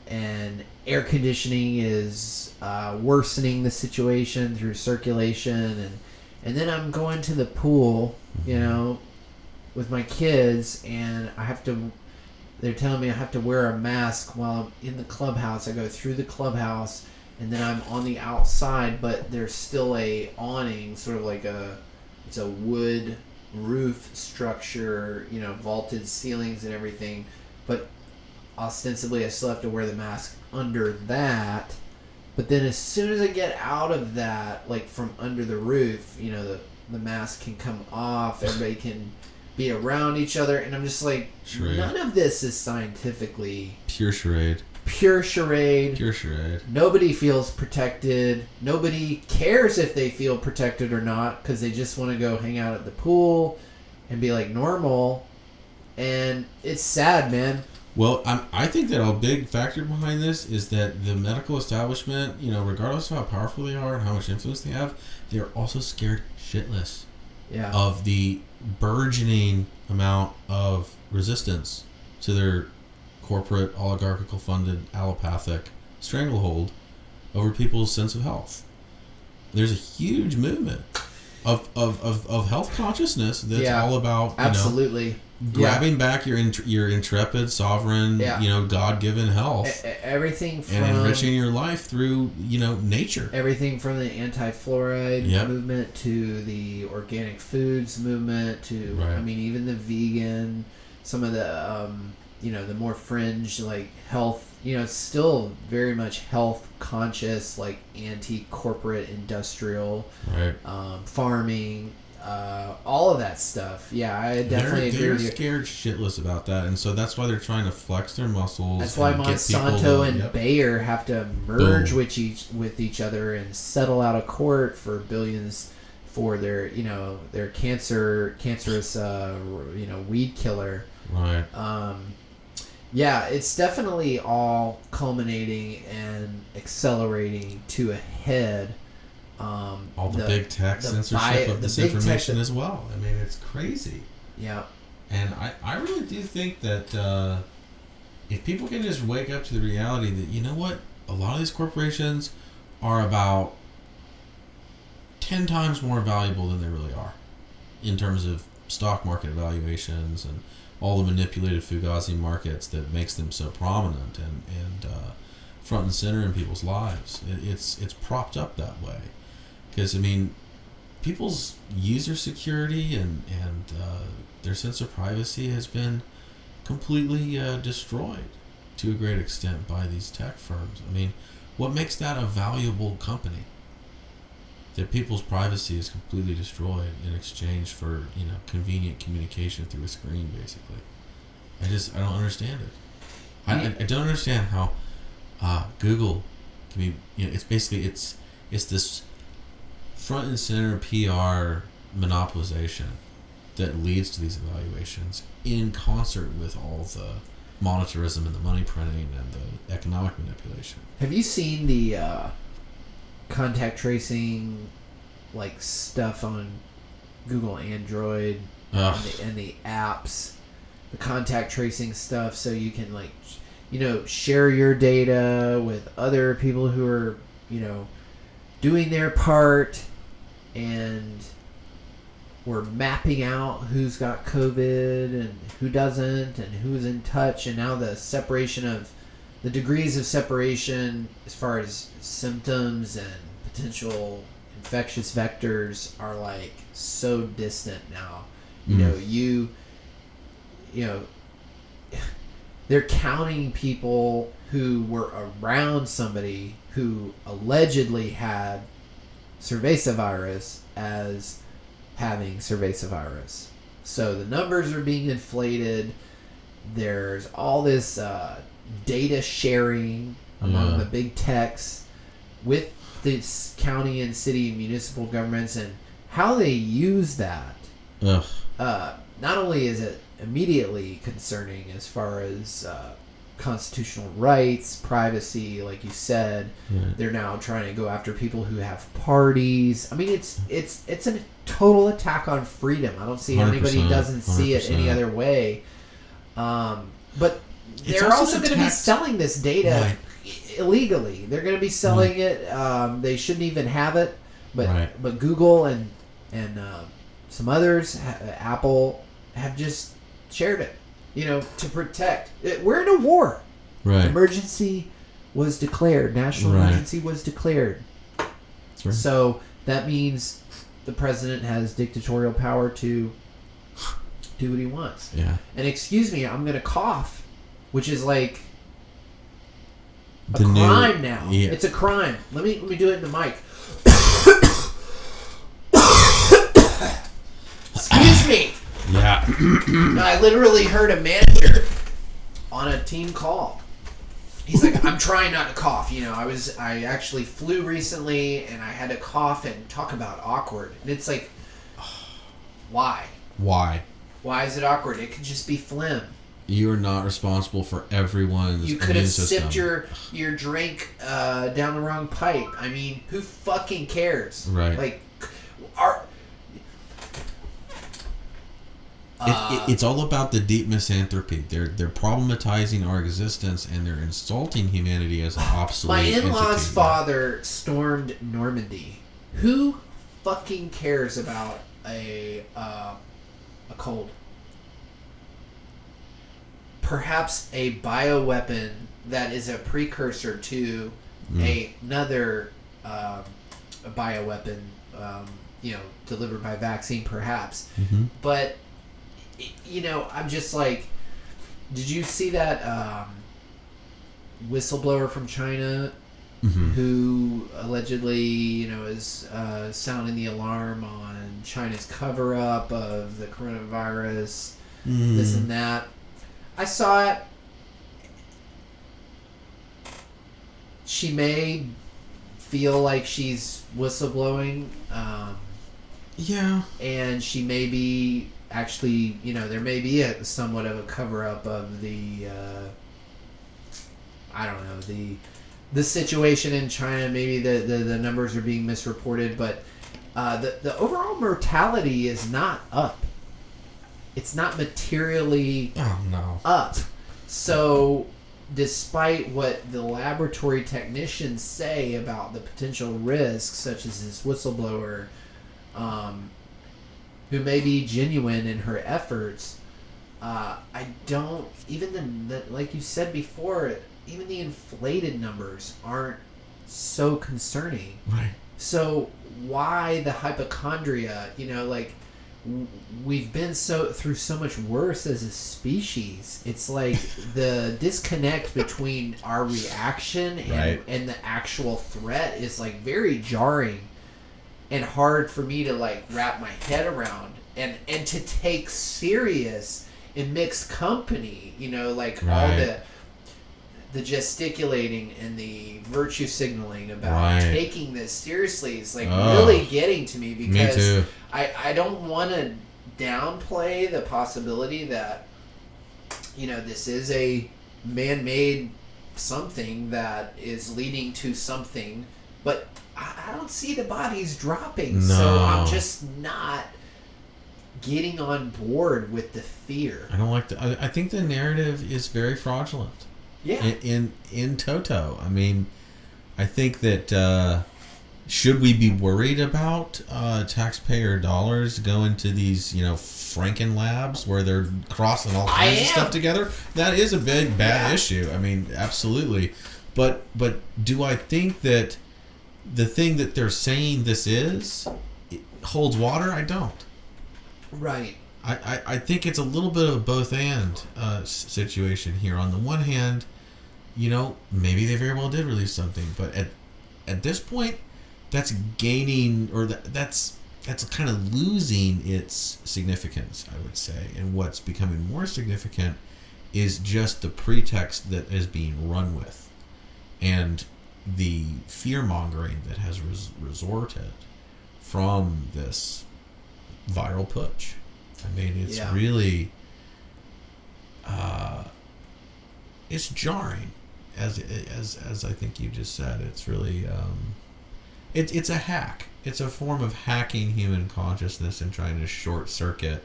and air conditioning is worsening the situation through circulation. And then I'm going to the pool, with my kids, and they're telling me I have to wear a mask while I'm in the clubhouse. I go through the clubhouse, and then I'm on the outside, but there's still a awning, sort of like it's a wood roof structure, vaulted ceilings and everything, but ostensibly I still have to wear the mask under that. But then as soon as I get out of that, like from under the roof, the mask can come off, everybody can be around each other, and I'm just like, charade. None of this is scientifically Pure charade. Nobody feels protected. Nobody cares if they feel protected or not, because they just want to go hang out at the pool and be like normal. And it's sad, man. Well, I think that a big factor behind this is that the medical establishment, regardless of how powerful they are and how much influence they have, they're also scared shitless of the burgeoning amount of resistance to their corporate, oligarchical funded, allopathic stranglehold over people's sense of health. There's a huge movement of health consciousness that's all about absolutely grabbing back your intrepid, sovereign, God-given health, everything from, and enriching your life through nature. Everything from the anti-fluoride movement to the organic foods movement to even the vegan, some of the the more fringe, like health, still very much health conscious, like anti-corporate industrial, farming, all of that stuff. Yeah, I definitely agree with you. They're scared shitless about that, and so that's why they're trying to flex their muscles. That's why Monsanto and Bayer have to merge with each other and settle out of court for billions for their their cancerous weed killer. Right. Yeah, it's definitely all culminating and accelerating to a head. All the big tech censorship of this information as well. I mean, it's crazy. Yeah. And I really do think that if people can just wake up to the reality that, a lot of these corporations are about 10 times more valuable than they really are in terms of stock market valuations and all the manipulated Fugazi markets that makes them so prominent and front and center in people's lives. It's propped up that way. Because, people's user security and their sense of privacy has been completely destroyed to a great extent by these tech firms. What makes that a valuable company? That people's privacy is completely destroyed in exchange for, convenient communication through a screen, basically. I don't understand it. I don't understand how Google can be, it's basically, it's this front and center PR monopolization that leads to these evaluations in concert with all the monetarism and the money printing and the economic manipulation. Have you seen the contact tracing like stuff on Google Android and the apps, the contact tracing stuff, so you can like, you know, share your data with other people who are, you know, doing their part, and we're mapping out who's got COVID and who doesn't and who's in touch, and now the separation of the degrees of separation as far as symptoms and potential infectious vectors are like so distant now. You know, they're counting people who were around somebody who allegedly had cervezavirus as having cervezavirus. So the numbers are being inflated. There's all this data sharing among the big techs with this county and city and municipal governments, and how they use that. Not only is it immediately concerning as far as constitutional rights, privacy, like you said, they're now trying to go after people who have parties. I mean, it's a total attack on freedom. I don't see how anybody doesn't see it any other way. But they're also going to be selling this data illegally. They're going to be selling it. They shouldn't even have it. But Google and some others, Apple, have just shared it. You know, to protect. We're in a war. Right. Emergency was declared. National emergency was declared. Right. So that means the president has dictatorial power to do what he wants. Yeah. And excuse me, I'm going to cough, which is like a crime now. Yeah. It's a crime. Let me do it in the mic. Excuse me. Yeah. I literally heard a manager on a team call. He's like, I'm trying not to cough. You know, I actually flew recently and I had to cough and talk about awkward. And it's like, why? Why? Why is it awkward? It could just be phlegm. You are not responsible for everyone's You could have system. sipped your drink down the wrong pipe. I mean, who fucking cares? Right. Like, it's all about the deep misanthropy. They're problematizing our existence and they're insulting humanity as an obsolete my in-laws' entity. father stormed Normandy. Who fucking cares about a cold? Perhaps a bioweapon that is a precursor to another bioweapon, delivered by vaccine, perhaps. Mm-hmm. But, you know, I'm just like, did you see that whistleblower from China who allegedly, you know, is sounding the alarm on China's cover-up of the coronavirus, this and that? I saw it. She may feel like she's whistleblowing. And she may be actually, you know, there may be somewhat of a cover-up of the, I don't know, the situation in China. Maybe the numbers are being misreported, but the overall mortality is not up. It's not materially up. So despite what the laboratory technicians say about the potential risks, such as this whistleblower, who may be genuine in her efforts, I don't, even like you said before, even the inflated numbers aren't so concerning. Right. So why the hypochondria? You know, like, we've been through so much worse as a species. It's like the disconnect between our reaction and the actual threat is like very jarring and hard for me to like wrap my head around and to take serious in mixed company. You know, like all the gesticulating and the virtue signaling about Right. taking this seriously is like really getting to me because too. I don't want to downplay the possibility that this is a man-made something that is leading to something, but I don't see the bodies dropping, so I'm just not getting on board with the fear. I don't like I think the narrative is very fraudulent. Yeah. In toto. I mean, I think that should we be worried about taxpayer dollars going to these, Franken labs where they're crossing all kinds of stuff together? That is a big bad issue. I mean, absolutely. But do I think that the thing that they're saying this is holds water? I don't. Right. I think it's a little bit of a both and situation here. On the one hand, maybe they very well did release something, but at this point, that's gaining, or that's kind of losing its significance, I would say. And what's becoming more significant is just the pretext that is being run with, and the fear mongering that has resorted from this viral putsch. I mean, it's really, it's jarring, as I think you just said. It's really, it's a hack. It's a form of hacking human consciousness and trying to short circuit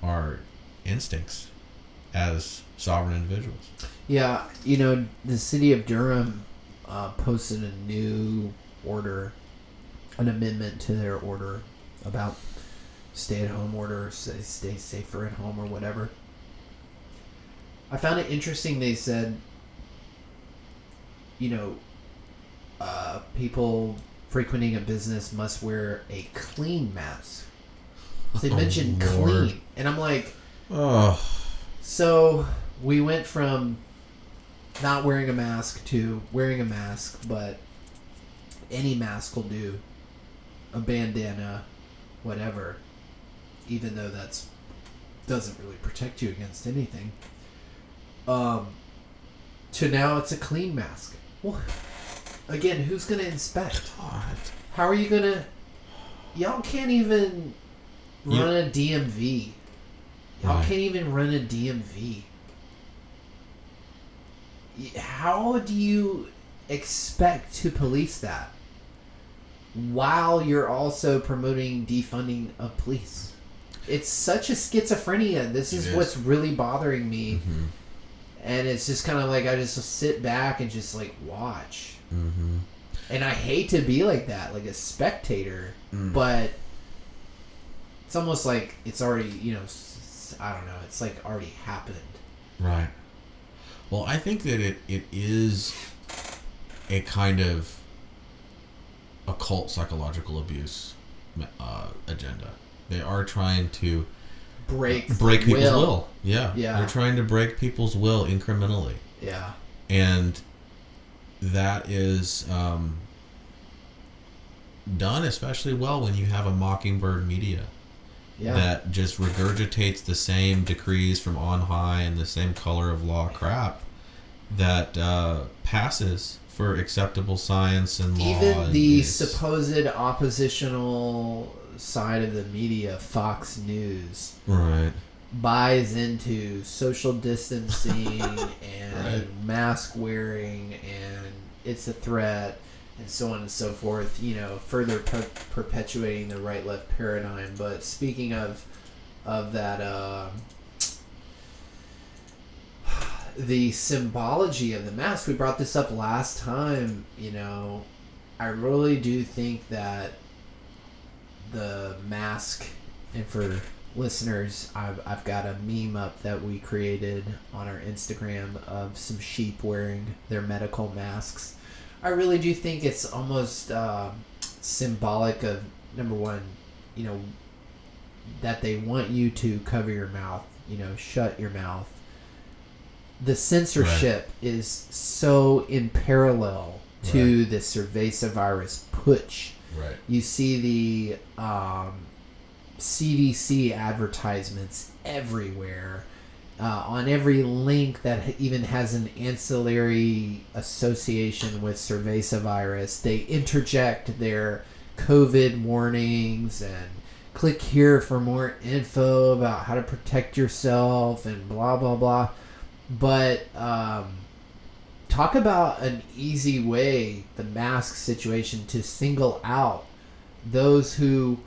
our instincts as sovereign individuals. Yeah, the city of Durham posted a new order, an amendment to their order about stay-at-home order, stay safer at home or whatever. I found it interesting. They said, people frequenting a business must wear a clean mask. They mentioned clean, and I'm like, so we went from not wearing a mask to wearing a mask, but any mask will do, a bandana, whatever, even though that doesn't really protect you against anything. To now it's a clean mask. Well, again, who's gonna inspect? God. How are you gonna? Y'all can't even run a DMV. Y'all can't even run a DMV. How do you expect to police that while you're also promoting defunding of police? It's such a schizophrenia. This is what's really bothering me. Mm-hmm. And it's just kind of like I just sit back and just like watch. Mm-hmm. And I hate to be like that, like a spectator, but it's almost like it's already, I don't know, it's like already happened. Right. Well, I think that it is a kind of occult psychological abuse agenda. They are trying to break people's will. Yeah. They're trying to break people's will incrementally. Yeah. And that is done especially well when you have a mockingbird media that just regurgitates the same decrees from on high and the same color of law crap that passes for acceptable science and law. Even the supposed oppositional side of the media, Fox News, buys into social distancing and mask wearing and it's a threat and so on and so forth, further perpetuating the right-left paradigm. But speaking of that, the symbology of the mask, we brought this up last time, I really do think that the mask, and for listeners, I've got a meme up that we created on our Instagram of some sheep wearing their medical masks. I really do think it's almost symbolic of, number one, that they want you to cover your mouth, shut your mouth. The censorship is so in parallel to the cervezavirus putsch. Right. You see the CDC advertisements everywhere, on every link that even has an ancillary association with cervezavirus, they interject their COVID warnings and click here for more info about how to protect yourself and blah, blah, blah. But talk about an easy way, the mask situation, to single out those who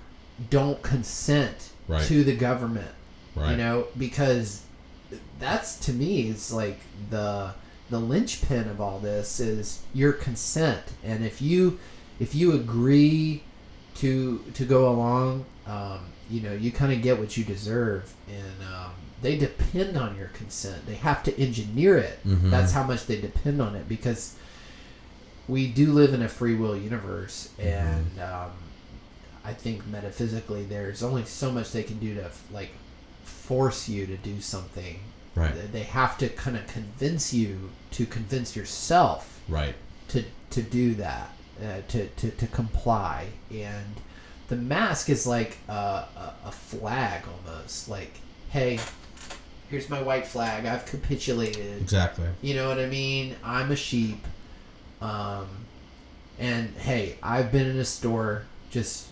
don't consent to the government. Right. You know, because that's, to me, is like the linchpin of all this is your consent. And if you agree to go along, you know, you kind of get what you deserve. And they depend on your consent. They have to engineer it. Mm-hmm. That's how much they depend on it, because we do live in a free will universe. And I think metaphysically there's only so much they can do to, like, force you to do something. Right. They have to kind of convince you to convince yourself. Right. To do that, to comply. And the mask is like a flag almost. Like, hey, here's my white flag. I've capitulated. Exactly. You know what I mean? I'm a sheep. And hey, I've been in a store, just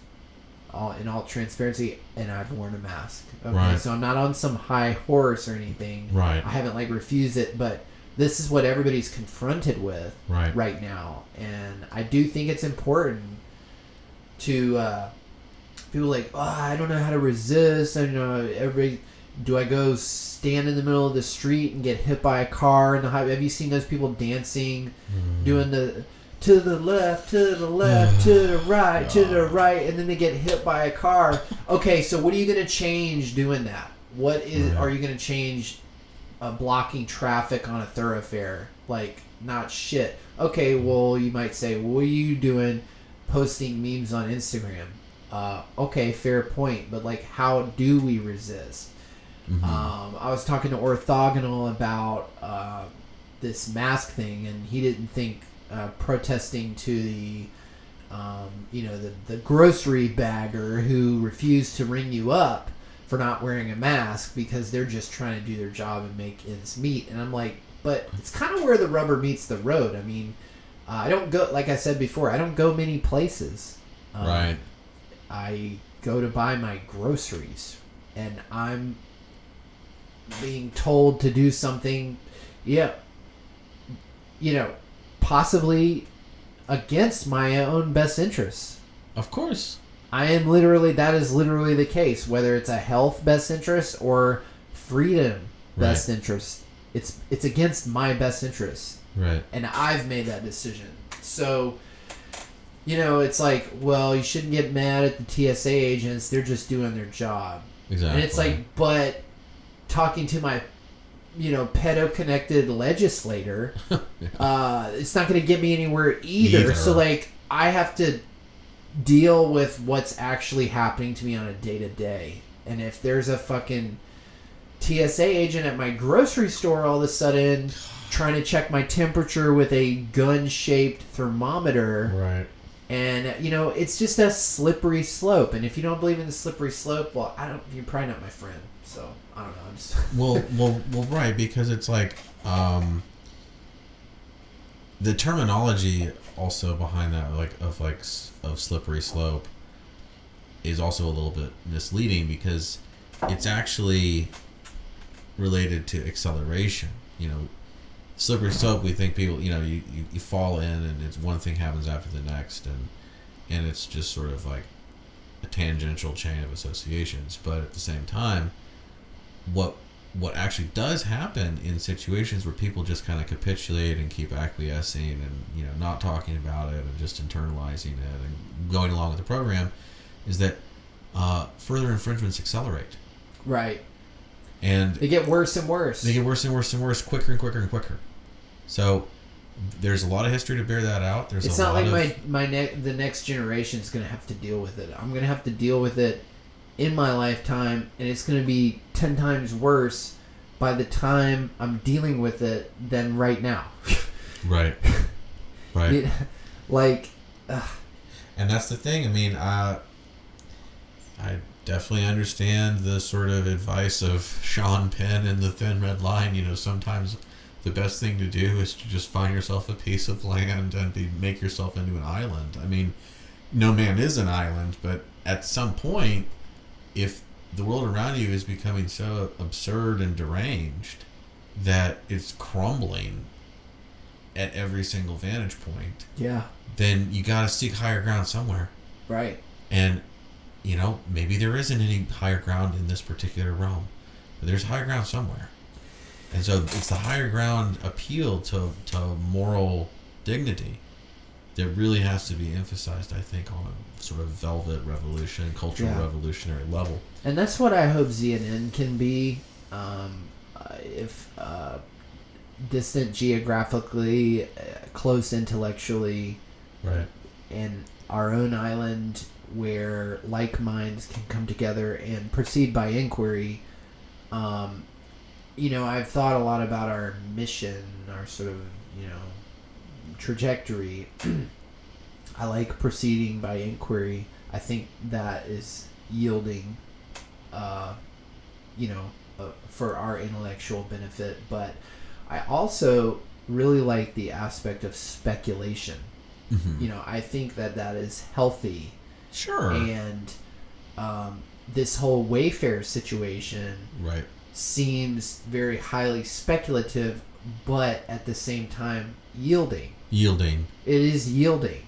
in all transparency, and I've worn a mask. Okay, right. So I'm not on some high horse or anything. Right. I haven't like refused it, but this is what everybody's confronted with right now. And I do think it's important to people like, oh, I don't know how to resist. I don't know, everybody. Do I go stand in the middle of the street and get hit by a car? And have you seen those people dancing, doing the to the left, to the left, to the right, to the right, and then they get hit by a car? Okay, so what are you going to change doing that? What are you going to change blocking traffic on a thoroughfare? Like, not shit. Okay, well, you might say, what are you doing posting memes on Instagram? Okay, fair point, but like, how do we resist? Mm-hmm. I was talking to Orthogonal about this mask thing, and he didn't think protesting to the the grocery bagger who refused to ring you up for not wearing a mask because they're just trying to do their job and make ends meet. And I'm like, but it's kind of where the rubber meets the road. I mean, I don't go, like I said before, I don't go many places. Right. I go to buy my groceries, and I'm being told to do something, possibly against my own best interests. Of course. That is literally the case, whether it's a health best interest or freedom best interest. It's against my best interest. Right. And I've made that decision. So, it's like, well, you shouldn't get mad at the TSA agents. They're just doing their job. Exactly. And it's like, but talking to my pedo-connected legislator, it's not going to get me anywhere either. So, like, I have to deal with what's actually happening to me on a day-to-day. And if there's a fucking TSA agent at my grocery store all of a sudden trying to check my temperature with a gun-shaped thermometer, right? And, it's just a slippery slope. And if you don't believe in the slippery slope, well, you're probably not my friend. So, I don't know. I'm just well, right, because it's like the terminology also behind that, of slippery slope, is also a little bit misleading, because it's actually related to acceleration. Slippery slope, we think people, you fall in and it's one thing happens after the next, and it's just sort of like a tangential chain of associations. But at the same time, what actually does happen in situations where people just kind of capitulate and keep acquiescing and not talking about it and just internalizing it and going along with the program, is that further infringements accelerate. Right. And they get worse and worse. They get worse and worse and worse, quicker and quicker and quicker. So there's a lot of history to bear that out. It's not like the next generation is going to have to deal with it. I'm going to have to deal with it in my lifetime, and it's going to be 10 times worse by the time I'm dealing with it than right now. Right. Right. And that's the thing. I mean, definitely understand the sort of advice of Sean Penn in The Thin Red Line. Sometimes the best thing to do is to just find yourself a piece of land and make yourself into an island. I mean, no man is an island, but at some point, if the world around you is becoming so absurd and deranged that it's crumbling at every single vantage point, then you got to seek higher ground somewhere. Right. And, maybe there isn't any higher ground in this particular realm, but there's higher ground somewhere. And so it's the higher ground appeal to moral dignity that really has to be emphasized, I think, on a sort of velvet revolution, cultural revolutionary level. And that's what I hope ZNN can be. If distant geographically, close intellectually, right, and our own island where like minds can come together and proceed by inquiry. I've thought a lot about our mission, our sort of, trajectory. I like proceeding by inquiry. I think that is yielding, for our intellectual benefit. But I also really like the aspect of speculation. Mm-hmm. I think that is healthy. Sure. And this whole Wayfair situation seems very highly speculative, but at the same time yielding. It is yielding.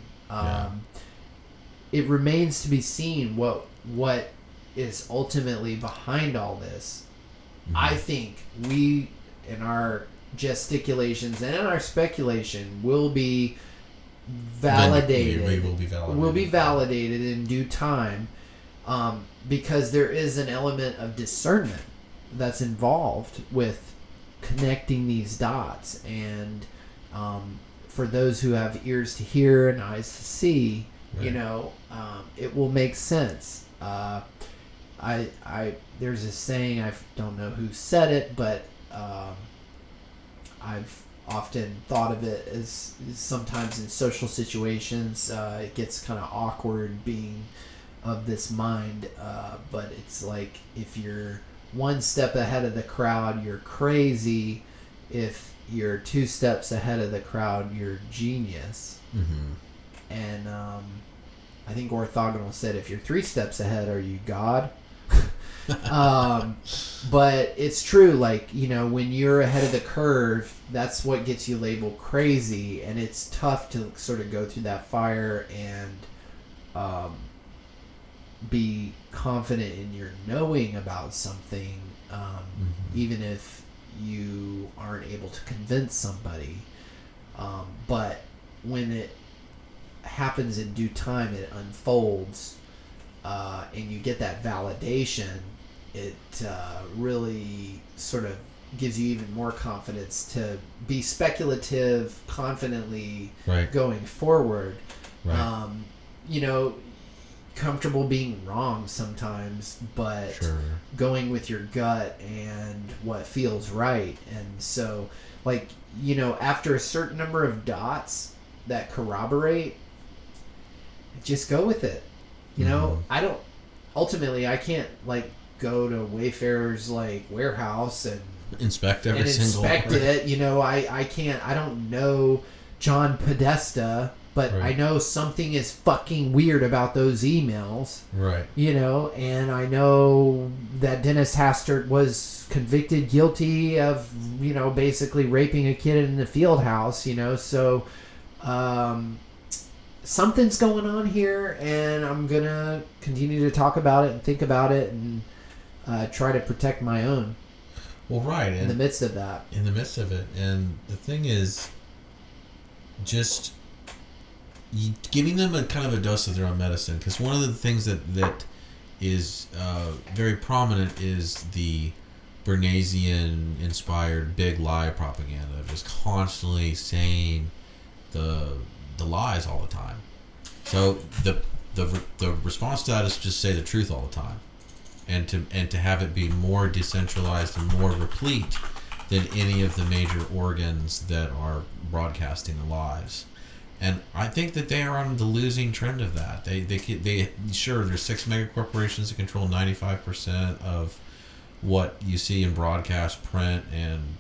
It remains to be seen what is ultimately behind all this. Mm-hmm. I think we, in our gesticulations and in our speculation, will be validated. Will be validated in due time, because there is an element of discernment that's involved with connecting these dots, and for those who have ears to hear and eyes to see, it will make sense. There's a saying, I don't know who said it, but I've often thought of it as sometimes in social situations, it gets kind of awkward being of this mind, but it's like if you're one step ahead of the crowd, you're crazy. If you're 2 steps ahead of the crowd, you're genius. Mm-hmm. And I think orthogonal said, if you're 3 steps ahead, are you God? But it's true, like, when you're ahead of the curve, that's what gets you labeled crazy, and it's tough to sort of go through that fire and be confident in your knowing about something, even if you aren't able to convince somebody. But when it happens in due time, it unfolds, and you get that validation, it really sort of gives you even more confidence to be speculative confidently going forward. Comfortable being wrong sometimes, but going with your gut and what feels right. And so, after a certain number of dots that corroborate, just go with it. I can't go to Wayfair's warehouse and inspect it. I don't know John Podesta, but I know something is fucking weird about those emails. And I know that Dennis Hastert was convicted guilty of, basically raping a kid in the field house, so something's going on here, and I'm going to continue to talk about it and think about it and try to protect my own. In the midst of that. In the midst of it. And the thing is, just giving them a kind of a dose of their own medicine, because one of the things that is very prominent is the Bernaysian inspired big lie propaganda, just constantly saying the lies all the time. So the response to that is just say the truth all the time, and to have it be more decentralized and more replete than any of the major organs that are broadcasting the lies. And I think that they are on the losing trend of that. They sure, there's 6 mega corporations that control 95% of what you see in broadcast, print, and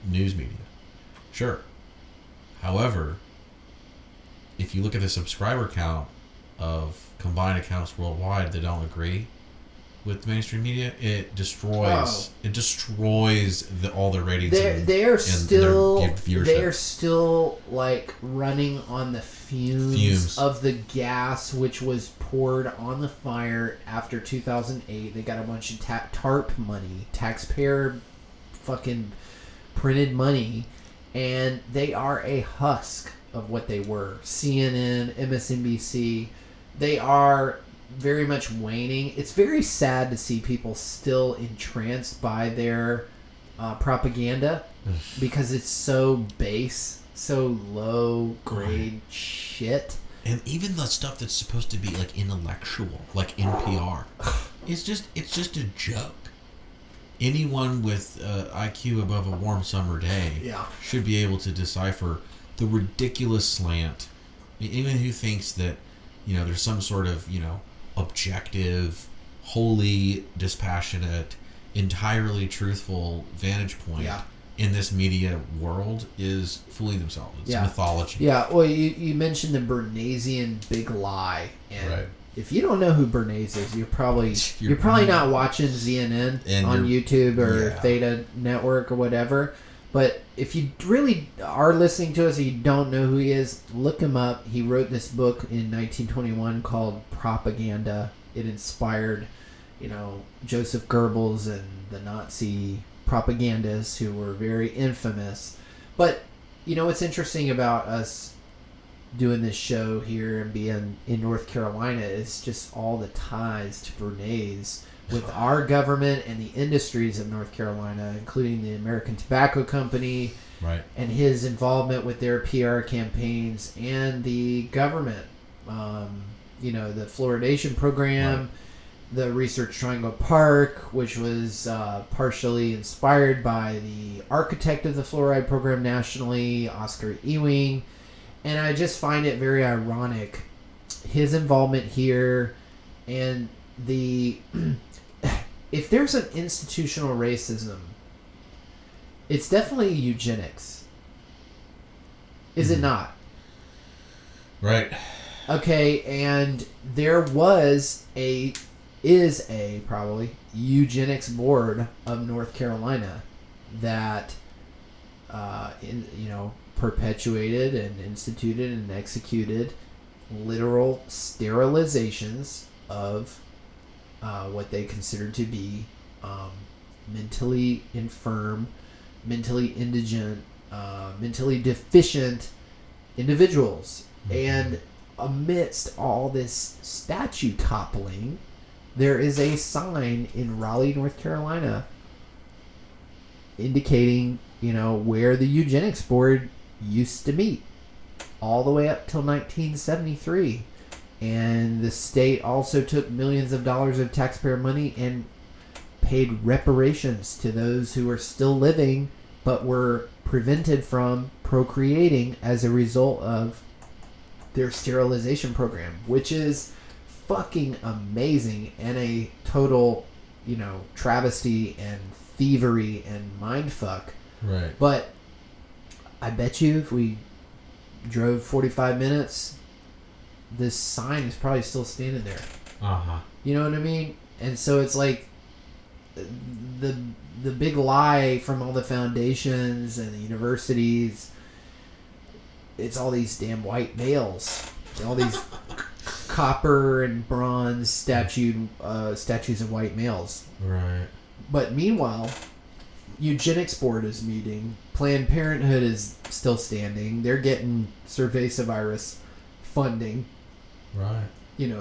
news media. Sure. However, if you look at the subscriber count of combined accounts worldwide that don't agree with mainstream media, it destroys all the ratings. They're still like running on the fumes of the gas which was poured on the fire after 2008. They got a bunch of TARP money, taxpayer fucking printed money, and they are a husk of what they were. CNN, MSNBC, they are very much waning. It's very sad to see people still entranced by their propaganda because it's so base, so low grade shit. And even the stuff that's supposed to be like intellectual, like NPR, it's just a joke. Anyone with IQ above a warm summer day should be able to decipher the ridiculous slant. Anyone who thinks that there's some sort of objective, wholly dispassionate, entirely truthful vantage point in this media world is fooling themselves. It's mythology. Yeah, well, you mentioned the Bernaysian big lie, and if you don't know who Bernays is, you're probably not watching CNN on YouTube or Theta Network or whatever. But if you really are listening to us and you don't know who he is, look him up. He wrote this book in 1921 called Propaganda. It inspired, Joseph Goebbels and the Nazi propagandists who were very infamous. But, what's interesting about us doing this show here and being in North Carolina is just all the ties to Bernays with our government and the industries of North Carolina, including the American Tobacco Company, and his involvement with their PR campaigns and the government, the fluoridation program, the Research Triangle Park, which was partially inspired by the architect of the fluoride program nationally, Oscar Ewing. And I just find it very ironic, his involvement here and the... If there's an institutional racism, it's definitely eugenics. Is it not? Right. Okay, and there is a eugenics board of North Carolina that perpetuated and instituted and executed literal sterilizations of what they considered to be mentally infirm, mentally indigent, mentally deficient individuals. And amidst all this statue toppling, there is a sign in Raleigh, North Carolina, indicating, where the eugenics board used to meet, all the way up till 1973. And the state also took millions of dollars of taxpayer money and paid reparations to those who were still living but were prevented from procreating as a result of their sterilization program, which is fucking amazing and a total, travesty and thievery and mindfuck. Right. But I bet you if we drove 45 minutes... this sign is probably still standing there. You know what I mean? And so it's like the big lie from all the foundations and the universities. It's all these damn white males. All these copper and bronze statues of white males. Right. But meanwhile, eugenics board is meeting. Planned Parenthood is still standing. They're getting cervezavirus funding. Right.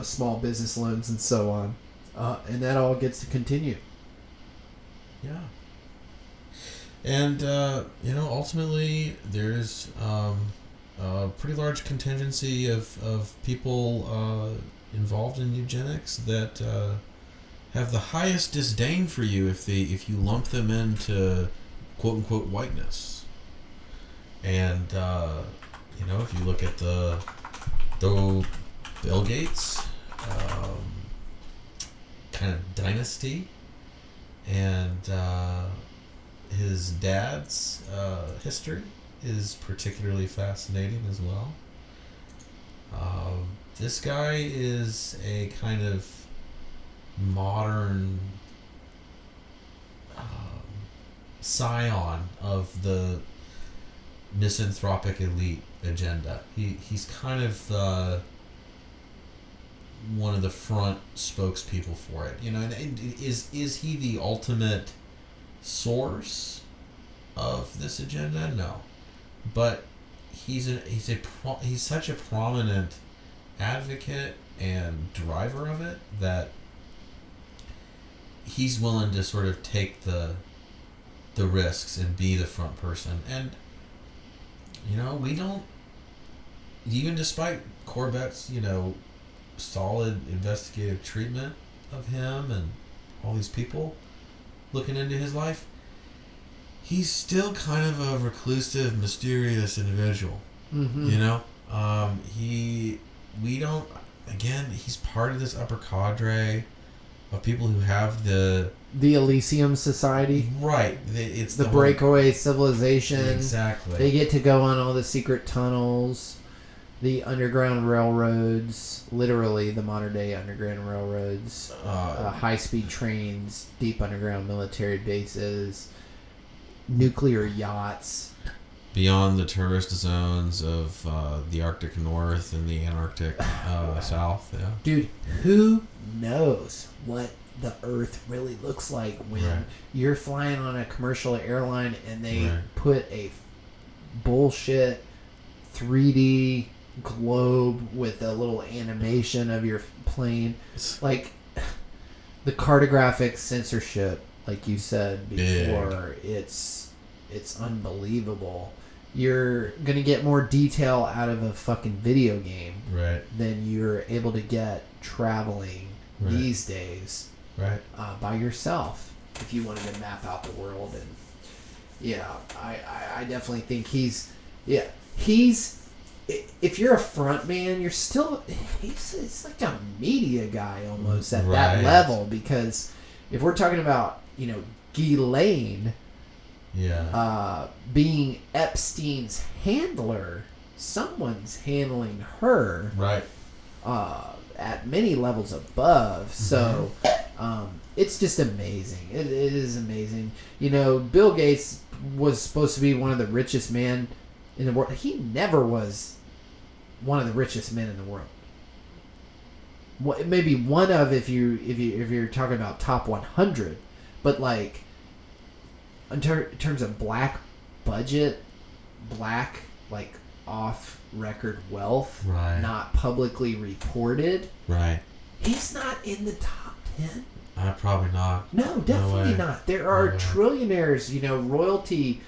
Small business loans and so on. And that all gets to continue. Yeah. And, ultimately, there's a pretty large contingency of people involved in eugenics that have the highest disdain for you if you lump them into quote-unquote whiteness. And, You know, if you look at the Bill Gates kind of dynasty and his dad's history is particularly fascinating as well. This guy is a kind of modern scion of the misanthropic elite agenda. He's kind of one of the front spokespeople for it. You know, and is he the ultimate source of this agenda? No, but he's such a prominent advocate and driver of it that he's willing to sort of take the risks and be the front person. And you know, we don't, even despite Corbett's, you know, solid investigative treatment of him and all these people looking into his life, he's still kind of a reclusive, mysterious individual. Mm-hmm. You know, he's part of this upper cadre of people who have the Elysium Society. Right. It's the breakaway civilization. Exactly. They get to go on all the secret tunnels, the underground railroads, literally the modern day underground railroads, high-speed trains, deep underground military bases, nuclear yachts. Beyond the tourist zones of the Arctic North and the Antarctic South. Yeah. Dude, who knows what the Earth really looks like when you're flying on a commercial airline and they put a bullshit 3D globe with a little animation of your plane. Like, the cartographic censorship, like you said before, it's unbelievable. You're going to get more detail out of a fucking video game than you're able to get traveling these days by yourself if you wanted to map out the world. And yeah, I definitely think he's if you're a front man, you're still it's like a media guy almost at that level, because if we're talking about, you know, Ghislane being Epstein's handler, someone's handling her at many levels above. So it's just amazing. It is amazing. You know, Bill Gates was supposed to be one of the richest men in the world. He never was one of the richest men in the world. Maybe one of, if you're talking about top 100, but like in terms of black budget, black like off record wealth, not publicly reported, he's not in the top 10. Probably not. No, definitely not. There are trillionaires, you know, royalty,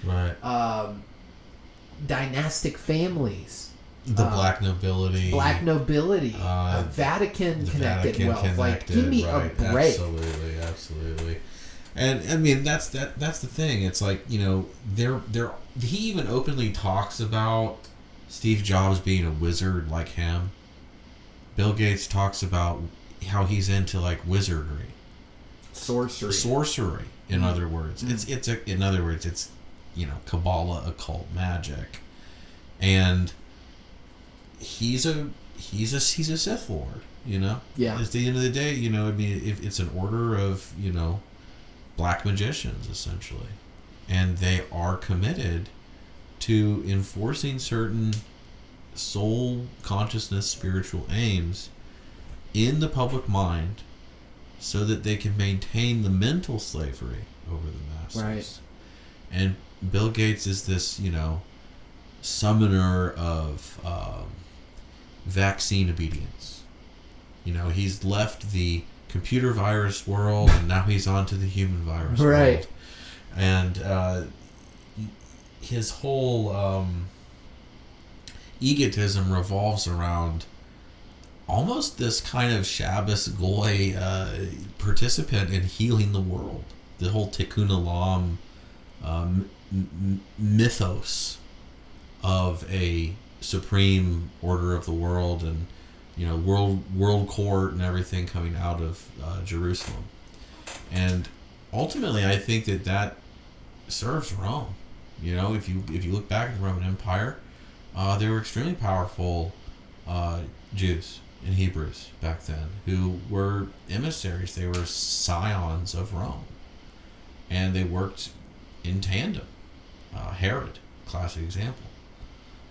dynastic families. The black nobility, Vatican connected wealth. Like, give me a break. Absolutely. And I mean, that's the thing. It's like, you know, he even openly talks about Steve Jobs being a wizard like him. Bill Gates talks about how he's into like wizardry, sorcery. In other words, it's you know, Kabbalah, occult magic, and he's a Sith Lord, you know? Yeah. At the end of the day, you know, I mean, if it's an order of, you know, black magicians, essentially. And they are committed to enforcing certain soul consciousness spiritual aims in the public mind so that they can maintain the mental slavery over the masses. Right. And Bill Gates is this, you know, summoner of vaccine obedience. You know, he's left the computer virus world and now he's on to the human virus world. And his whole egotism revolves around almost this kind of Shabbos Goy participant in healing the world. The whole Tikkun Olam mythos of a supreme order of the world and, world court and everything coming out of Jerusalem. And ultimately, I think that serves Rome. If you look back at the Roman Empire, they were extremely powerful Jews and Hebrews back then who were emissaries. They were scions of Rome, and they worked in tandem. Herod, classic example.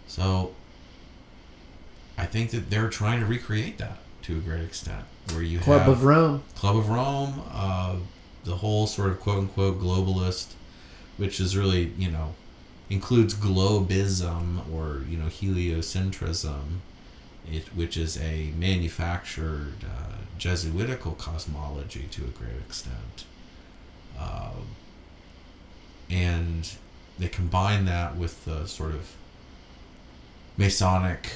So I think that they're trying to recreate that to a great extent, where you Club have of Rome, the whole sort of quote unquote globalist, which is really, includes globism or, heliocentrism, which is a manufactured Jesuitical cosmology to a great extent. And they combine that with the sort of Masonic,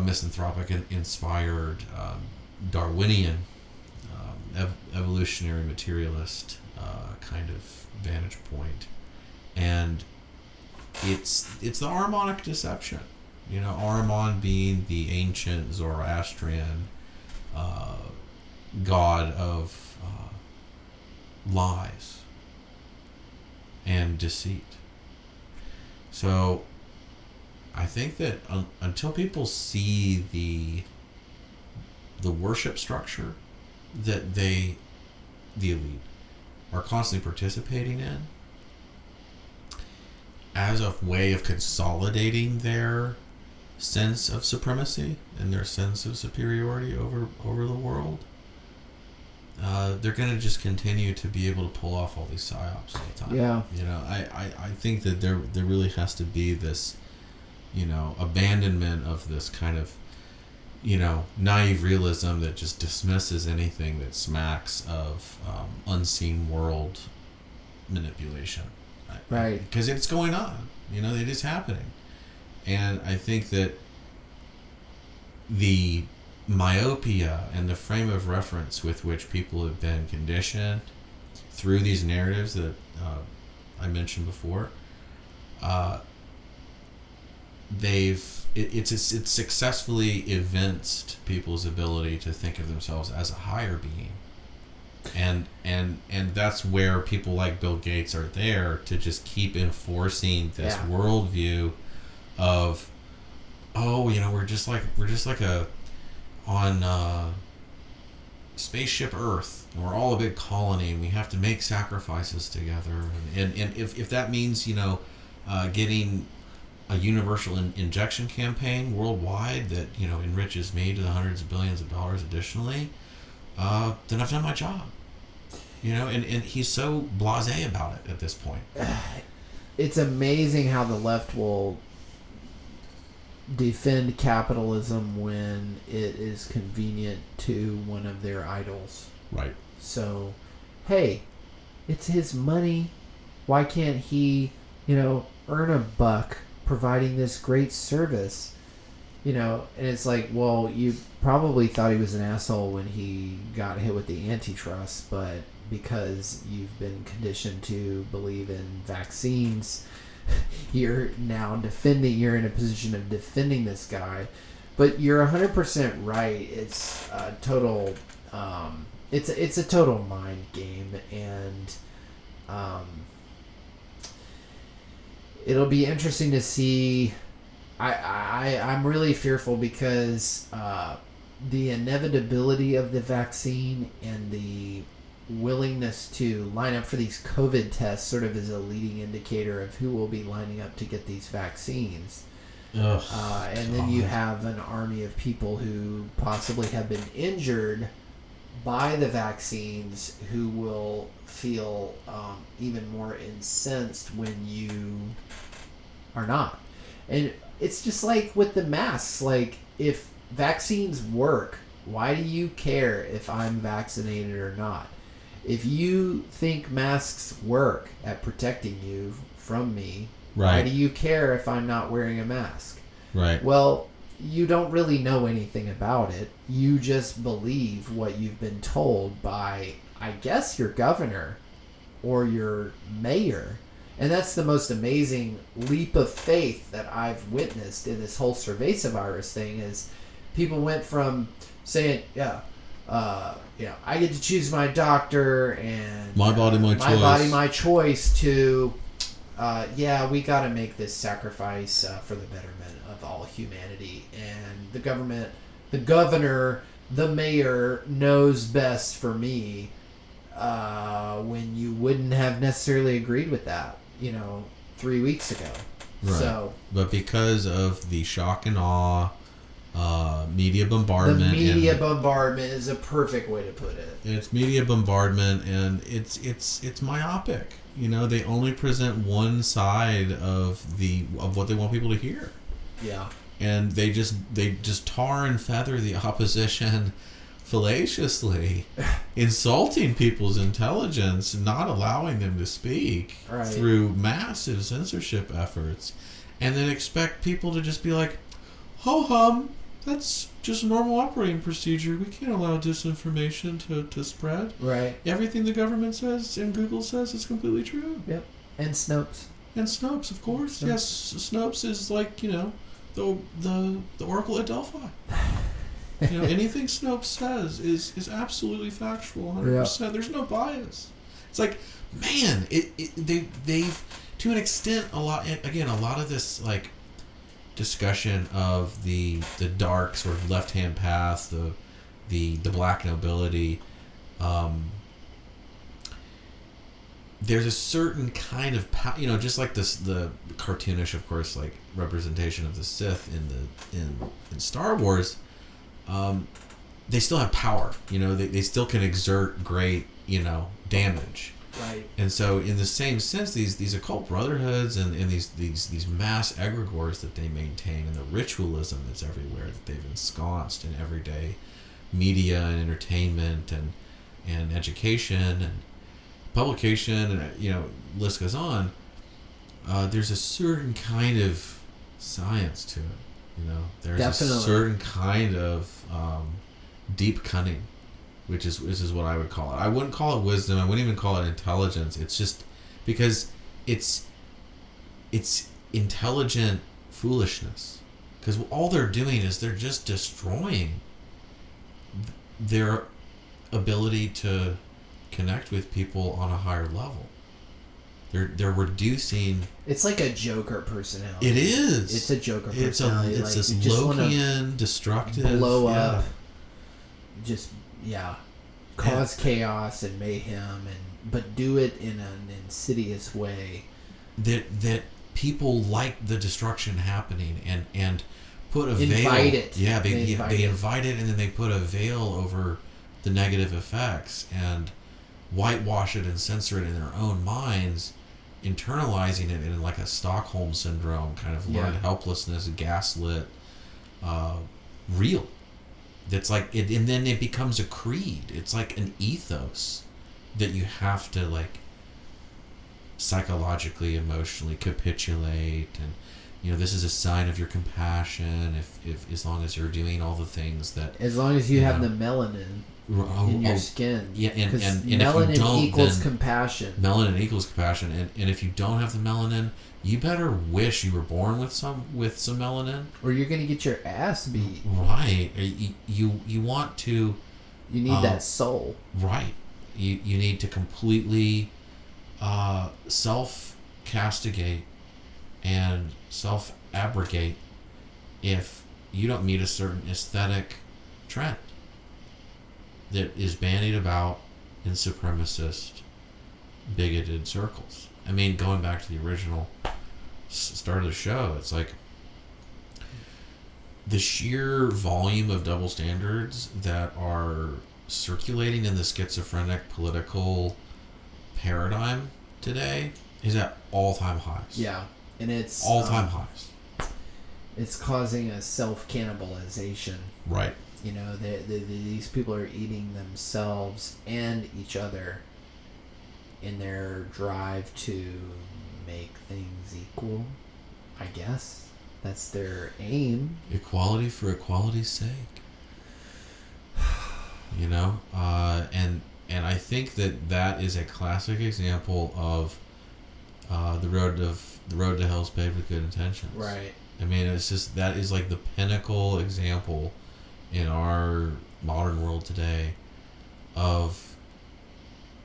misanthropic inspired Darwinian, evolutionary materialist kind of vantage point. And it's the Ahrimanic deception. Ahriman being the ancient Zoroastrian god of lies and deceit. So I think that until people see the worship structure that the elite are constantly participating in as a way of consolidating their sense of supremacy and their sense of superiority over the world, they're going to just continue to be able to pull off all these psyops all the time. Yeah. I think that there really has to be this, abandonment of this kind of, naive realism that just dismisses anything that smacks of unseen world manipulation. Right. Because it's going on. It is happening. And I think that the myopia and the frame of reference with which people have been conditioned through these narratives that I mentioned before, it's successfully evinced people's ability to think of themselves as a higher being. And that's where people like Bill Gates are there to just keep enforcing this worldview of, we're just like on spaceship Earth. We're all a big colony, and we have to make sacrifices together. And if that means getting a universal injection campaign worldwide that enriches me to the hundreds of billions of dollars additionally, then I've done my job. And he's so blasé about it at this point. It's amazing how the left will defend capitalism when it is convenient to one of their idols. Right. So, hey, it's his money. Why can't he, earn a buck providing this great service? And it's like, well, you probably thought he was an asshole when he got hit with the antitrust, but because you've been conditioned to believe in vaccines, you're in a position of defending this guy. But you're 100% right. It's a total, it's a total mind game, and it'll be interesting to see. I'm really fearful because the inevitability of the vaccine and the willingness to line up for these COVID tests sort of is a leading indicator of who will be lining up to get these vaccines. And then you have an army of people who possibly have been injured by the vaccines who will feel even more incensed when you are not. And it's just like with the masks. Like, if vaccines work, why do you care if I'm vaccinated or not? If you think masks work at protecting you from me, why do you care if I'm not wearing a mask? Right. Well, you don't really know anything about it. You just believe what you've been told by, I guess, your governor or your mayor. And that's the most amazing leap of faith that I've witnessed in this whole cervezavirus thing is people went from saying, I get to choose my doctor and my body, my choice. My body, my choice to, we got to make this sacrifice for the betterment of all humanity. And the governor, the mayor knows best for me when you wouldn't have necessarily agreed with that, 3 weeks ago. Right. So, but because of the shock and awe, media bombardment. The media bombardment is a perfect way to put it. It's media bombardment, and it's myopic. They only present one side of what they want people to hear. Yeah. And they just tar and feather the opposition fallaciously, insulting people's intelligence, not allowing them to speak through massive censorship efforts, and then expect people to just be like, ho hum, that's just a normal operating procedure. We can't allow disinformation to spread. Right. Everything the government says and Google says is completely true. Yep. And Snopes. And Snopes, of course. Snopes. Yes, Snopes is like, the Oracle at Delphi. Anything Snopes says is absolutely factual, 100%. Yeah. There's no bias. It's like, man, they've to an extent a lot of this like discussion of the dark sort of left-hand path, the black nobility. There's a certain kind of just like the cartoonish, of course, like representation of the Sith in Star Wars. They still have power, they still can exert great, damage. Right. And so in the same sense, these occult brotherhoods and these mass egregores that they maintain and the ritualism that's everywhere that they've ensconced in everyday media and entertainment and education and publication and, list goes on, there's a certain kind of science to it. There's Definitely. a certain kind of deep cunning, which is what I would call it. I wouldn't call it wisdom. I wouldn't even call it intelligence. It's just because it's intelligent foolishness. Because all they're doing is they're just destroying their ability to connect with people on a higher level. They're reducing. It's like a Joker personality. It is. It's a Joker personality. It's this Lokian, destructive. Blow up. Just cause chaos and mayhem, but do it in an insidious way. That people like the destruction happening and put a veil. Invite it. Yeah, they invite it, and then they put a veil over the negative effects and whitewash it and censor it in their own minds, internalizing it in like a Stockholm syndrome kind of learned helplessness, gaslit, real. That's like it, and then it becomes a creed. It's like an ethos that you have to like psychologically, emotionally capitulate, and this is a sign of your compassion. If as long as you're doing all the things that, as long as you have the melanin in your skin, and melanin if you don't, equals compassion. Melanin equals compassion, and if you don't have the melanin, you better wish you were born with some melanin, or you're gonna get your ass beat. Right. You want to. You need that soul. Right. You need to completely self-castigate and self-abrogate if you don't meet a certain aesthetic trend that is bandied about in supremacist, bigoted circles. I mean, going back to the original start of the show, it's like the sheer volume of double standards that are circulating in the schizophrenic political paradigm today is at all-time highs. Yeah, and it's all-time highs. It's causing a self-cannibalization. Right. These people are eating themselves and each other in their drive to make things equal, I guess. That's their aim. Equality for equality's sake. And I think that is a classic example of the road to hell is paved with good intentions. Right. I mean, it's just that is like the pinnacle example in our modern world today of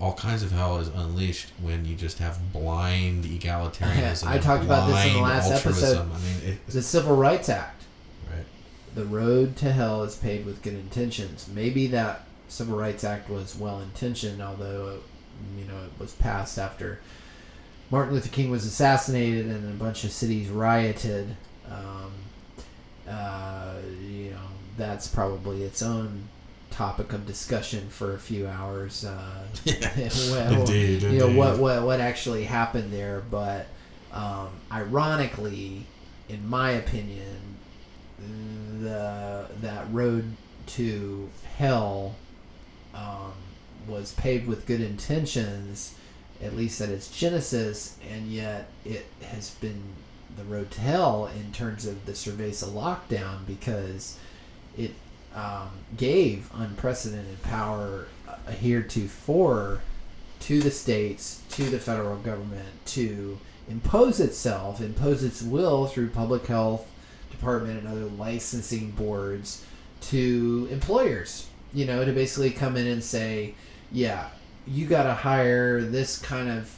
all kinds of hell is unleashed when you just have blind egalitarianism. I talked about this in the last episode. I mean, the Civil Rights Act. Right. The road to hell is paved with good intentions. Maybe that Civil Rights Act was well intentioned, although it was passed after Martin Luther King was assassinated and a bunch of cities rioted. That's probably its own topic of discussion for a few hours. Indeed. What actually happened there, but ironically, in my opinion, that road to hell was paved with good intentions, at least at its genesis, and yet it has been the road to hell in terms of the cerveza lockdown, because it gave unprecedented power heretofore to the states, to the federal government, to impose its will through public health department and other licensing boards to employers, to basically come in and say, yeah, you got to hire this kind of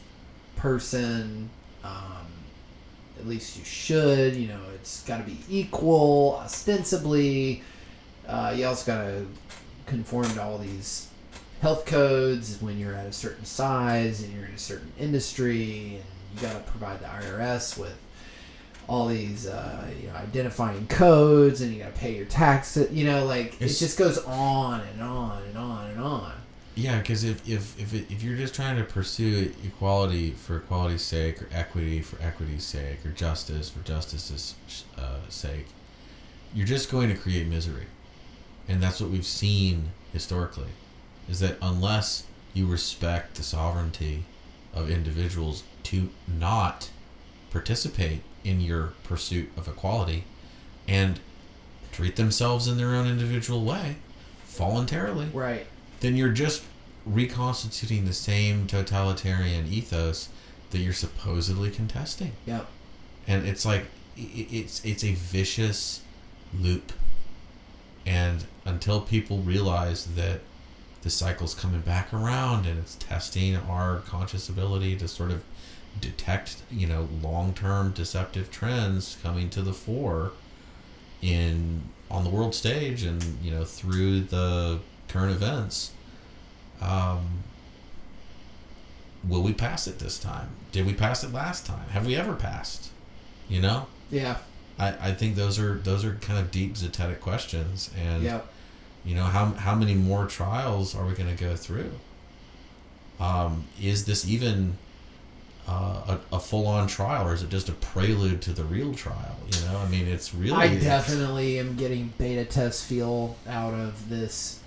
person, at least you should, it's got to be equal, ostensibly. You also got to conform to all these health codes when you're at a certain size and you're in a certain industry, and you got to provide the IRS with all these identifying codes, and you got to pay your taxes. It just goes on and on and on and on. Yeah, because if you're just trying to pursue equality for equality's sake, or equity for equity's sake, or justice for justice's sake, you're just going to create misery. And that's what we've seen historically, is that unless you respect the sovereignty of individuals to not participate in your pursuit of equality and treat themselves in their own individual way, voluntarily, right, then you're just reconstituting the same totalitarian ethos that you're supposedly contesting. Yep. And it's like, it's a vicious loop. And until people realize that the cycle's coming back around and it's testing our conscious ability to sort of detect, long-term deceptive trends coming to the fore on the world stage and, through the current events, will we pass it this time? Did we pass it last time? Have we ever passed? Yeah. I think those are kind of deep Zetetic questions, and yep. How many more trials are we going to go through? Is this even a full-on trial, or is it just a prelude to the real trial? It's really. I definitely am getting beta test feel out of this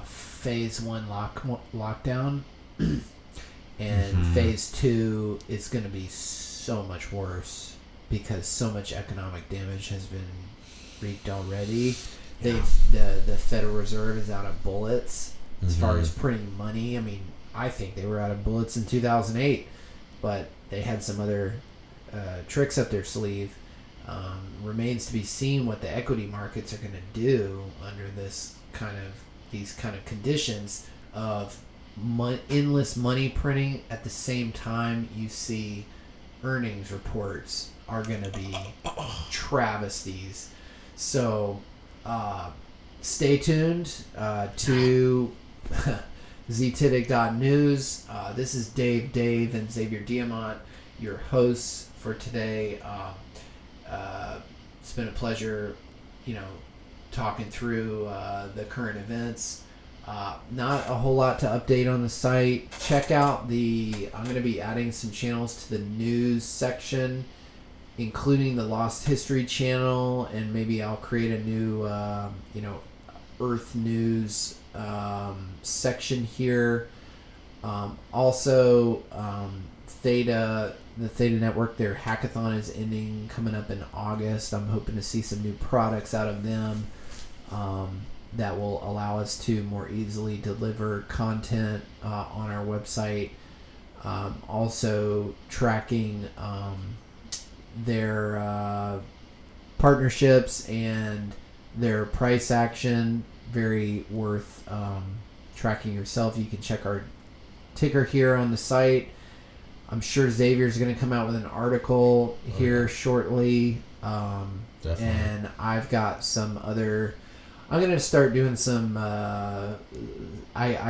phase 1 lockdown, and phase 2 is going to be so much worse, because so much economic damage has been wreaked already. The Federal Reserve is out of bullets as far as printing money. I think they were out of bullets in 2008, but they had some other tricks up their sleeve. Remains to be seen what the equity markets are going to do under these kind of conditions of endless money printing. At the same time, you see earnings reports are going to be travesties. So stay tuned to Zetetic.News. This is Dave and Xavier Diamant, your hosts for today. It's been a pleasure, talking through the current events. Not a whole lot to update on the site. Check out I'm going to be adding some channels to the news section, including the Lost History channel, and maybe I'll create a new, Earth News section here. Also, the Theta Network, their hackathon is ending, coming up in August. I'm hoping to see some new products out of them that will allow us to more easily deliver content on our website. Also tracking their partnerships and their price action. Very worth tracking yourself. You can check our ticker here on the site. I'm sure Xavier's going to come out with an article here shortly. Definitely. And I've got some other... I'm going to start doing some... I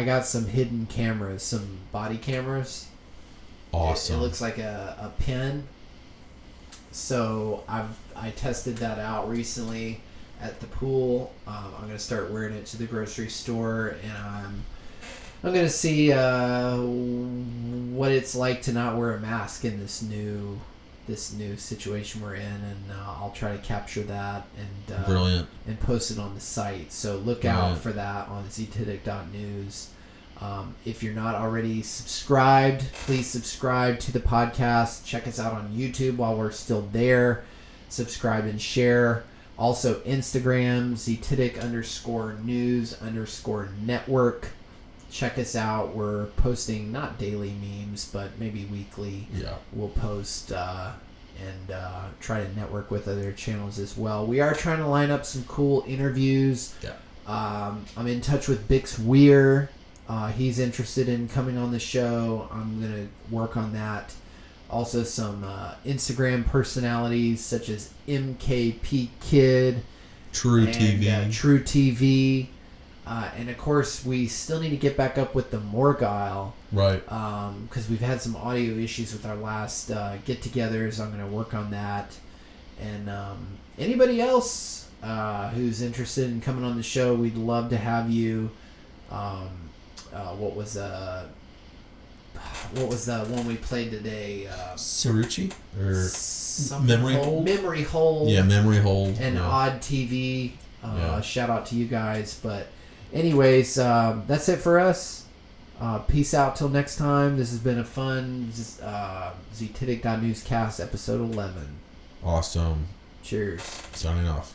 got some hidden cameras, some body cameras. Awesome. It looks like a pin. So I tested that out recently at the pool. I'm going to start wearing it to the grocery store, and I'm going to see what it's like to not wear a mask in this new situation we're in, and I'll try to capture that and Brilliant. and post it on the site. So look out for that on Zetetic.News. If you're not already subscribed, please subscribe to the podcast. Check us out on YouTube while we're still there. Subscribe and share. Also Instagram, Zetetic_news_network. Check us out. We're posting not daily memes, but maybe weekly. Yeah. We'll post and try to network with other channels as well. We are trying to line up some cool interviews. Yeah. I'm in touch with Bix Weir. He's interested in coming on the show. I'm going to work on that. Also some Instagram personalities such as MKP Kid. True TV. True TV. And of course, we still need to get back up with the Morgile. Right. Because we've had some audio issues with our last get-togethers. I'm going to work on that. And anybody else who's interested in coming on the show, we'd love to have you. What was the one we played today? Saruchi? Or Memory Hold. Yeah, Memory Hold. And Odd TV. Shout out to you guys. But anyways, that's it for us. Peace out till next time. This has been a fun Zetetic.News cast, episode 11. Awesome. Cheers. Signing off.